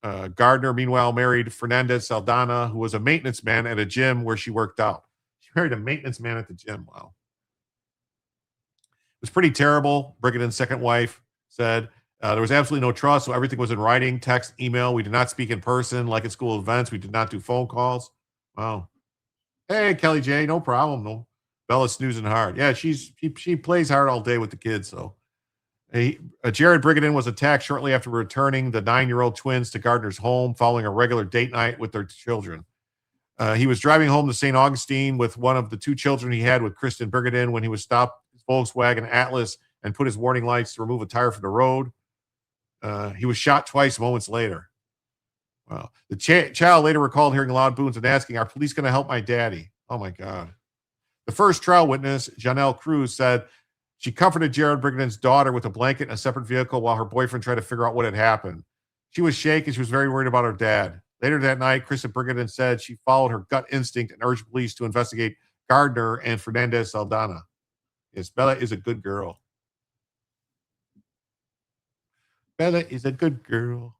Gardner, meanwhile, married Fernandez Saldana, who was a maintenance man at a gym where she worked out. She married a maintenance man at the gym. Wow. It was pretty terrible, Brigden's second wife said. There was absolutely no trust, so everything was in writing, text, email. We did not speak in person like at school events. We did not do phone calls. Wow. Hey, Kelly J, no problem. No, Bella's snoozing hard. Yeah, she plays hard all day with the kids. So, Jared Brigden was attacked shortly after returning the 9-year-old twins to Gardner's home following a regular date night with their children. He was driving home to St. Augustine with one of the 2 children he had with Kristen Brigden when he was stopped his Volkswagen Atlas and put his warning lights to remove a tire from the road. He was shot twice moments later. Wow. The child later recalled hearing loud booms and asking, "Are police going to help my daddy?" Oh, my God. The first trial witness, Janelle Cruz, said She comforted Jared Brigden's daughter with a blanket in a separate vehicle while her boyfriend tried to figure out what had happened. She was shaken. She was very worried about her dad. Later that night, Krista Brigden said she followed her gut instinct and urged police to investigate Gardner and Fernandez Saldana. Yes, Bella is a good girl. Bella is a good girl.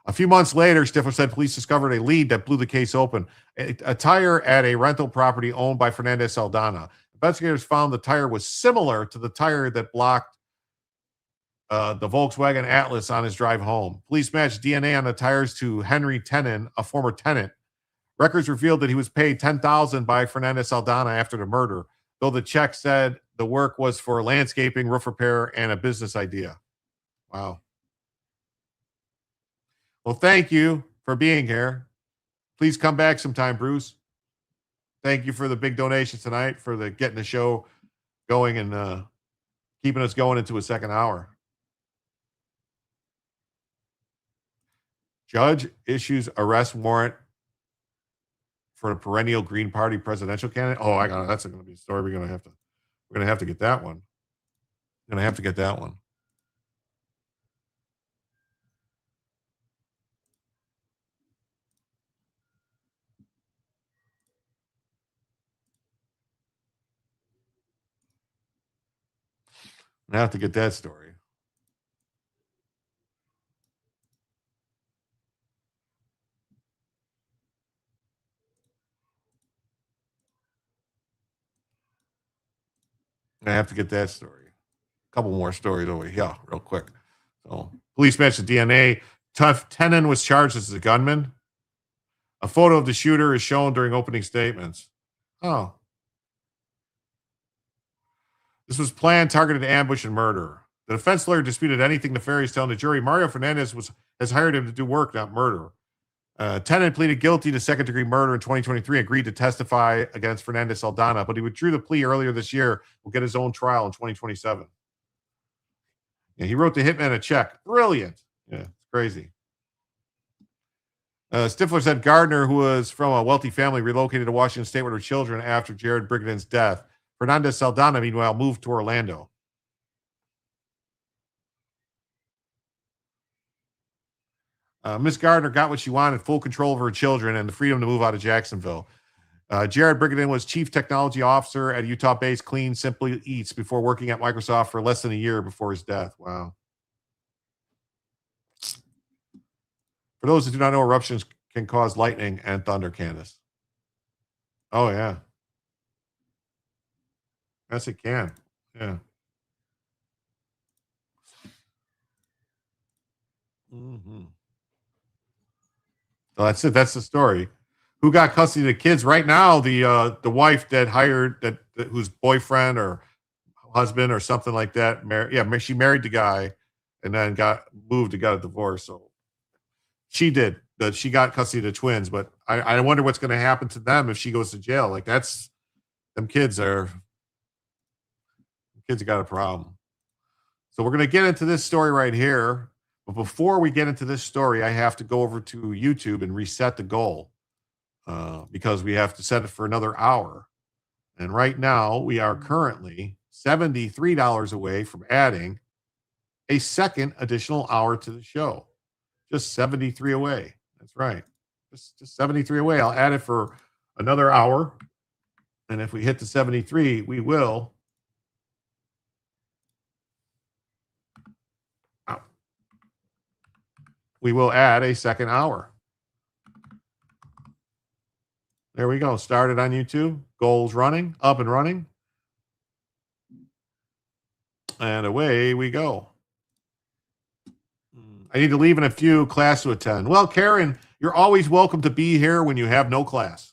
A few months later, Stifler said police discovered a lead that blew the case open. A tire at a rental property owned by Fernandez Saldana. Investigators found the tire was similar to the tire that blocked the Volkswagen Atlas on his drive home. Police matched DNA on the tires to Henry Tenen, a former tenant. Records revealed that he was paid $10,000 by Fernandez Saldana after the murder, though the check said the work was for landscaping, roof repair, and a business idea. Wow. Well, thank you for being here. Please come back sometime, Bruce. Thank you for the big donation tonight, for the getting the show going and keeping us going into a second hour. Judge issues arrest warrant for a perennial Green Party presidential candidate. Oh, I got it. That's going to be a story. We're going to have to get that one. We're going to have to get that one. I have to get that story. I have to get that story. A couple more stories over here, real quick. So, police matched the DNA. Tenen was charged as a gunman. A photo of the shooter is shown during opening statements. Oh. This was planned, targeted ambush, and murder. The defense lawyer disputed anything nefarious, telling the jury Mario Fernandez has hired him to do work, not murder. Tenen pleaded guilty to second-degree murder in 2023, agreed to testify against Fernandez Saldana, but he withdrew the plea earlier this year. Will get his own trial in 2027. Yeah, he wrote the hitman a check. Brilliant. Yeah, it's crazy. Stifler said Gardner, who was from a wealthy family, relocated to Washington State with her children after Jared Brigden's death. Fernandez Saldana, meanwhile, moved to Orlando. Miss Gardner got what she wanted, full control of her children and the freedom to move out of Jacksonville. Jared Brigden was chief technology officer at Utah-based Clean Simply Eats before working at Microsoft for less than a year before his death. Wow. For those that do not know, eruptions can cause lightning and thunder, Candace. Oh, yeah. Yes, it can. Yeah. Mm-hmm. So that's it. That's the story. Who got custody of the kids right now? The wife that hired that whose boyfriend or husband or something like that. She married the guy and then got moved and got a divorce. So she did. She got custody of the twins. But I wonder what's going to happen to them if she goes to jail. Like them kids have got a problem. So we're going to get into this story right here. But before we get into this story, I have to go over to YouTube and reset the goal because we have to set it for another hour. And right now, we are currently $73 away from adding a second additional hour to the show. Just 73 away. That's right. Just 73 away. I'll add it for another hour. And if we hit the 73, we will. We will add a second hour. There we go. Started on YouTube. Goals running, up and running. And away we go. I need to leave in a few, class to attend. Well, Karen, you're always welcome to be here when you have no class.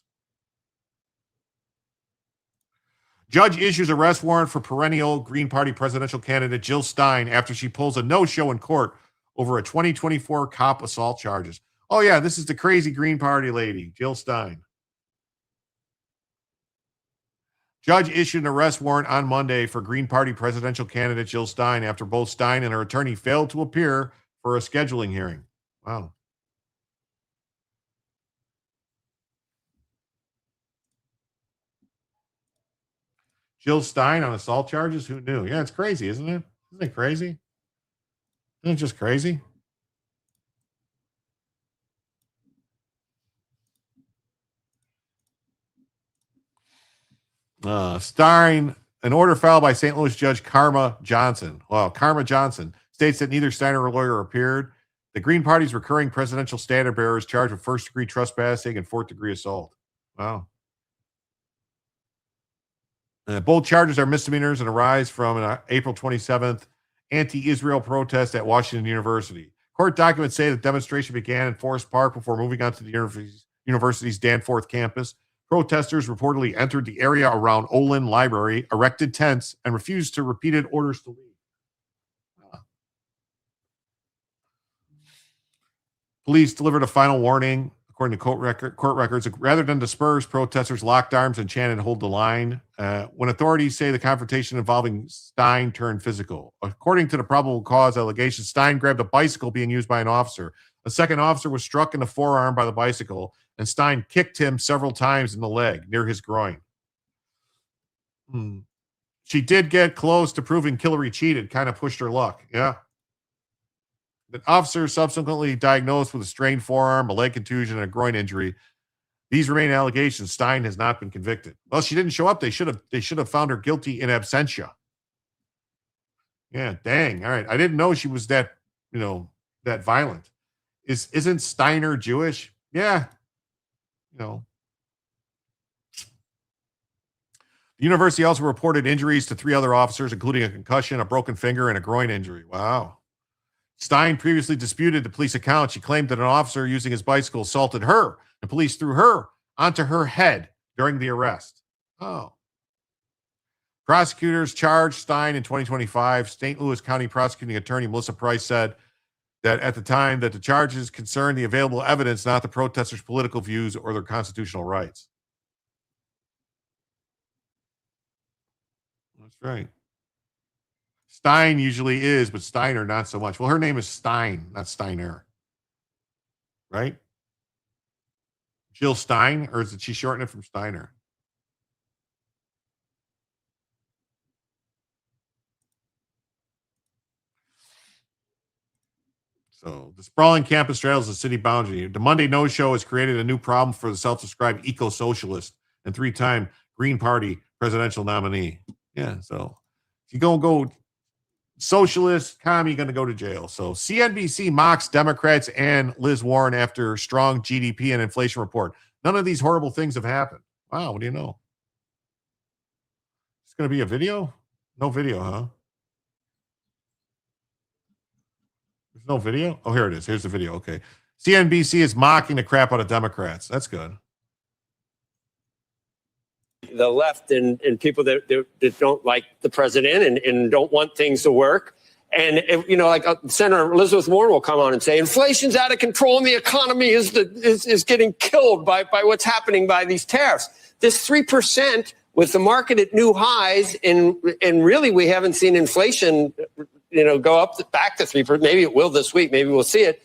Judge issues arrest warrant for perennial Green Party presidential candidate Jill Stein after she pulls a no-show in court over a 2024 cop assault charges. Oh, yeah, this is the crazy Green Party lady, Jill Stein. Judge issued an arrest warrant on Monday for Green Party presidential candidate Jill Stein after both Stein and her attorney failed to appear for a scheduling hearing. Wow. Jill Stein on assault charges. Who knew? Yeah, it's crazy, isn't it? Isn't it crazy? Isn't it just crazy? Stein, an order filed by St. Louis Judge Karma Johnson. Well, Karma Johnson states that neither Stein or lawyer appeared. The Green Party's recurring presidential standard bearer is charged with first-degree trespassing and fourth-degree assault. Wow. Both charges are misdemeanors and arise from an April 27th anti-Israel protest at Washington University. Court documents say the demonstration began in Forest Park before moving on to the university's Danforth campus. Protesters reportedly entered the area around Olin Library, erected tents, and refused to repeated orders to leave. Police delivered a final warning, according to court records. Rather than disperse, protesters locked arms and chanted, "Hold the line." When authorities say the confrontation involving Stein turned physical. According to the probable cause allegation, Stein grabbed a bicycle being used by an officer. A second officer was struck in the forearm by the bicycle, and Stein kicked him several times in the leg near his groin. She did get close to proving Hillary cheated, kind of pushed her luck. Yeah. The officer subsequently diagnosed with a strained forearm, a leg contusion, and a groin injury. These remain allegations. Stein has not been convicted. Well, she didn't show up. They should have found her guilty in absentia. Yeah, dang. All right. I didn't know she was that violent. Isn't Steiner Jewish? Yeah. The university also reported injuries to 3 other officers, including a concussion, a broken finger, and a groin injury. Wow. Stein previously disputed the police account. She claimed that an officer using his bicycle assaulted her, and police threw her onto her head during the arrest. Oh. Prosecutors charged Stein in 2025. St. Louis County Prosecuting Attorney Melissa Price said that at the time that the charges concerned the available evidence, not the protesters' political views or their constitutional rights. That's right. Stein usually is, but Steiner not so much. Well, her name is Stein, not Steiner. Right? Jill Stein, or is it she shortened it from Steiner? So the sprawling campus straddles the city boundary. The Monday no-show has created a new problem for the self-described eco-socialist and 3-time Green Party presidential nominee. Yeah, so if you go socialist, commie, going to go to jail. So CNBC mocks Democrats and Liz Warren after strong GDP and inflation report. None of these horrible things have happened. Wow, what do you know? It's going to be a video? No video, huh? There's no video? Oh, here it is. Here's the video. Okay. CNBC is mocking the crap out of Democrats. That's good. The left and people that don't like the president and don't want things to work. And, like Senator Elizabeth Warren will come on and say, inflation's out of control and the economy is getting killed by what's happening by these tariffs. This 3% with the market at new highs, and really we haven't seen inflation, go up back to 3%. Maybe it will this week. Maybe we'll see it.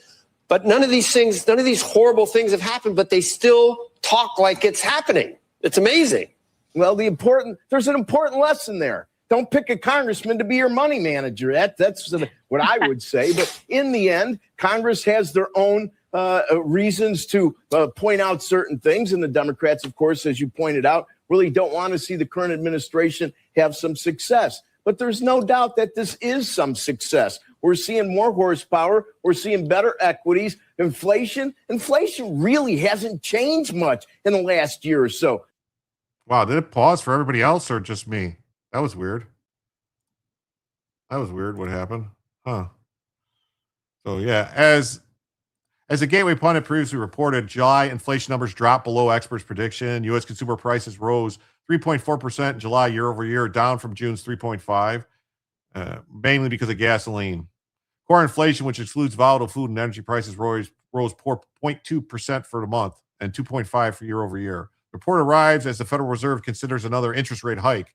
But none of these horrible things have happened, but they still talk like it's happening. It's amazing. Well, there's an important lesson there. Don't pick a congressman to be your money manager. That's what I would say. But in the end, Congress has their own reasons to point out certain things. And the Democrats, of course, as you pointed out, really don't want to see the current administration have some success. But there's no doubt that this is some success. We're seeing more horsepower. We're seeing better equities. Inflation really hasn't changed much in the last year or so. Wow, did it pause for everybody else or just me? That was weird. What happened? Huh. So yeah, as the Gateway Pundit previously reported, July inflation numbers dropped below experts' prediction. U.S. consumer prices rose 3.4% in July year over year, down from June's 3.5%, mainly because of gasoline. Core inflation, which excludes volatile food and energy prices, rose 0.2% for the month and 2.5% for year over year. Report arrives as the Federal Reserve considers another interest rate hike.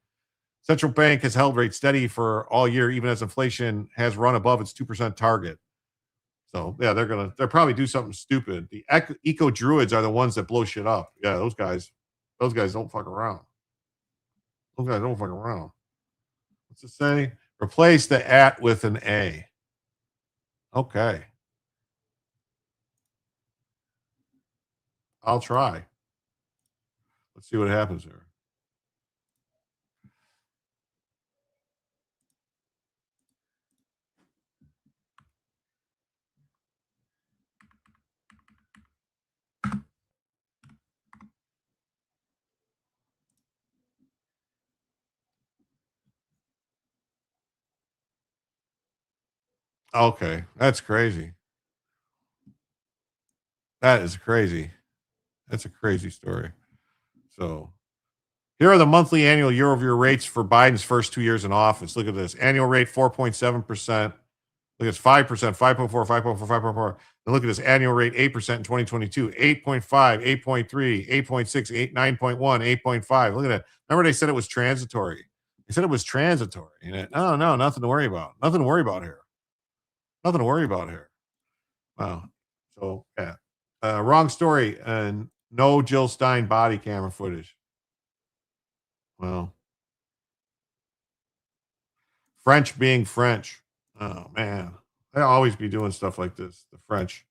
Central bank has held rates steady for all year, even as inflation has run above its 2% target. So yeah, they'll probably do something stupid. The eco druids are the ones that blow shit up. Yeah, those guys don't fuck around. Okay, don't fuck around. What's it say? Replace the at with an A. Okay. I'll try. Let's see what happens here. Okay, that's crazy. That is crazy. That's a crazy story. So here are the monthly, annual, year-over-year rates for Biden's first 2 years in office. Look at this. Annual rate, 4.7%. Look at this, 5%, 5.4, 5.4, 5.4. And look at this annual rate, 8% in 2022, 8.5, 8.3, 8.6, 8, 9.1, 8.5. Look at that. Remember they said it was transitory. They said it was transitory. No, nothing to worry about. Nothing to worry about here. Nothing to worry about here. Wow. So, yeah. Wrong story. No Jill Stein body camera footage. Well, French being French. Oh, man. They always be doing stuff like this. The French.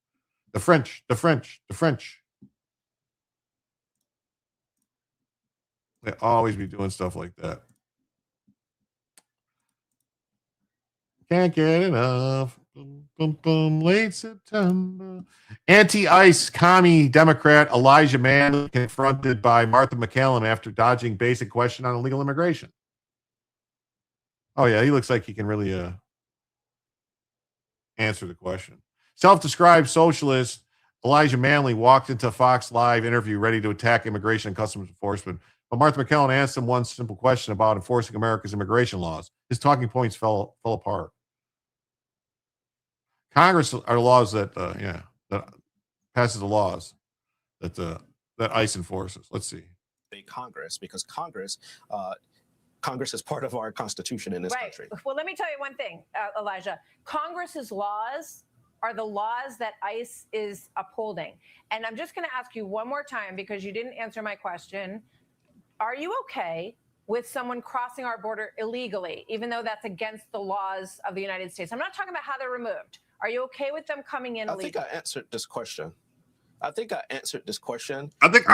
The French. The French. The French. They always be doing stuff like that. Can't get enough. Boom, boom, boom. Late September. Anti-ICE commie Democrat Elijah Mann confronted by Martha McCallum after dodging basic question on illegal immigration. Oh, yeah. He looks like he can really answer the question. Self-described socialist Elijah Manley walked into a Fox Live interview ready to attack immigration and customs enforcement. But Martha McCallum asked him one simple question about enforcing America's immigration laws. His talking points fell apart. Congress are laws that passes the laws that ICE enforces. Let's see. Congress, because Congress is part of our Constitution in this country. Well, let me tell you one thing, Elijah. Congress's laws are the laws that ICE is upholding. And I'm just going to ask you one more time because you didn't answer my question. Are you okay with someone crossing our border illegally, even though that's against the laws of the United States? I'm not talking about how they're removed. Are you okay with them coming in illegally? I think I answered this question. I think I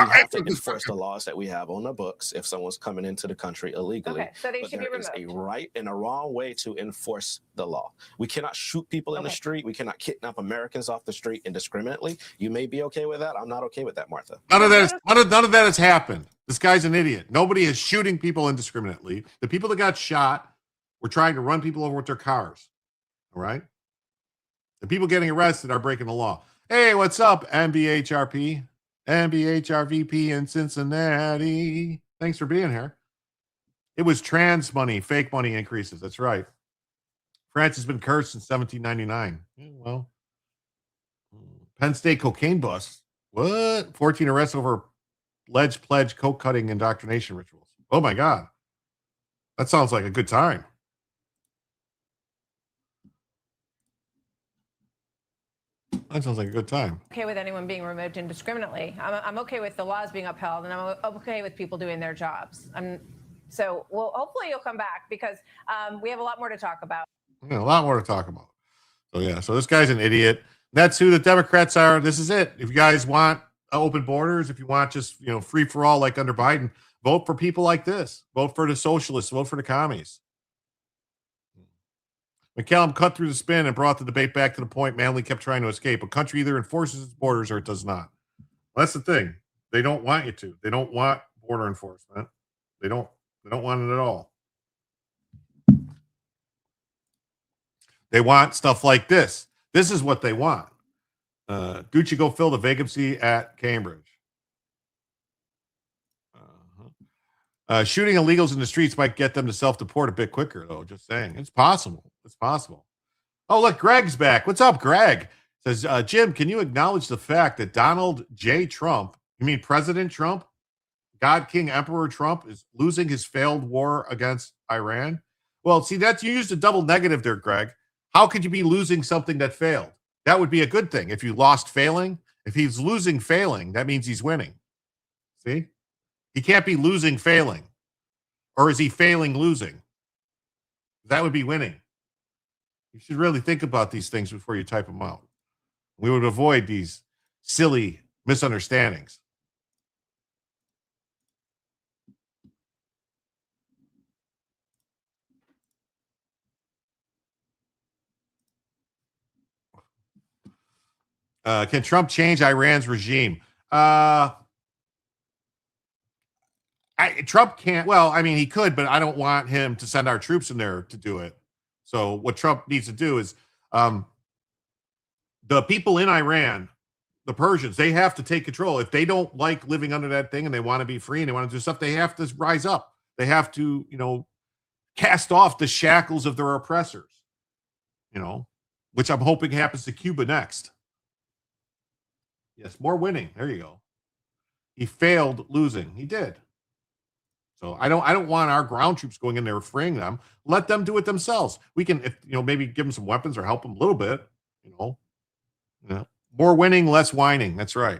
we have to enforce the laws that we have on the books if someone's coming into the country illegally. Okay, so they should be removed. There is a right and a wrong way to enforce the law. We cannot shoot people in the street. We cannot kidnap Americans off the street indiscriminately. You may be okay with that. I'm not okay with that, Martha. None of that has happened. This guy's an idiot. Nobody is shooting people indiscriminately. The people that got shot were trying to run people over with their cars. All right? The people getting arrested are breaking the law. Hey, what's up, MBHRP? MBHRVP in Cincinnati. Thanks for being here. It was trans money, fake money increases. That's right. France has been cursed since 1799. Yeah, well, Penn State cocaine bust. What? 14 arrests over alleged pledge coke cutting indoctrination rituals. Oh, my God. That sounds like a good time. That sounds like a good time. Okay with anyone being removed indiscriminately. I'm okay with the laws being upheld, and I'm okay with people doing their jobs. So, well, hopefully you'll come back because we have a lot more to talk about. Yeah, a lot more to talk about. So, yeah. So this guy's an idiot. That's who the Democrats are. This is it. If you guys want open borders, if you want just, free for all like under Biden, vote for people like this. Vote for the socialists. Vote for the commies. McCallum cut through the spin and brought the debate back to the point Manley kept trying to escape. A country either enforces its borders or it does not. Well, that's the thing. They don't want you to. They don't want border enforcement. They don't want it at all. They want stuff like this. This is what they want. Gucci, go fill the vacancy at Cambridge. Shooting illegals in the streets might get them to self-deport a bit quicker, though. Just saying. It's possible. It's possible. Oh, look, Greg's back. What's up, Greg? Says, Jim, can you acknowledge the fact that Donald J. Trump, you mean President Trump, God King Emperor Trump, is losing his failed war against Iran? Well, see, you used a double negative there, Greg. How could you be losing something that failed? That would be a good thing. If you lost failing, if he's losing failing, that means he's winning. See? He can't be losing failing. Or is he failing losing? That would be winning. You should really think about these things before you type them out. We would avoid these silly misunderstandings. Can Trump change Iran's regime? Trump can't. Well, I mean, he could, but I don't want him to send our troops in there to do it. So what Trump needs to do is the people in Iran, the Persians, they have to take control. If they don't like living under that thing and they want to be free and they want to do stuff, they have to rise up. They have to, cast off the shackles of their oppressors, which I'm hoping happens to Cuba next. Yes, more winning. There you go. He failed losing. He did. So I don't want our ground troops going in there freeing them. Let them do it themselves. We can, maybe give them some weapons or help them a little bit. More winning, less whining. That's right.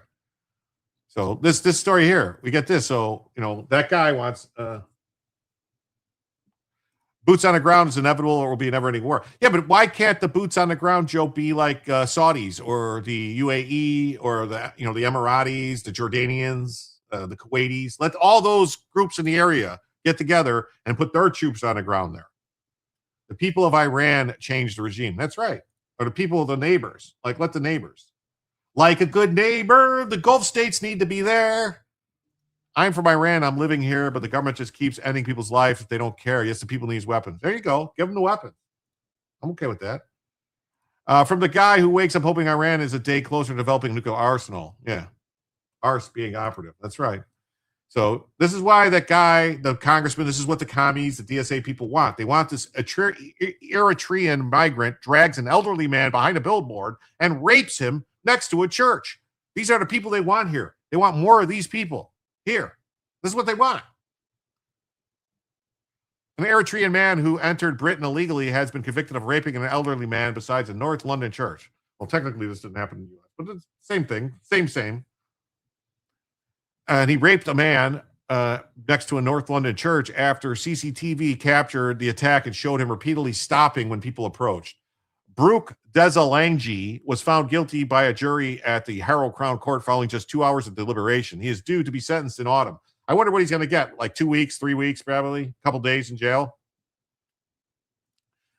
So this story here, we get this. So that guy wants boots on the ground is inevitable, or will be a never-ending war. Yeah, but why can't the boots on the ground, Joe, be like Saudis or the UAE or the Emiratis, the Jordanians, the Kuwaitis? Let all those groups in the area get together and put their troops on the ground there. The people of Iran changed the regime. That's right. Or the people of the neighbors. Let the neighbors. Like a good neighbor, the Gulf states need to be there. I'm from Iran. I'm living here, but the government just keeps ending people's lives if they don't care. Yes, the people need weapons. There you go. Give them the weapons. I'm okay with that. From the guy who wakes up hoping Iran is a day closer to developing a nuclear arsenal. Yeah. Arse being operative. That's right. So this is why that guy, the congressman, this is what the commies, the DSA people want. They want this Eritrean migrant drags an elderly man behind a billboard and rapes him next to a church. These are the people they want here. They want more of these people here. This is what they want. An Eritrean man who entered Britain illegally has been convicted of raping an elderly man besides a North London church. Well, technically this didn't happen in the U.S., but it's the same thing. Same. And he raped a man next to a North London church after CCTV captured the attack and showed him repeatedly stopping when people approached. Brooke Desalegn was found guilty by a jury at the Harrow Crown Court following just 2 hours of deliberation. He is due to be sentenced in autumn. I wonder what he's going to get, 2 weeks, 3 weeks, probably, a couple days in jail.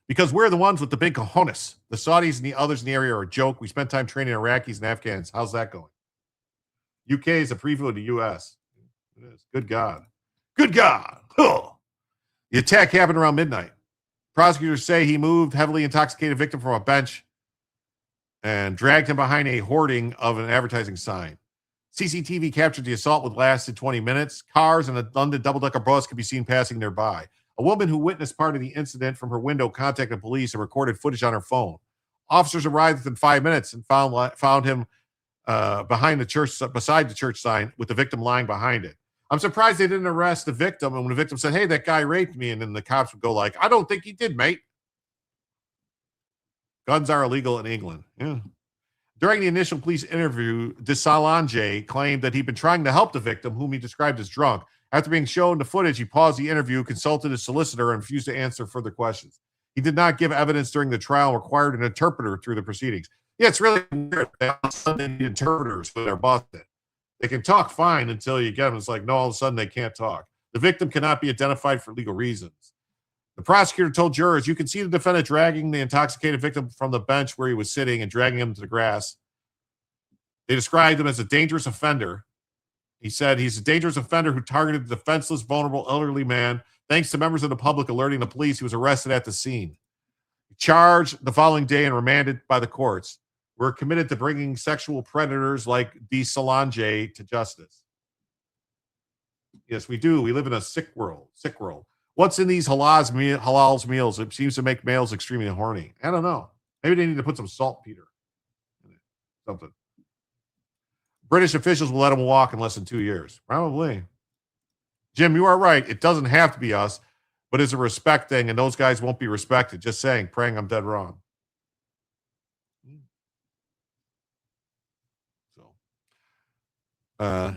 Because we're the ones with the big cojones. The Saudis and the others in the area are a joke. We spent time training Iraqis and Afghans. How's that going? UK is a preview of the US. It is. Good God. Good God. Oh. The attack happened around midnight. Prosecutors say he moved heavily intoxicated victim from a bench and dragged him behind a hoarding of an advertising sign. CCTV captured the assault, which lasted 20 minutes. Cars and a London double-decker bus could be seen passing nearby. A woman who witnessed part of the incident from her window contacted police and recorded footage on her phone. Officers arrived within 5 minutes and found him behind the church, beside the church sign, with the victim lying behind it. I'm surprised they didn't arrest the victim. And when the victim said, "Hey, that guy raped me," and then the cops would go "I don't think he did, mate." Guns are illegal in England. Yeah. During the initial police interview, Desalegn claimed that he'd been trying to help the victim, whom he described as drunk. After being shown the footage, he paused the interview, consulted his solicitor, and refused to answer further questions. He did not give evidence during the trial and required an interpreter through the proceedings. Yeah, it's really weird. They need interpreters when they're busted. They can talk fine until you get them. It's no, all of a sudden they can't talk. The victim cannot be identified for legal reasons. The prosecutor told jurors, "You can see the defendant dragging the intoxicated victim from the bench where he was sitting and dragging him to the grass." They described him as a dangerous offender. He said he's a dangerous offender who targeted the defenseless, vulnerable elderly man. Thanks to members of the public alerting the police, he was arrested at the scene. Charged the following day and remanded by the courts. We're committed to bringing sexual predators like Desalegn to justice. Yes, we do. We live in a sick world. What's in these halal's meals? It seems to make males extremely horny. I don't know. Maybe they need to put some saltpeter in it. Something. British officials will let him walk in less than 2 years. Probably. Jim, you are right. It doesn't have to be us, but it's a respect thing, and those guys won't be respected. Just saying, praying I'm dead wrong.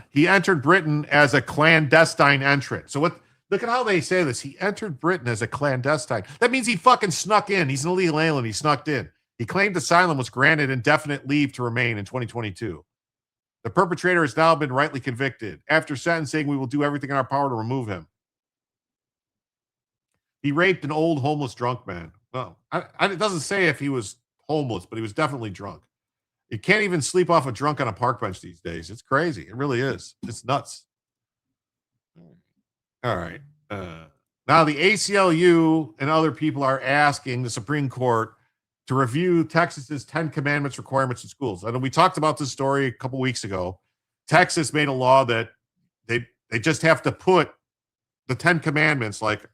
He entered Britain as a clandestine entrant. So what Look at how they say this. He entered Britain as a clandestine. That means he fucking snuck in. He's an illegal alien. He snuck in. He claimed asylum was granted indefinite leave to remain in 2022. The perpetrator has now been rightly convicted. After sentencing, we will do everything in our power to remove him. He raped an old homeless drunk man. Well, it doesn't say if he was homeless, but he was definitely drunk. You can't even sleep off a drunk on a park bench these days. It's crazy. It really is. It's nuts. All right. Now the ACLU and other people are asking the Supreme Court to review Texas's 10 Commandments requirements in schools. I know we talked about this story a couple weeks ago. Texas made a law that they just have to put the 10 Commandments, like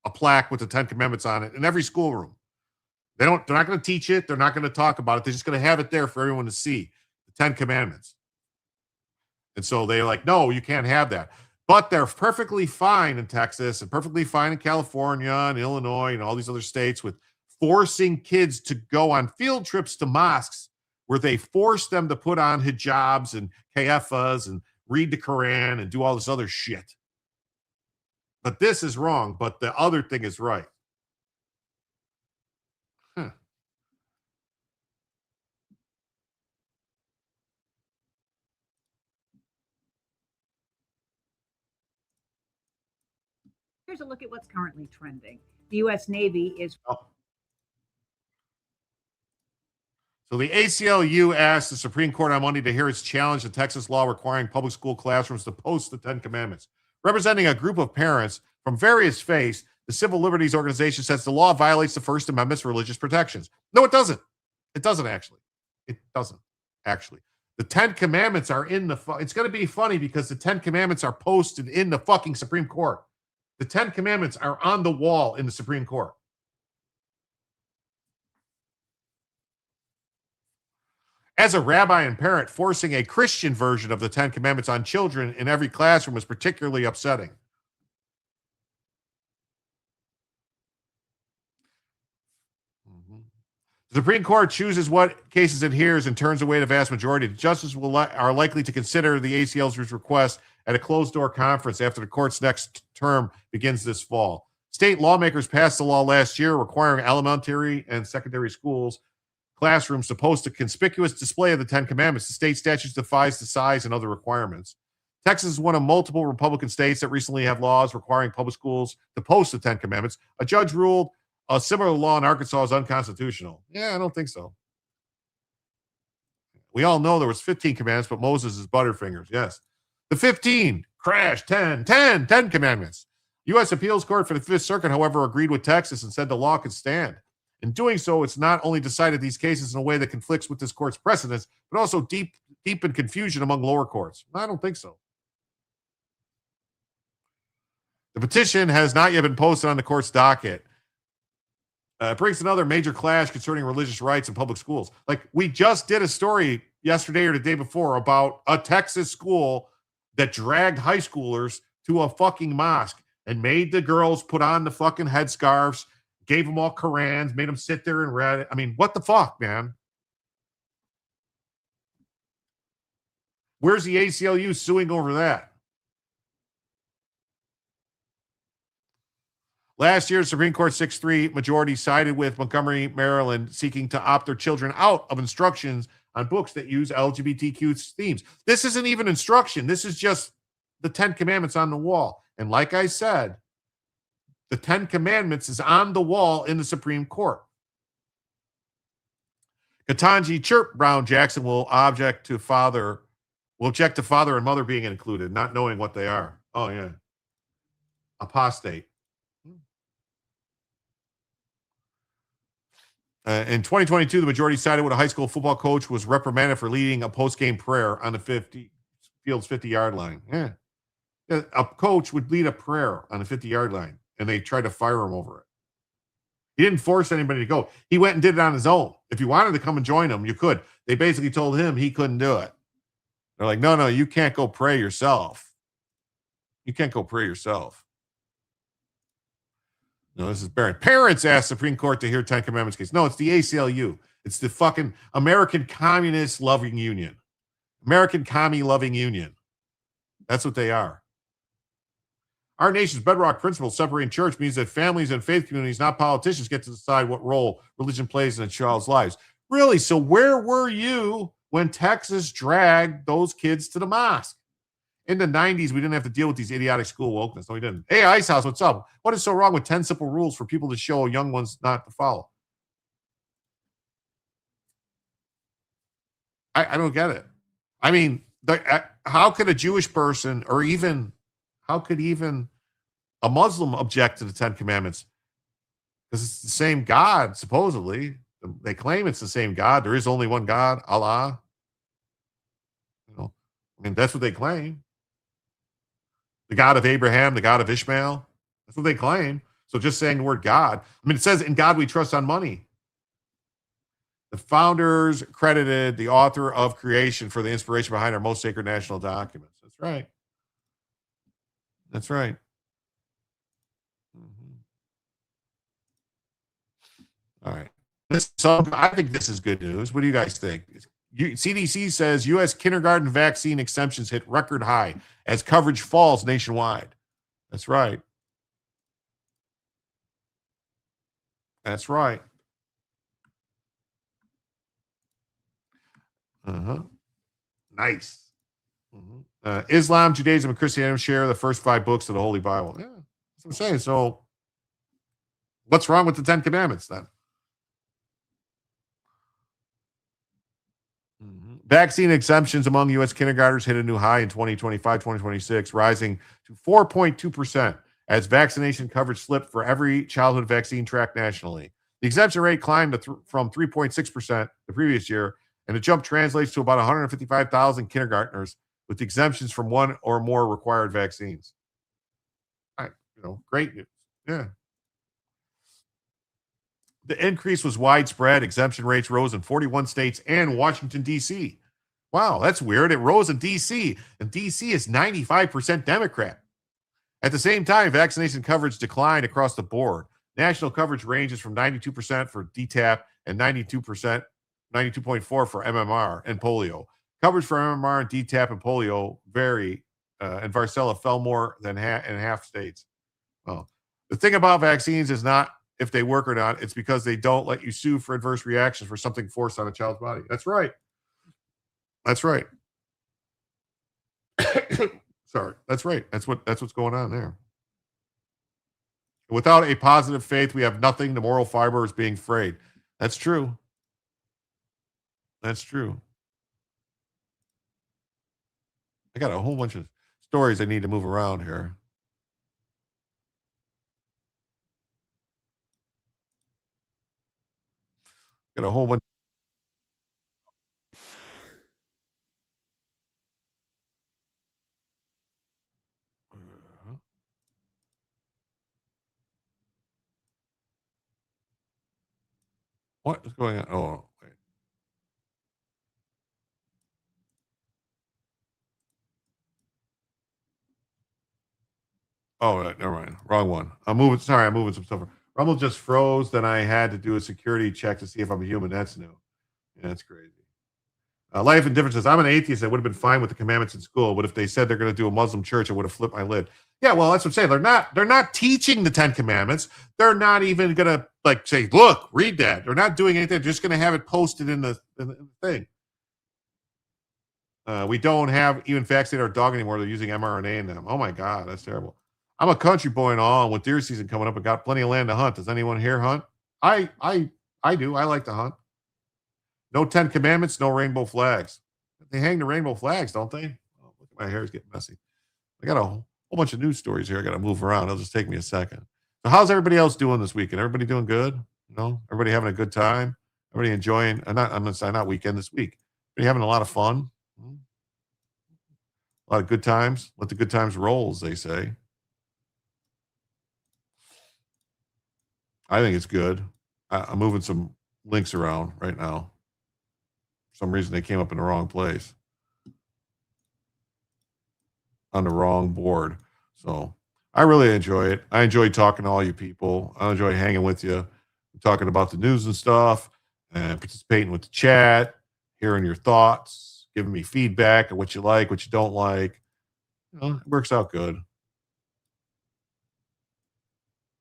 a plaque with the 10 Commandments on it, in every schoolroom. They're not going to teach it. They're not going to talk about it. They're just going to have it there for everyone to see, the 10 Commandments. And so they're like, no, you can't have that. But they're perfectly fine in Texas and perfectly fine in California and Illinois and all these other states with forcing kids to go on field trips to mosques where they force them to put on hijabs and keffas and read the Quran and do all this other shit. But this is wrong, but the other thing is right. Here's a look at what's currently trending. The U.S. Navy is... So the ACLU asked the Supreme Court on Monday to hear its challenge to Texas law requiring public school classrooms to post the 10 Commandments. Representing a group of parents from various faiths, the Civil Liberties Organization says the law violates the First Amendment's religious protections. No, it doesn't. It doesn't actually. It doesn't actually. The 10 Commandments are in the... It's going to be funny because the 10 Commandments are posted in the fucking Supreme Court. The 10 Commandments are on the wall in the Supreme Court. As a rabbi and parent, forcing a Christian version of the 10 Commandments on children in every classroom is particularly upsetting. The Supreme Court chooses what cases it hears and turns away the vast majority. The justices are likely to consider the ACLU's request at a closed-door conference after the court's next term begins this fall. State lawmakers passed a law last year requiring elementary and secondary schools classrooms to post a conspicuous display of the 10 Commandments. The state statute defies the size and other requirements. Texas is one of multiple Republican states that recently have laws requiring public schools to post the 10 Commandments. A judge ruled a similar law in Arkansas is unconstitutional. Yeah, I don't think so. We all know there was 15 commandments, but Moses is Butterfingers. Yes. The 15, crash, 10 commandments. U.S. Appeals Court for the Fifth Circuit, however, agreed with Texas and said the law could stand. In doing so, it's not only decided these cases in a way that conflicts with this court's precedents, but also deepened confusion among lower courts. I don't think so. The petition has not yet been posted on the court's docket. It brings another major clash concerning religious rights in public schools. Like, we just did a story yesterday or the day before about a Texas school that dragged high schoolers to a fucking mosque and made the girls put on the fucking headscarves, gave them all Qurans, made them sit there and read it. I mean, what the fuck, man? Where's the ACLU suing over that? Last year, Supreme Court 6-3 majority sided with Montgomery, Maryland, seeking to opt their children out of instructions on books that use LGBTQ themes. This isn't even instruction. This is just the 10 Commandments on the wall. And like I said, the 10 Commandments is on the wall in the Supreme Court. Ketanji Chirp Brown Jackson will object to father and mother being included, not knowing what they are. Oh, yeah. Apostate. In 2022, the majority sided with a high school football coach was reprimanded for leading a post-game prayer on the field's 50-yard line. Yeah. A coach would lead a prayer on the 50-yard line, and they tried to fire him over it. He didn't force anybody to go. He went and did it on his own. If you wanted to come and join him, you could. They basically told him he couldn't do it. They're like, no, you can't go pray yourself. You can't go pray yourself. No, this is Barron. Parents asked Supreme Court to hear 10 Commandments case. No, it's the ACLU. It's the fucking American Communist Loving Union. American Commie Loving Union. That's what they are. Our nation's bedrock principle separating church means that families and faith communities, not politicians, get to decide what role religion plays in a child's lives. Really? So where were you when Texas dragged those kids to the mosque? In the 90s, we didn't have to deal with these idiotic school wokeness. No, we didn't. Hey, Ice House, what's up? What is so wrong with 10 simple rules for people to show young ones not to follow? I don't get it. I mean, how could a Jewish person, or even how could even a Muslim object to the 10 Commandments? Because it's the same God, supposedly. They claim it's the same God. There is only one God, Allah. You know, I mean, that's what they claim. The God of Abraham, the God of Ishmael. That's what they claim. So just saying the word God. I mean, it says, in God we trust on money. The founders credited the author of creation for the inspiration behind our most sacred national documents. That's right. That's right. All right. So I think this is good news. What do you guys think? CDC says U.S. kindergarten vaccine exemptions hit record high as coverage falls nationwide. That's right. That's right. Nice. Islam, Judaism, and Christianity share the first 5 books of the Holy Bible. Yeah, that's what I'm saying. So what's wrong with the 10 Commandments then? Vaccine exemptions among U.S. kindergartners hit a new high in 2025-2026, rising to 4.2% as vaccination coverage slipped for every childhood vaccine tracked nationally. The exemption rate climbed from 3.6% the previous year, and the jump translates to about 155,000 kindergartners with exemptions from one or more required vaccines. Great news. Yeah. The increase was widespread. Exemption rates rose in 41 states and Washington, D.C. Wow, that's weird. It rose in D.C., and D.C. is 95% Democrat. At the same time, vaccination coverage declined across the board. National coverage ranges from 92% for DTaP and 92.4% for MMR and polio. Coverage for MMR and DTaP and polio vary, and varicella fell more than in half states. Well, the thing about vaccines is not if they work or not. It's because they don't let you sue for adverse reactions for something forced on a child's body. That's right. That's right. Sorry. That's right. That's what's going on there. Without a positive faith, we have nothing. The moral fiber is being frayed. That's true. That's true. I got a whole bunch of stories I need to move around here. Got a whole bunch. What is going on? Oh, wait. Oh, right, never mind. Wrong one. I'm moving some stuff. Rumble just froze. Then I had to do a security check to see if I'm a human. That's new. Yeah, that's crazy. Life and Differences. I'm an atheist. I would have been fine with the commandments in school, but if they said they're going to do a Muslim church, I would have flipped my lid. Yeah, well, that's what I'm saying. They're not teaching the 10 Commandments. They're not even going to say, look, read that. They're not doing anything. They're just going to have it posted in the thing. We don't have even vaccinated our dog anymore. They're using mRNA in them. Oh my God, that's terrible. I'm a country boy and all, and with deer season coming up, I got plenty of land to hunt. Does anyone here hunt? I do. I like to hunt. No 10 Commandments, no rainbow flags. They hang the rainbow flags, don't they? Oh, look at my hair is getting messy. I got a whole bunch of news stories here. I got to move around. It'll just take me a second. So how's everybody else doing this weekend? Everybody doing good? Everybody having a good time? Everybody enjoying, not weekend, this week. Everybody having a lot of fun? A lot of good times? Let the good times roll, as they say. I think it's good. I'm moving some links around right now. For some reason, they came up in the wrong place. On the wrong board. So I really enjoy it. I enjoy talking to all you people. I enjoy hanging with you, talking about the news and stuff, and participating with the chat, hearing your thoughts, giving me feedback on what you like, what you don't like. It works out good.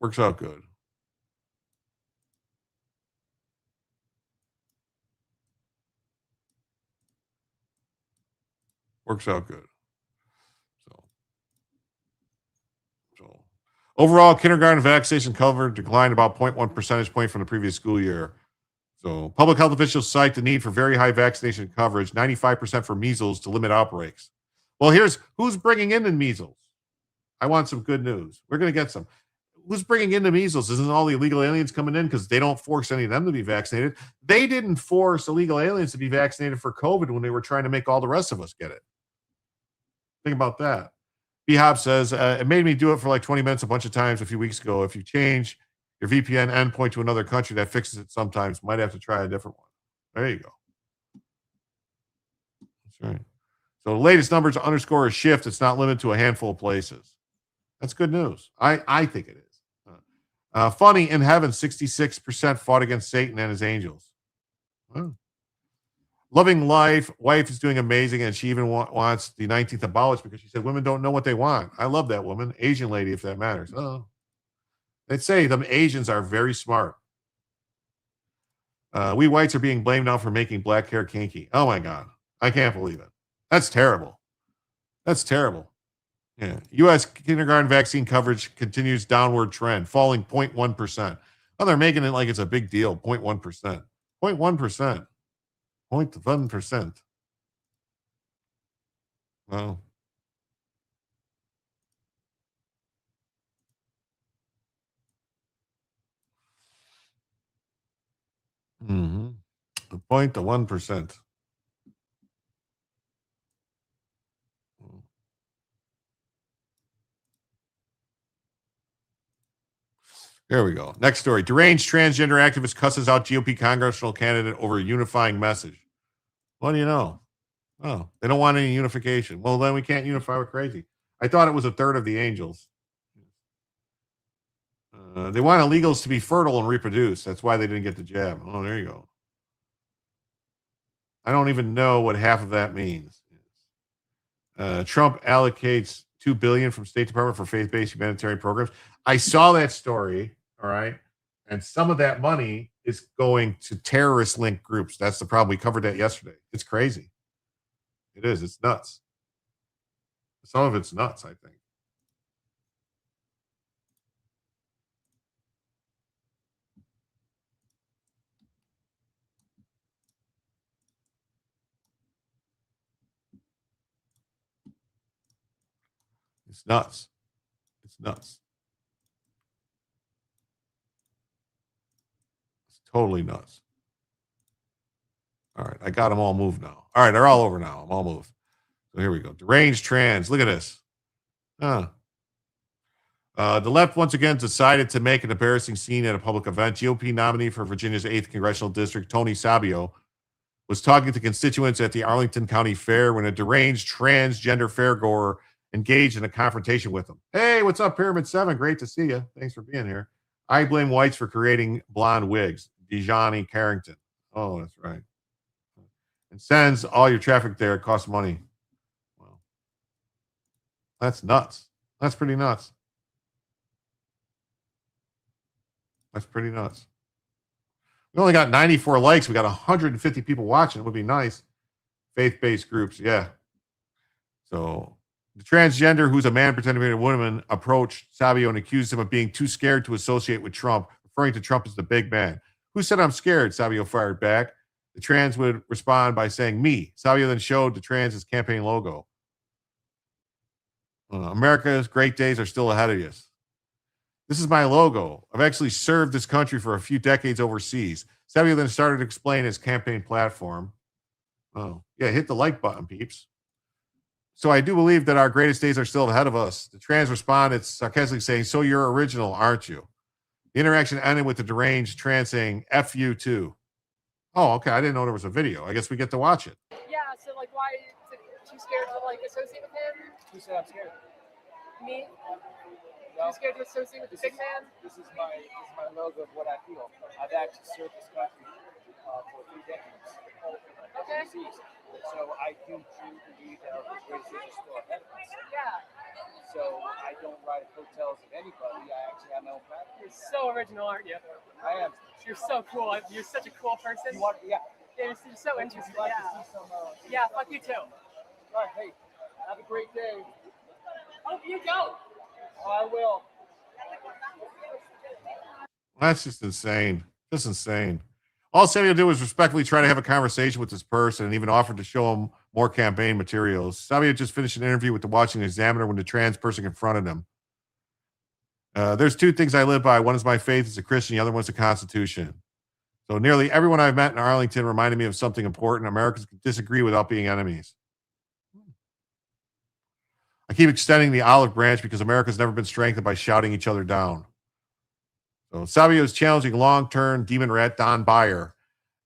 Works out good. Works out good. So overall, kindergarten vaccination cover declined about 0.1 percentage point from the previous school year. So public health officials cite the need for very high vaccination coverage, 95% for measles, to limit outbreaks. Well, here's who's bringing in the measles. I want some good news. We're going to get some. Who's bringing in the measles? Isn't all the illegal aliens coming in because they don't force any of them to be vaccinated? They didn't force illegal aliens to be vaccinated for COVID when they were trying to make all the rest of us get it. Think about that. B-Hop says, it made me do it for like 20 minutes a bunch of times a few weeks ago. If you change your VPN endpoint to another country, that fixes it sometimes. Might have to try a different one. There you go. That's right. So the latest numbers underscore a shift. It's not limited to a handful of places. That's good news. I think it is. Funny, in heaven, 66% fought against Satan and his angels. Huh. Loving life. Wife is doing amazing, and she even wants the 19th abolished because she said women don't know what they want. I love that woman. Asian lady, if that matters. Oh. They'd say them Asians are very smart. We whites are being blamed now for making black hair kinky. Oh, my God. I can't believe it. That's terrible. That's terrible. Yeah. U.S. kindergarten vaccine coverage continues downward trend, falling 0.1%. Oh, they're making it like it's a big deal, 0.1%. 0.1%. 0.1%. Well. Mm-hmm. 0.1%. There we go. Next story. Deranged transgender activist cusses out GOP congressional candidate over a unifying message. What do you know? Oh, they don't want any unification. Well, then we can't unify with crazy. I thought it was a third of the angels. They want illegals to be fertile and reproduce. That's why they didn't get the jab. Oh, there you go. I don't even know what half of that means. Trump allocates $2 billion from State Department for faith-based humanitarian programs. I saw that story, all right, and some of that money is going to terrorist-linked groups. That's the problem. We covered that yesterday. It's crazy. It is. It's nuts. Some of it's nuts, I think. It's nuts. It's nuts. It's totally nuts. All right. I got them all moved now. All right. They're all over now. I'm all moved. So here we go. Deranged trans. Look at this. The left once again decided to make an embarrassing scene at a public event. GOP nominee for Virginia's 8th Congressional District, Tony Sabio, was talking to constituents at the Arlington County Fair when a deranged transgender fairgoer engaged in a confrontation with him. Hey, what's up, Pyramid 7? Great to see you. Thanks for being here. I blame whites for creating blonde wigs. Dejani Carrington. Oh, that's right. And sends all your traffic there. It costs money. Wow. That's nuts. That's pretty nuts. That's pretty nuts. We only got 94 likes. We got 150 people watching. It would be nice. Faith-based groups, yeah. So the transgender, who's a man pretending to be a woman, approached Sabio and accused him of being too scared to associate with Trump, referring to Trump as the big man. Who said I'm scared? Sabio fired back. The trans would respond by saying, me. Sabio then showed the trans his campaign logo. America's great days are still ahead of you. This is my logo. I've actually served this country for a few decades overseas. Sabio then started to explain his campaign platform. Oh, yeah, hit the like button, peeps. So I do believe that our greatest days are still ahead of us. The trans responded sarcastically saying, so you're original, aren't you? The interaction ended with the deranged trans saying, F you too. Oh, okay. I didn't know there was a video. I guess we get to watch it. Yeah, so like why is it too scared to like associate with him? Who said I'm scared? Me? Too scared to associate with the big man? This is my logo of what I feel. I've actually served this country for 3 decades. Okay. So I do believe that our greatest days are still ahead of us. Yeah. so I don't ride coattails of anybody. I actually have my own practice. You're so original, aren't you? I am. You're so cool. You're such a cool person. Yeah, you're so interesting. Yeah, fuck you too. All right, hey, have a great day. Hope you go. Oh, I will. That's just insane. Just insane. All Samuel did was respectfully try to have a conversation with this person and even offered to show him more campaign materials. Samuel just finished an interview with the Washington Examiner when the trans person confronted him. There's two things I live by. One is my faith as a Christian. The other one's the Constitution. So nearly everyone I've met in Arlington reminded me of something important. Americans can disagree without being enemies. I keep extending the olive branch because America's never been strengthened by shouting each other down. So Savio is challenging long-term demon rat Don Beyer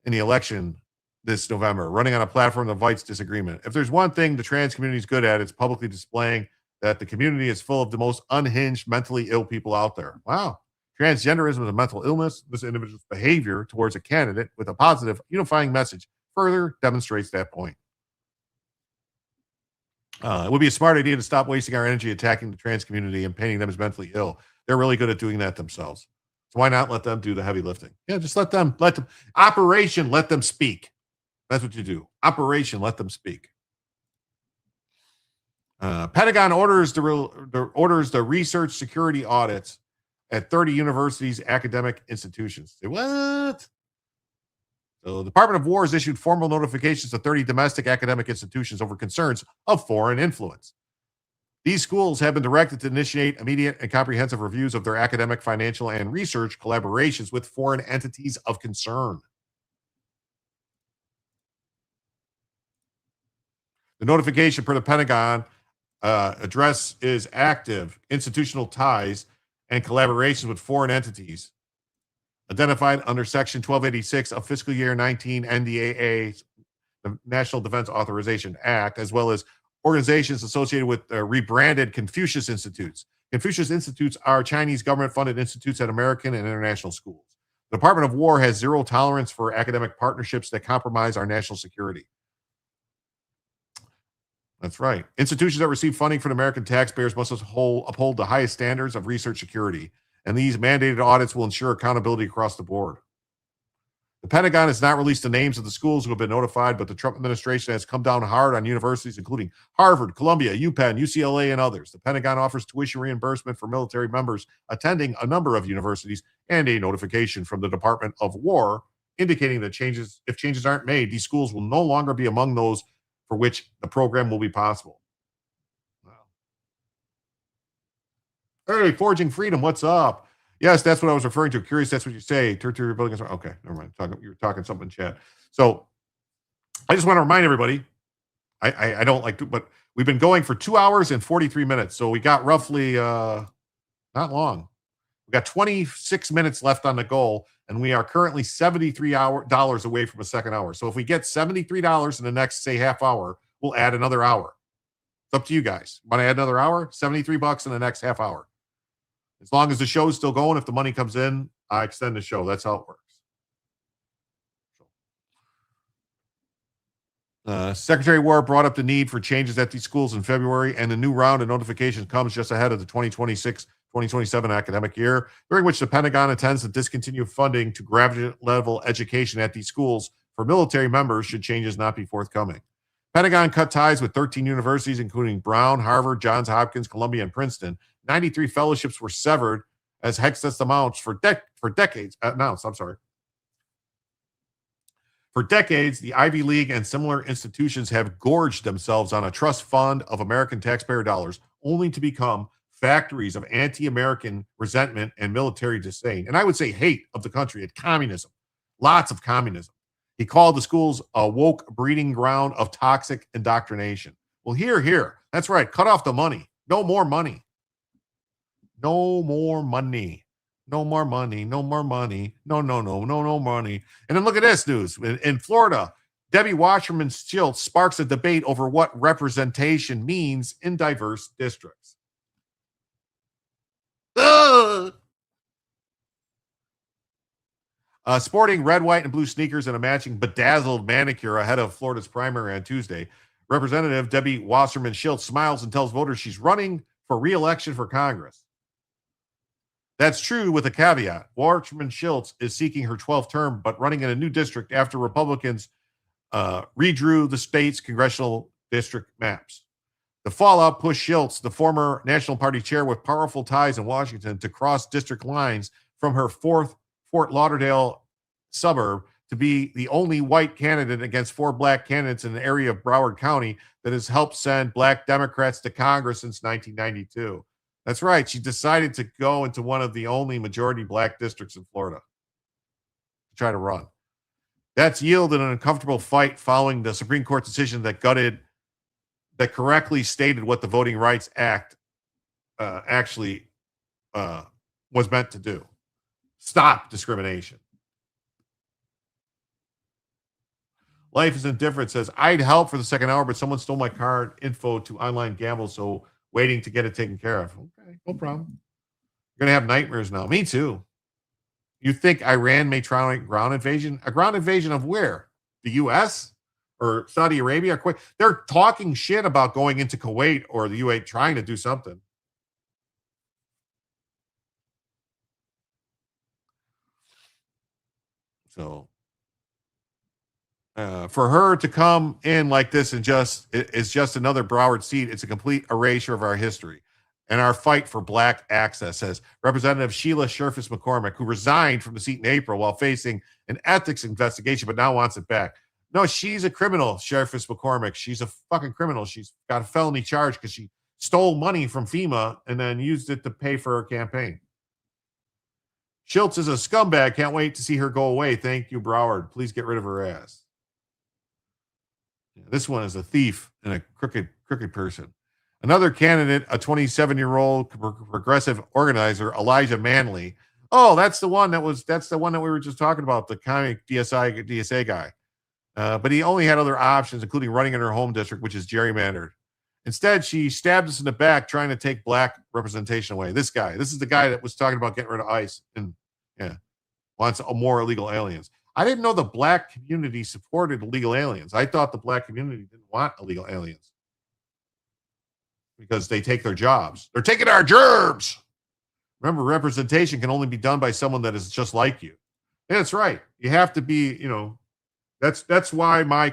in the election this November, running on a platform that invites disagreement. If there's one thing the trans community is good at, it's publicly displaying that the community is full of the most unhinged, mentally ill people out there. Wow. Transgenderism is a mental illness. This individual's behavior towards a candidate with a positive, unifying message further demonstrates that point. It would be a smart idea to stop wasting our energy attacking the trans community and painting them as mentally ill. They're really good at doing that themselves. So why not let them do the heavy lifting? Yeah, just let them. Operation, let them speak. That's what you do. Operation, let them speak. Pentagon orders the research security audits at 30 universities, academic institutions. Say what? So the Department of War has issued formal notifications to 30 domestic academic institutions over concerns of foreign influence. These schools have been directed to initiate immediate and comprehensive reviews of their academic, financial, and research collaborations with foreign entities of concern. The notification per the Pentagon address is active institutional ties and collaborations with foreign entities identified under Section 1286 of Fiscal Year 19 NDAA, the National Defense Authorization Act, as well as organizations associated with rebranded Confucius Institutes. Confucius Institutes are Chinese government-funded institutes at American and international schools. The Department of War has zero tolerance for academic partnerships that compromise our national security. That's right. Institutions that receive funding from American taxpayers must uphold the highest standards of research security, and these mandated audits will ensure accountability across the board. The Pentagon has not released the names of the schools who have been notified, but the Trump administration has come down hard on universities, including Harvard, Columbia, UPenn, UCLA, and others. The Pentagon offers tuition reimbursement for military members attending a number of universities and a notification from the Department of War indicating that if changes aren't made, these schools will no longer be among those for which the program will be possible. Wow. Hey, Forging Freedom, what's up? Yes, that's what I was referring to. Curious, that's what you say. Territory building. Okay, never mind. You were talking something in chat. So I just want to remind everybody, I don't like to, but we've been going for 2 hours and 43 minutes. So we got roughly, not long. We got 26 minutes left on the goal, and we are currently $73 away from a second hour. So if we get $73 in the next, say, half hour, we'll add another hour. It's up to you guys. Want to add another hour? $73 in the next half hour. As long as the show's still going, if the money comes in, I extend the show. That's how it works. Secretary War brought up the need for changes at these schools in February, and the new round of notifications comes just ahead of the 2026-2027 academic year, during which the Pentagon intends to discontinue funding to graduate-level education at these schools for military members should changes not be forthcoming. Pentagon cut ties with 13 universities, including Brown, Harvard, Johns Hopkins, Columbia, and Princeton. 93 fellowships were severed as excess amounts for decades. For decades, the Ivy League and similar institutions have gorged themselves on a trust fund of American taxpayer dollars, only to become factories of anti-American resentment and military disdain. And I would say hate of the country and communism. Lots of communism. He called the schools a woke breeding ground of toxic indoctrination. Well, here. That's right. Cut off the money. No more money. No more money. No more money. No more money. No money. And then look at this news. In Florida, Debbie Wasserman Schultz sparks a debate over what representation means in diverse districts. Sporting red, white, and blue sneakers and a matching bedazzled manicure ahead of Florida's primary on Tuesday, Representative Debbie Wasserman Schultz smiles and tells voters she's running for re-election for Congress. That's true with a caveat. Wasserman Schultz is seeking her 12th term, but running in a new district after Republicans redrew the state's congressional district maps. The fallout pushed Schultz, the former National Party chair with powerful ties in Washington, to cross district lines from her Fort Lauderdale suburb to be the only white candidate against 4 black candidates in the area of Broward County that has helped send black Democrats to Congress since 1992. That's right. She decided to go into one of the only majority black districts in Florida to try to run. That's yielded an uncomfortable fight following the Supreme Court decision that correctly stated what the Voting Rights Act actually was meant to do. Stop discrimination. Life is Indifferent says, I'd help for the second hour, but someone stole my card info to online gamble, so waiting to get it taken care of. Okay, no problem. You're going to have nightmares now. Me too. You think Iran may try a ground invasion? A ground invasion of where? The U.S.? Or Saudi Arabia? They're talking shit about going into Kuwait or the UAE, trying to do something. So for her to come in like this and it's just another Broward seat. It's a complete erasure of our history and our fight for black access, says Representative Sheila Sherfus McCormick, who resigned from the seat in April while facing an ethics investigation, but now wants it back. No, she's a criminal, Sherfus McCormick. She's a fucking criminal. She's got a felony charge because she stole money from FEMA and then used it to pay for her campaign. Schultz is a scumbag. Can't wait to see her go away. Thank you, Broward. Please get rid of her ass. This one is a thief and a crooked person. Another candidate, a 27-year-old progressive organizer, Elijah Manley. Oh, that's the one that we were just talking about, the comic DSA guy. But he only had other options, including running in her home district, which is gerrymandered. Instead, she stabbed us in the back trying to take black representation away. This is the guy that was talking about getting rid of ICE and wants more illegal aliens. I didn't know the black community supported illegal aliens. I thought the black community didn't want illegal aliens because they take their jobs. They're taking our gerbs. Remember, representation can only be done by someone that is just like you. Yeah, that's right. You have to be, that's why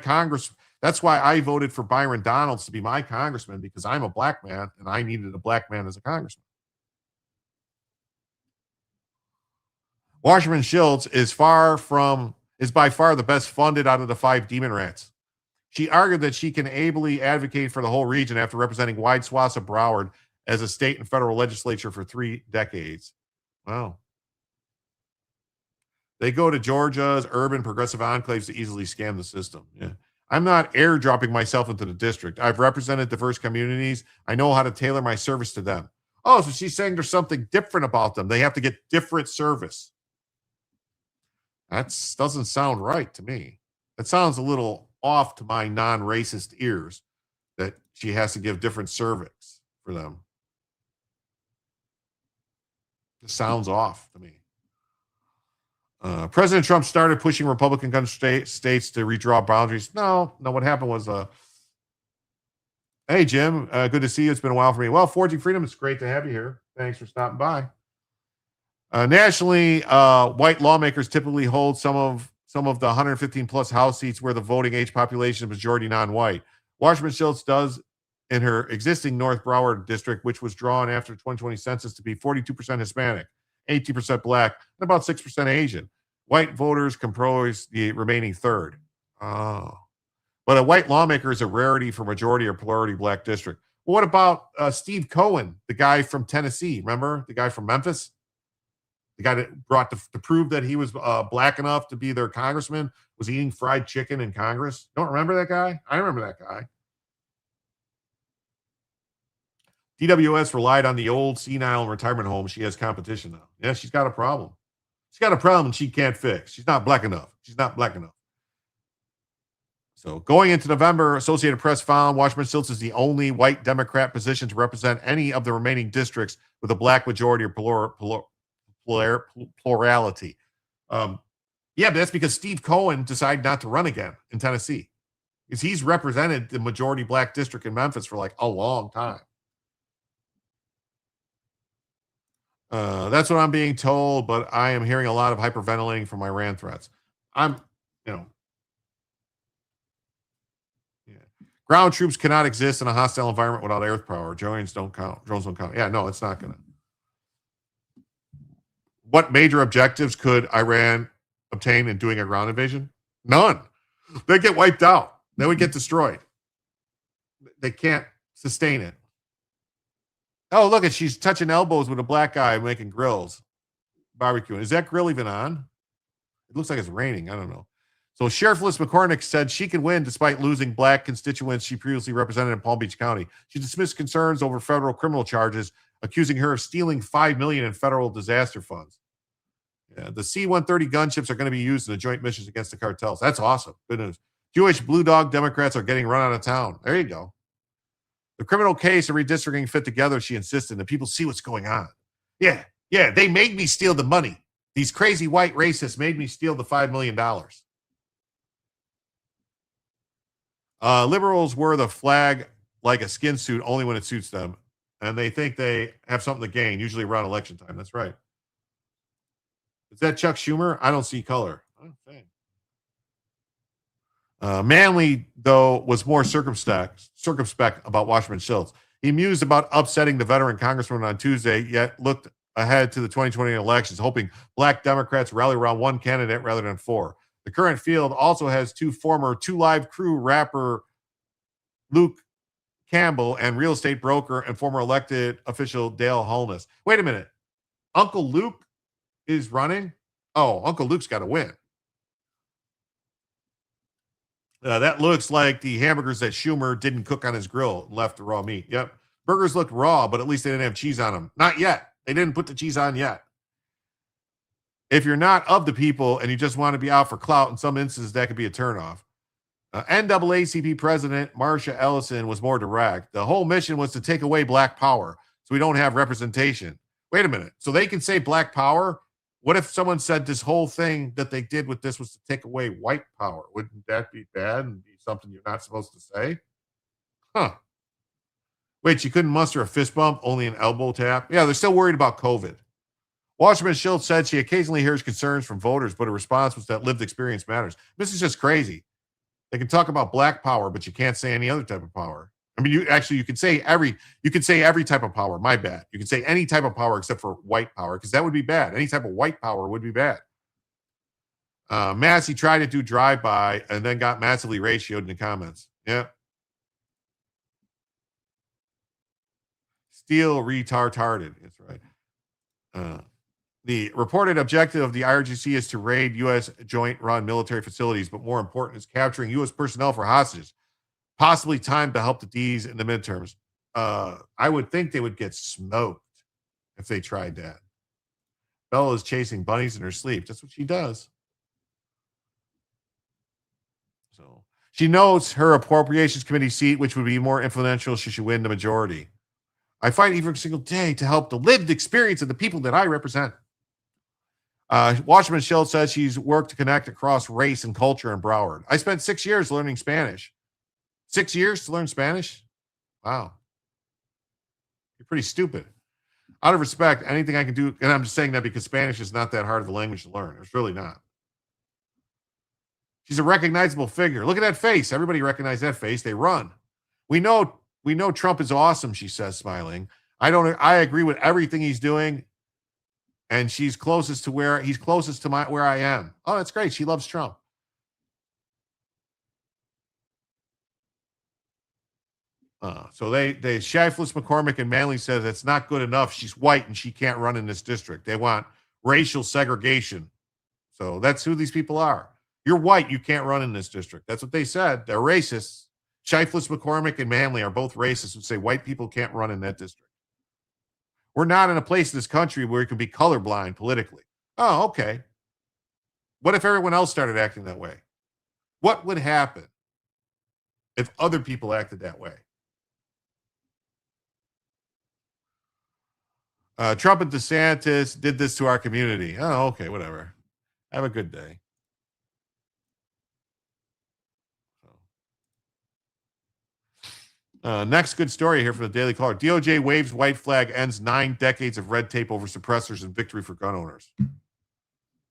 that's why I voted for Byron Donalds to be my congressman, because I'm a black man and I needed a black man as a congressman. Wasserman Schultz is by far the best funded out of the 5 demon rats. She argued that she can ably advocate for the whole region after representing wide swaths of Broward as a state and federal legislature for 3 decades. Wow. They go to Georgia's urban progressive enclaves to easily scam the system. Yeah. I'm not airdropping myself into the district. I've represented diverse communities. I know how to tailor my service to them. Oh, so she's saying there's something different about them. They have to get different service. That doesn't sound right to me. That sounds a little off to my non-racist ears, that she has to give different service for them. It sounds off to me. President Trump started pushing Republican gun states to redraw boundaries. No, what happened was, hey, Jim, good to see you. It's been a while for me. Well, Forging Freedom, it's great to have you here. Thanks for stopping by. Nationally, white lawmakers typically hold some of the 115 plus House seats where the voting age population is majority non-white. Wasserman Schultz does in her existing North Broward district, which was drawn after the 2020 census to be 42% Hispanic, 18% Black, and about 6% Asian. White voters comprise the remaining third. Oh. But a white lawmaker is a rarity for majority or plurality Black district. Well, what about Steve Cohen, the guy from Tennessee? Remember? The guy from Memphis? The guy that brought to prove that he was Black enough to be their congressman was eating fried chicken in Congress. Don't remember that guy? I remember that guy. DWS relied on the old senile retirement home. She has competition now. Yeah, she's got a problem. She's got a problem she can't fix. She's not Black enough. So going into November, Associated Press found Wasserman Schultz is the only white Democrat position to represent any of the remaining districts with a Black majority or plurality. Yeah, but that's because Steve Cohen decided not to run again in Tennessee, because he's represented the majority Black district in Memphis for like a long time. That's what I'm being told, but I am hearing a lot of hyperventilating from Iran threats. Yeah. Ground troops cannot exist in a hostile environment without air power. Drones don't count. Yeah, no, it's not going to. What major objectives could Iran obtain in doing a ground invasion? None. They get wiped out. They would get destroyed. They can't sustain it. Oh, look, she's touching elbows with a black guy making grills, barbecuing. Is that grill even on? It looks like it's raining. I don't know. So Sheriff Liz McCormick said she can win despite losing black constituents she previously represented in Palm Beach County. She dismissed concerns over federal criminal charges, accusing her of stealing $5 million in federal disaster funds. Yeah, the C-130 gunships are going to be used in the joint missions against the cartels. That's awesome. Good news. Jewish Blue Dog Democrats are getting run out of town. There you go. The criminal case and redistricting fit together, she insisted, and people see what's going on. Yeah, they made me steal the money. These crazy white racists made me steal the $5 million. Liberals wear the flag like a skin suit only when it suits them, and they think they have something to gain, usually around election time. That's right. Is that Chuck Schumer? I don't see color. Manley, though, was more circumspect about Wasserman Schultz. He mused about upsetting the veteran congressman on Tuesday, yet looked ahead to the 2020 elections, hoping black Democrats rally around one candidate rather than four. The current field also has two Live Crew rapper Luke Campbell and real estate broker and former elected official Dale Holness. Wait a minute. Uncle Luke is running? Oh, Uncle Luke's got to win. That looks like the hamburgers that Schumer didn't cook on his grill and left the raw meat. Yep. Burgers looked raw, but at least they didn't have cheese on them. Not yet. They didn't put the cheese on yet. If you're not of the people and you just want to be out for clout, in some instances, that could be a turnoff. NAACP President Marsha Ellison was more direct. The whole mission was to take away black power so we don't have representation. Wait a minute. So they can say black power? What if someone said this whole thing that they did with this was to take away white power? Wouldn't that be bad and be something you're not supposed to say? Huh. Wait, you couldn't muster a fist bump, only an elbow tap? Yeah, they're still worried about COVID. Wasserman Schultz said she occasionally hears concerns from voters, but her response was that lived experience matters. This is just crazy. They can talk about black power, but you can't say any other type of power. I mean, you could say every type of power. My bad. You can say any type of power except for white power, because that would be bad. Any type of white power would be bad. Massey tried to do drive-by and then got massively ratioed in the comments. Yeah. Still retarded. That's right. The reported objective of the IRGC is to raid U.S. joint-run military facilities, but more important is capturing U.S. personnel for hostages, possibly timed to help the D's in the midterms. I would think they would get smoked if they tried that. Bella is chasing bunnies in her sleep. That's what she does. So she knows her appropriations committee seat, which would be more influential should she win the majority. I fight every single day to help the lived experience of the people that I represent. Wasserman Schultz says she's worked to connect across race and culture in Broward. I spent 6 years learning Spanish. 6 years to learn Spanish? Wow. You're pretty stupid. Out of respect, anything I can do, and I'm just saying that because Spanish is not that hard of a language to learn. It's really not. She's a recognizable figure. Look at that face. Everybody recognizes that face. They run. We know Trump is awesome, she says, smiling. I agree with everything he's doing. And he's closest to where I am. Oh, that's great. She loves Trump. So Shifless, McCormick, and Manley says it's not good enough. She's white and she can't run in this district. They want racial segregation. So that's who these people are. You're white. You can't run in this district. That's what they said. They're racists. Shifless, McCormick, and Manley are both racists who say white people can't run in that district. We're not in a place in this country where you can be colorblind politically. Oh, okay. What if everyone else started acting that way? What would happen if other people acted that way? Trump and DeSantis did this to our community. Oh, okay, whatever. Have a good day. Next good story here from the Daily Caller. DOJ waves white flag, ends 9 decades of red tape over suppressors and victory for gun owners.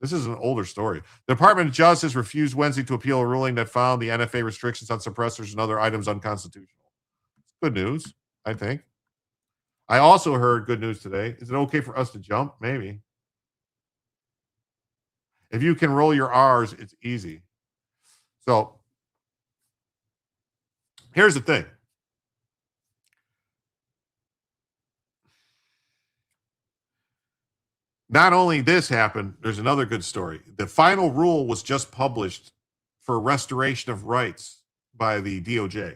This is an older story. The Department of Justice refused Wednesday to appeal a ruling that found the NFA restrictions on suppressors and other items unconstitutional. Good news, I think. I also heard good news today. Is it okay for us to jump? Maybe. If you can roll your R's, it's easy. So here's the thing. Not only this happened, there's another good story. The final rule was just published for restoration of rights by the DOJ.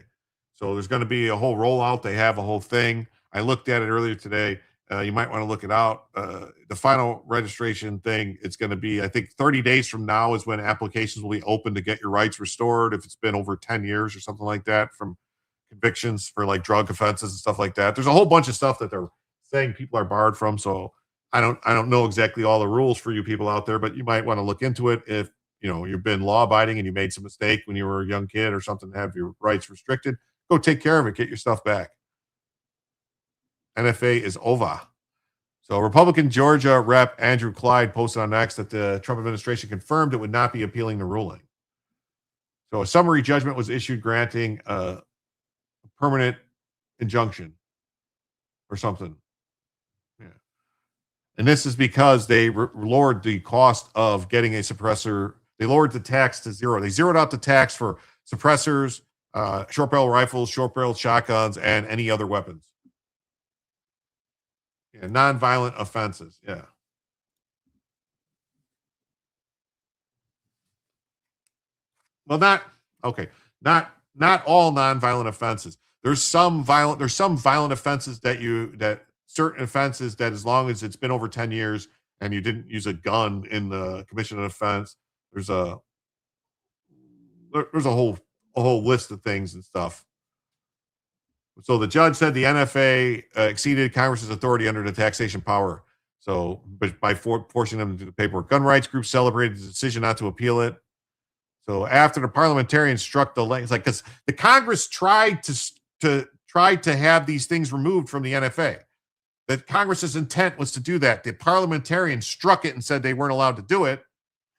So there's going to be a whole rollout. They have a whole thing. I looked at it earlier today. You might want to look it out. The final registration thing, it's going to be, I think 30 days from now is when applications will be open to get your rights restored if it's been over 10 years or something like that from convictions for like drug offenses and stuff like that. There's a whole bunch of stuff that they're saying people are barred from. So I don't know exactly all the rules for you people out there, but you might want to look into it if you've been law abiding and you made some mistake when you were a young kid or something to have your rights restricted. Go take care of it. Get your stuff back. NFA is over. So Republican Georgia Rep Andrew Clyde posted on X that the Trump administration confirmed it would not be appealing the ruling. So a summary judgment was issued granting a permanent injunction or something. Yeah. And this is because they lowered the cost of getting a suppressor. They lowered the tax to zero. They zeroed out the tax for suppressors, short barrel rifles, short barrel shotguns, and any other weapons. Yeah, non-violent offenses. Yeah. Well, not all non-violent offenses. There's some violent offenses that certain offenses that as long as it's been over 10 years and you didn't use a gun in the commission of offense, there's a whole list of things and stuff. So the judge said the NFA exceeded Congress's authority under the taxation power. So, but by forcing them to do the paperwork, gun rights groups celebrated the decision not to appeal it. So after the parliamentarians struck the lane, it's like because the Congress tried to have these things removed from the NFA. That Congress's intent was to do that. The parliamentarians struck it and said they weren't allowed to do it,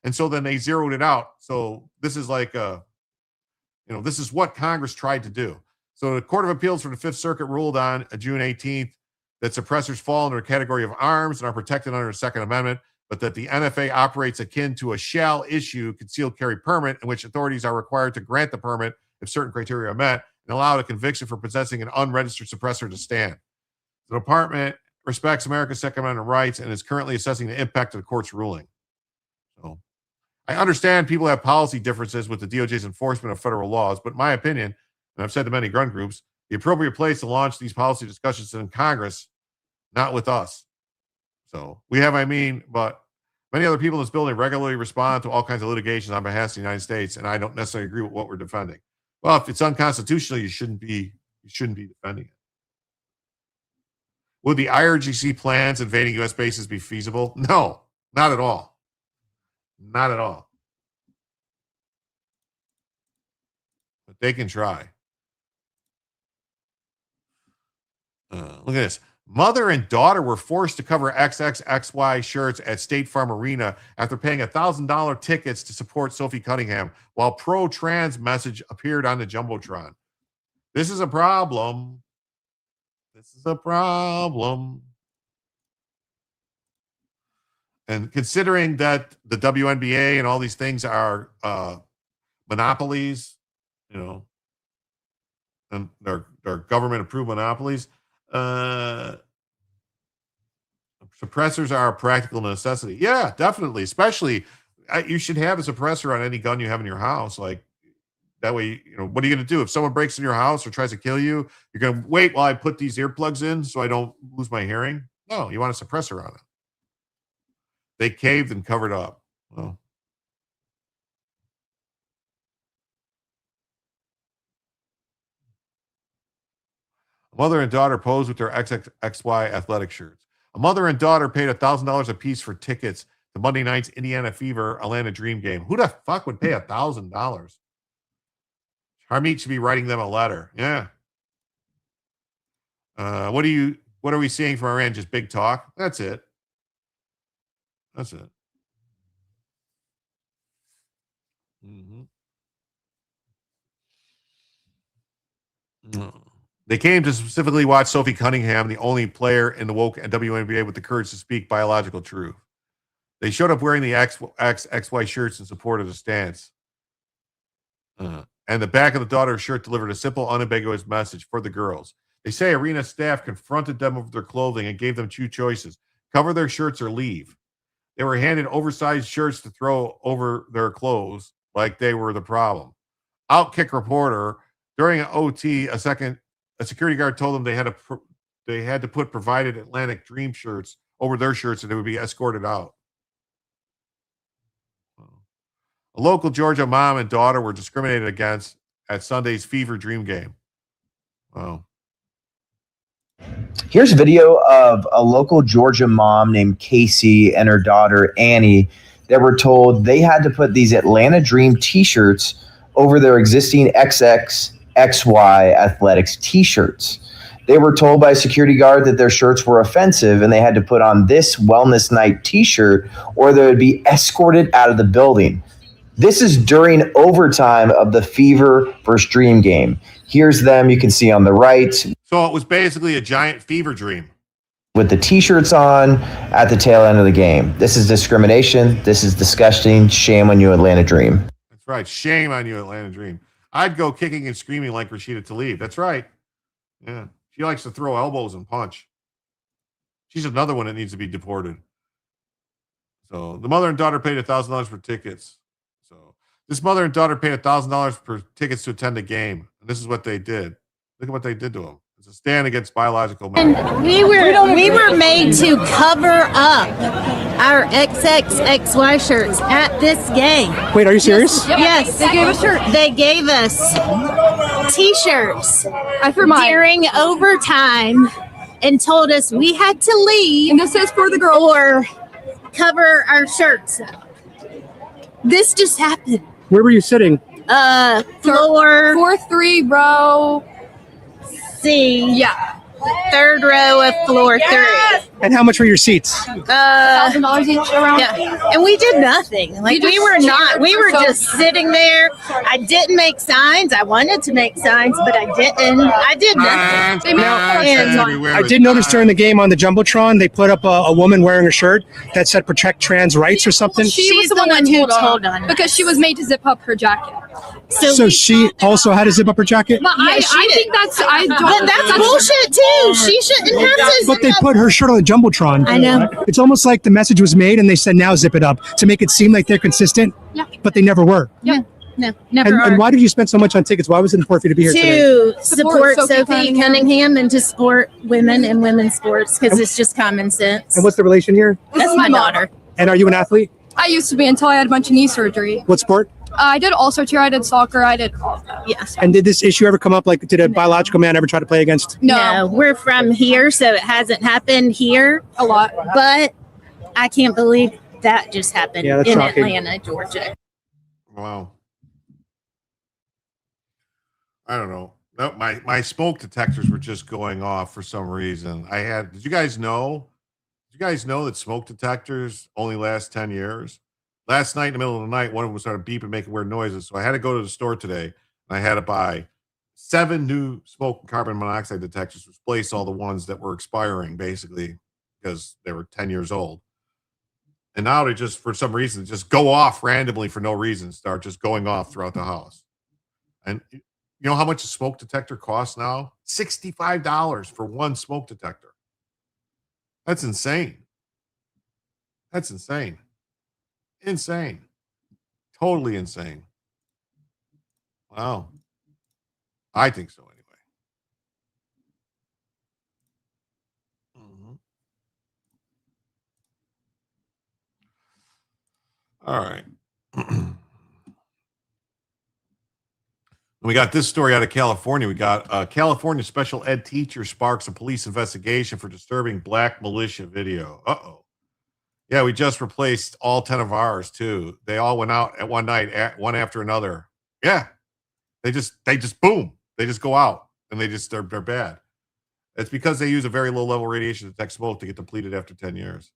and so then they zeroed it out. So this is like this is what Congress tried to do. So the Court of Appeals for the Fifth Circuit ruled on June 18th that suppressors fall under a category of arms and are protected under the Second Amendment, but that the NFA operates akin to a shall issue concealed carry permit in which authorities are required to grant the permit if certain criteria are met and allow a conviction for possessing an unregistered suppressor to stand. The department respects America's Second Amendment rights and is currently assessing the impact of the court's ruling. So I understand people have policy differences with the DOJ's enforcement of federal laws, but in my opinion, and I've said to many gun groups, the appropriate place to launch these policy discussions is in Congress, not with us. So but many other people in this building regularly respond to all kinds of litigations on behalf of the United States, and I don't necessarily agree with what we're defending. Well, if it's unconstitutional, you shouldn't be defending it. Would the IRGC plans invading U.S. bases be feasible? No, not at all. Not at all. But they can try. Look at this. Mother and daughter were forced to cover XXXY shirts at State Farm Arena after paying $1,000 tickets to support Sophie Cunningham, while pro-trans message appeared on the Jumbotron. This is a problem. This is a problem. And considering that the WNBA and all these things are monopolies, and they're government-approved monopolies, suppressors are a practical necessity. Yeah, definitely. Especially, you should have a suppressor on any gun you have in your house. Like that way, what are you going to do if someone breaks in your house or tries to kill you? You're going to wait while I put these earplugs in so I don't lose my hearing. No, you want a suppressor on it. They caved and covered up. Well. Mother and daughter posed with their XXXY athletic shirts. A mother and daughter paid $1,000 apiece for tickets to Monday night's Indiana Fever Atlanta Dream game. Who the fuck would pay $1,000? Harmeet should be writing them a letter. Yeah. What are we seeing from Iran? Just big talk. That's it. That's it. Mm-hmm. They came to specifically watch Sophie Cunningham, the only player in the woke WNBA with the courage to speak biological truth. They showed up wearing the XY shirts in support of the stance. And the back of the daughter's shirt delivered a simple, unambiguous message for the girls. They say arena staff confronted them with their clothing and gave them two choices: cover their shirts or leave. They were handed oversized shirts to throw over their clothes like they were the problem. Outkick reporter, during an OT, a security guard told them they had to put provided Atlantic Dream shirts over their shirts and they would be escorted out. A local Georgia mom and daughter were discriminated against at Sunday's Fever Dream game. Wow. Here's video of a local Georgia mom named Casey and her daughter Annie that were told they had to put these Atlanta Dream t-shirts over their existing XXXY Athletics t-shirts. They were told by a security guard that their shirts were offensive and they had to put on this Wellness Night t-shirt or they would be escorted out of the building. This is during overtime of the Fever versus Dream game. Here's them, you can see on the right. So it was basically a giant fever dream. With the t-shirts on at the tail end of the game. This is discrimination. This is disgusting. Shame on you, Atlanta Dream. That's right. Shame on you, Atlanta Dream. I'd go kicking and screaming like Rashida Tlaib. That's right. Yeah. She likes to throw elbows and punch. She's another one that needs to be deported. So the mother and daughter paid $1,000 for tickets. So this mother and daughter paid $1,000 for tickets to attend the game. And this is what they did. Look at what they did to them. It's a stand against biological marriage. And we were made to cover up our XXXY shirts at this game. Wait, are you serious? Yes. They gave us shirts. They gave us t-shirts during overtime and told us we had to leave. And this is for the girls. Or cover our shirts up. This just happened. Where were you sitting? Floor 4-3 row C. Yeah. Third row of floor 3. And how much were your seats? $1,000 each around. Yeah. And we did nothing. Like we were just sitting there. I didn't make signs. I wanted to make signs, but I didn't. I did nothing. I did notice during the game on the Jumbotron, they put up a woman wearing a shirt that said protect trans rights or something. She's the one who told on because she was made to zip up her jacket. So she also had to zip up her jacket? But I think that's bullshit too. She shouldn't have to. But they put her shirt on the Jumbotron. I know. It's almost like the message was made and they said now zip it up to make it seem like they're consistent. Yeah. But they never were. Yeah. No, never are. And why did you spend so much on tickets? Why was it important for you to be here today? To support Sophie Cunningham and to support women in women's sports because it's just common sense. And what's the relation here? That's my daughter. And are you an athlete? I used to be until I had a bunch of knee surgery. What sport? I did all sorts here. I did soccer. I did all of that. Yes. And did this issue ever come up? Like, did a biological man ever try to play against? No, we're from here, so it hasn't happened here a lot. But I can't believe that just happened in shocking. Atlanta, Georgia. Wow. I don't know. No, my smoke detectors were just going off for some reason. Did you guys know that smoke detectors only last 10 years? Last night in the middle of the night, one of them started beeping, making weird noises. So I had to go to the store today and I had to buy 7 new smoke and carbon monoxide detectors to replace all the ones that were expiring, basically, because they were 10 years old. And now they just, for some reason, just go off randomly for no reason, start just going off throughout the house. And you know how much a smoke detector costs now? $65 for one smoke detector. That's insane. That's insane. Insane. Totally insane. Wow. I think so anyway. All right. We got this story out of California. We got a California special ed teacher sparks a police investigation for disturbing black militia video. Uh-oh. Yeah, we just replaced all 10 of ours too. They all went out at one night, one after another. Yeah. They just boom. They just go out and they're bad. It's because they use a very low level radiation to detect smoke to get depleted after 10 years.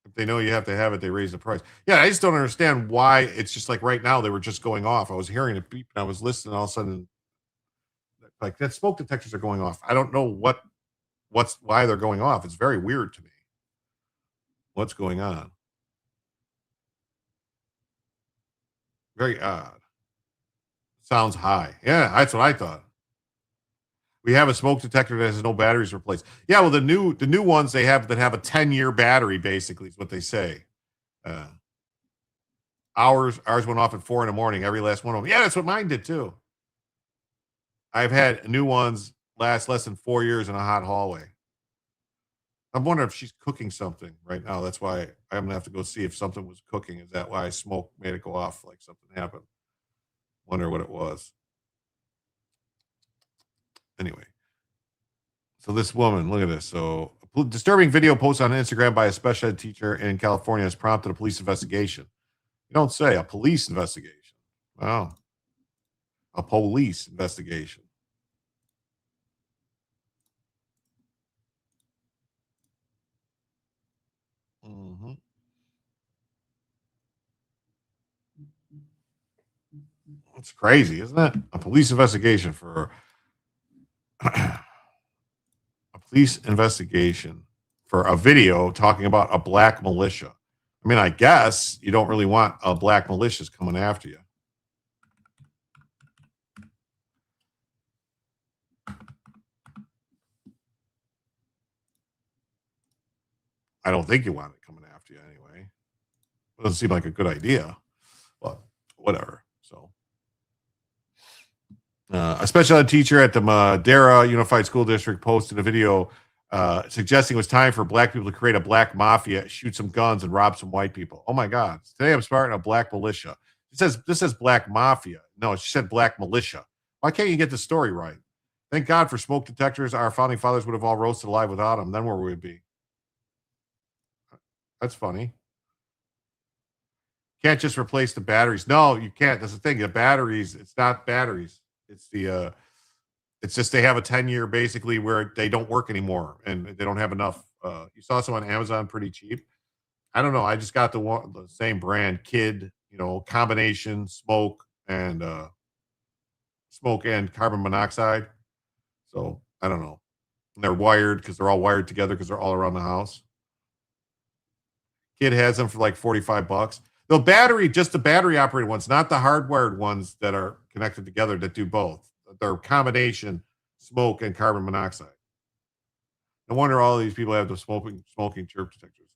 If they know you have to have it, they raise the price. Yeah, I just don't understand why it's just like right now they were just going off. I was hearing a beep and I was listening, all of a sudden, like that smoke detectors are going off. I don't know why they're going off. It's very weird to me. What's going on? Very odd. Sounds high. Yeah, that's what I thought. We have a smoke detector that has no batteries replaced. Yeah, well, the new ones they have that have a 10-year battery, basically, is what they say. Ours went off at 4 a.m. Every last one of them. Yeah, that's what mine did too. I've had new ones last less than 4 years in a hot hallway. I'm wondering if she's cooking something right now. That's why I'm gonna have to go see if something was cooking. Is that why smoke made it go off like something happened? Wonder what it was. Anyway. So this woman, look at this. So a disturbing video posted on Instagram by a special ed teacher in California has prompted a police investigation. You don't say, a police investigation. Wow. A police investigation. Mm-hmm. It's crazy, isn't it? A police investigation for a video talking about a black militia. I mean, I guess you don't really want a black militias coming after you. I don't think you want it coming after you anyway. It doesn't seem like a good idea, but whatever. So, a special ed teacher at the Madera Unified School District posted a video suggesting it was time for black people to create a black mafia, shoot some guns, and rob some white people. Oh my God! Today I'm starting a black militia. This says black mafia. No, she said black militia. Why can't you get the story right? Thank God for smoke detectors. Our founding fathers would have all roasted alive without them. Then where would we be? That's funny. Can't just replace the batteries. No, you can't. That's the thing. The batteries, it's not batteries. It's it's just they have a 10-year basically where they don't work anymore and they don't have enough. You saw some on Amazon pretty cheap. I don't know. I just got the same brand, Kid, combination smoke and carbon monoxide. So I don't know. And they're wired because they're all wired together because they're all around the house. Kid has them for like $45. Just the battery operated ones, not the hardwired ones that are connected together that do both. They're combination smoke and carbon monoxide. No wonder all these people have the smoking chirp detectors.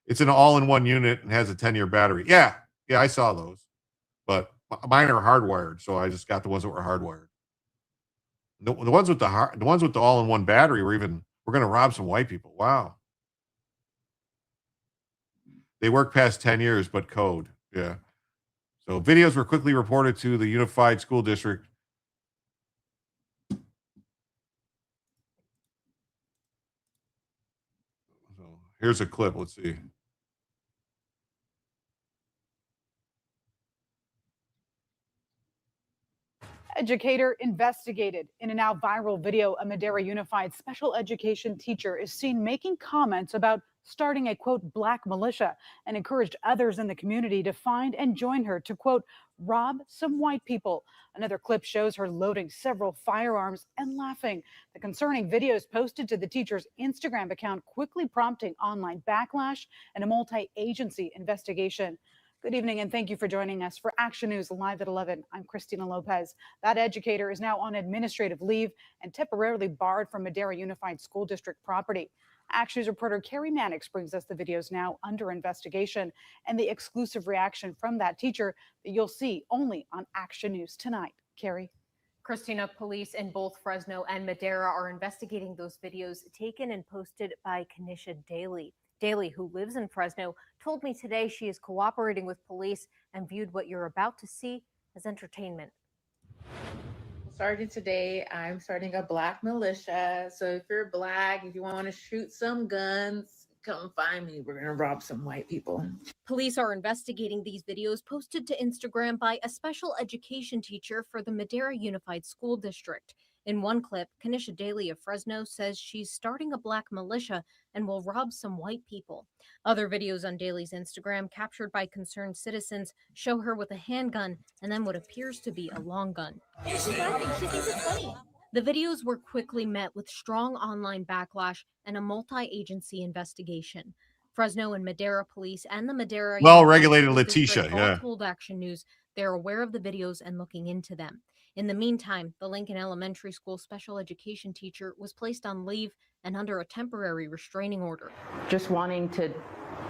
It's an all-in-one unit and has a 10-year battery. Yeah, I saw those, but mine are hardwired, so I just got the ones that were hardwired. The ones with the all-in-one battery we're going to rob some white people. Wow. They work past 10 years, but code. Yeah. So videos were quickly reported to the Unified School District. So here's a clip. Let's see. Educator investigated. In a now viral video, a Madera Unified special education teacher is seen making comments about starting a, quote, black militia and encouraged others in the community to find and join her to, quote, rob some white people. Another clip shows her loading several firearms and laughing. The concerning video is posted to the teacher's Instagram account, quickly prompting online backlash and a multi-agency investigation. Good evening, and thank you for joining us for Action News Live at 11. I'm Christina Lopez. That educator is now on administrative leave and temporarily barred from Madera Unified School District property. Action News reporter Carrie Mannix brings us the videos now under investigation and the exclusive reaction from that teacher that you'll see only on Action News tonight. Carrie. Christina, police in both Fresno and Madera are investigating those videos taken and posted by Kanisha Daly. Daly, who lives in Fresno, told me today she is cooperating with police and viewed what you're about to see as entertainment. Starting today, I'm starting a black militia. So if you're black, if you want to shoot some guns, come find me. We're going to rob some white people. Police are investigating these videos posted to Instagram by a special education teacher for the Madera Unified School District. In one clip, Kanisha Daly of Fresno says she's starting a black militia and will rob some white people. Other videos on Daly's Instagram captured by concerned citizens show her with a handgun and then what appears to be a long gun. The videos were quickly met with strong online backlash and a multi-agency investigation. Fresno and Madera police and the Madera Well-regulated Unified School Letitia, District all yeah. told Action News they're aware of the videos and looking into them. In the meantime, the Lincoln Elementary School special education teacher was placed on leave and under a temporary restraining order. Just wanting to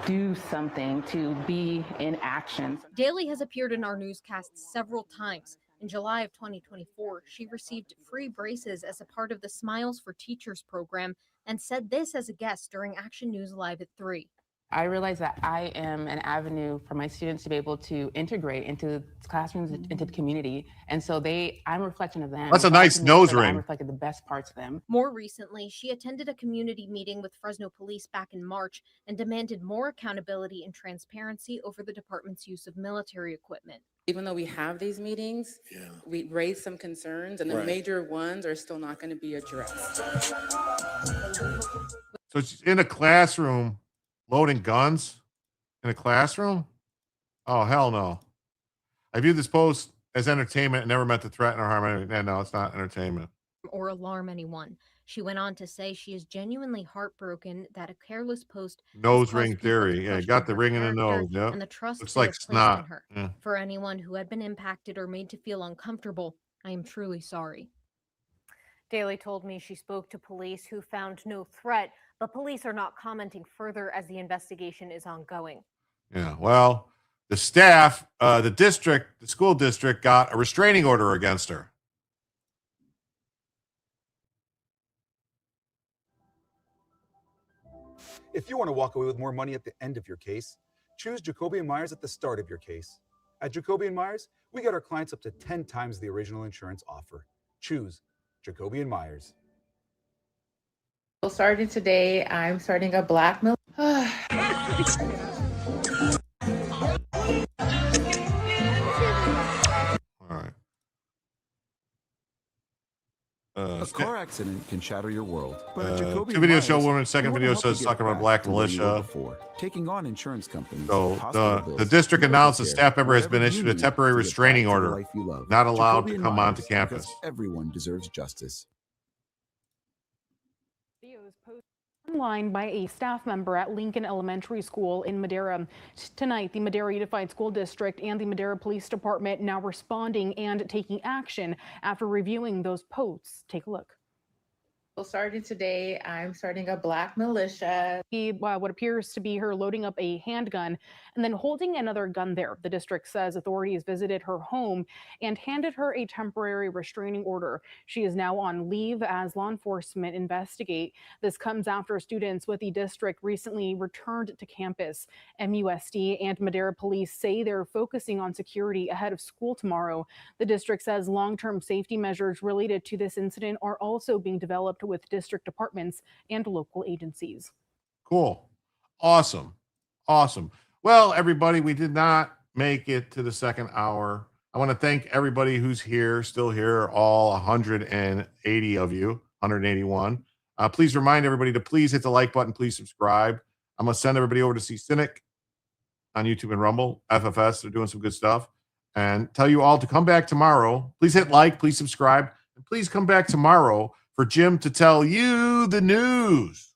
do something, to be in action. Daly has appeared in our newscasts several times. In July of 2024, she received free braces as a part of the Smiles for Teachers program and said this as a guest during Action News Live at 3. I realize that I am an avenue for my students to be able to integrate into classrooms, into the community. And so I'm a reflection of them. That's a nice nose ring. I'm reflecting the best parts of them. More recently, she attended a community meeting with Fresno police back in March and demanded more accountability and transparency over the department's use of military equipment. Even though we have these meetings, we raise some concerns, and the major ones are still not going to be addressed. So she's in a classroom loading guns in a classroom? Oh, hell no. I view this post as entertainment and never meant to threaten or harm anyone. No, it's not entertainment. Or alarm anyone. She went on to say she is genuinely heartbroken that a careless post Nose ring theory. Yeah, got the ring in the nose. Yeah. and the trust Looks they like have placed snot. in her. Yeah. For anyone who had been impacted or made to feel uncomfortable, I am truly sorry. Daly told me she spoke to police who found no threat, but police are not commenting further as the investigation is ongoing. Yeah. Well, the staff, the school district got a restraining order against her. If you want to walk away with more money at the end of your case, choose Jacoby & Myers at the start of your case. At Jacoby & Myers, we get our clients up to 10 times the original insurance offer. Choose Jacoby & Myers. So starting today, I'm starting a black militia. All right. A car accident can shatter your world. But Two videos show woman. Second video says talking about black militia. Taking on insurance companies. So the district announced a staff member has been issued a temporary restraining order, not allowed to come onto campus. Everyone deserves justice. Online by a staff member at Lincoln Elementary School in Madera. Tonight, the Madera Unified School District and the Madera Police Department now responding and taking action after reviewing those posts. Take a look. So starting today, I'm starting a black militia. What appears to be her loading up a handgun and then holding another gun there. The district says authorities visited her home and handed her a temporary restraining order. She is now on leave as law enforcement investigate. This comes after students with the district recently returned to campus. MUSD and Madera police say they're focusing on security ahead of school tomorrow. The district says long-term safety measures related to this incident are also being developed with district departments and local agencies. Cool. Awesome. Well, everybody, we did not make it to the second hour. I want to thank everybody who's here, still here, all 180 of you, 181. Please remind everybody to please hit the like button. Please subscribe. I'm going to send everybody over to see Cynic on YouTube and Rumble, FFS. They're doing some good stuff. And tell you all to come back tomorrow. Please hit like, please subscribe, and please come back tomorrow for Jim to tell you the news.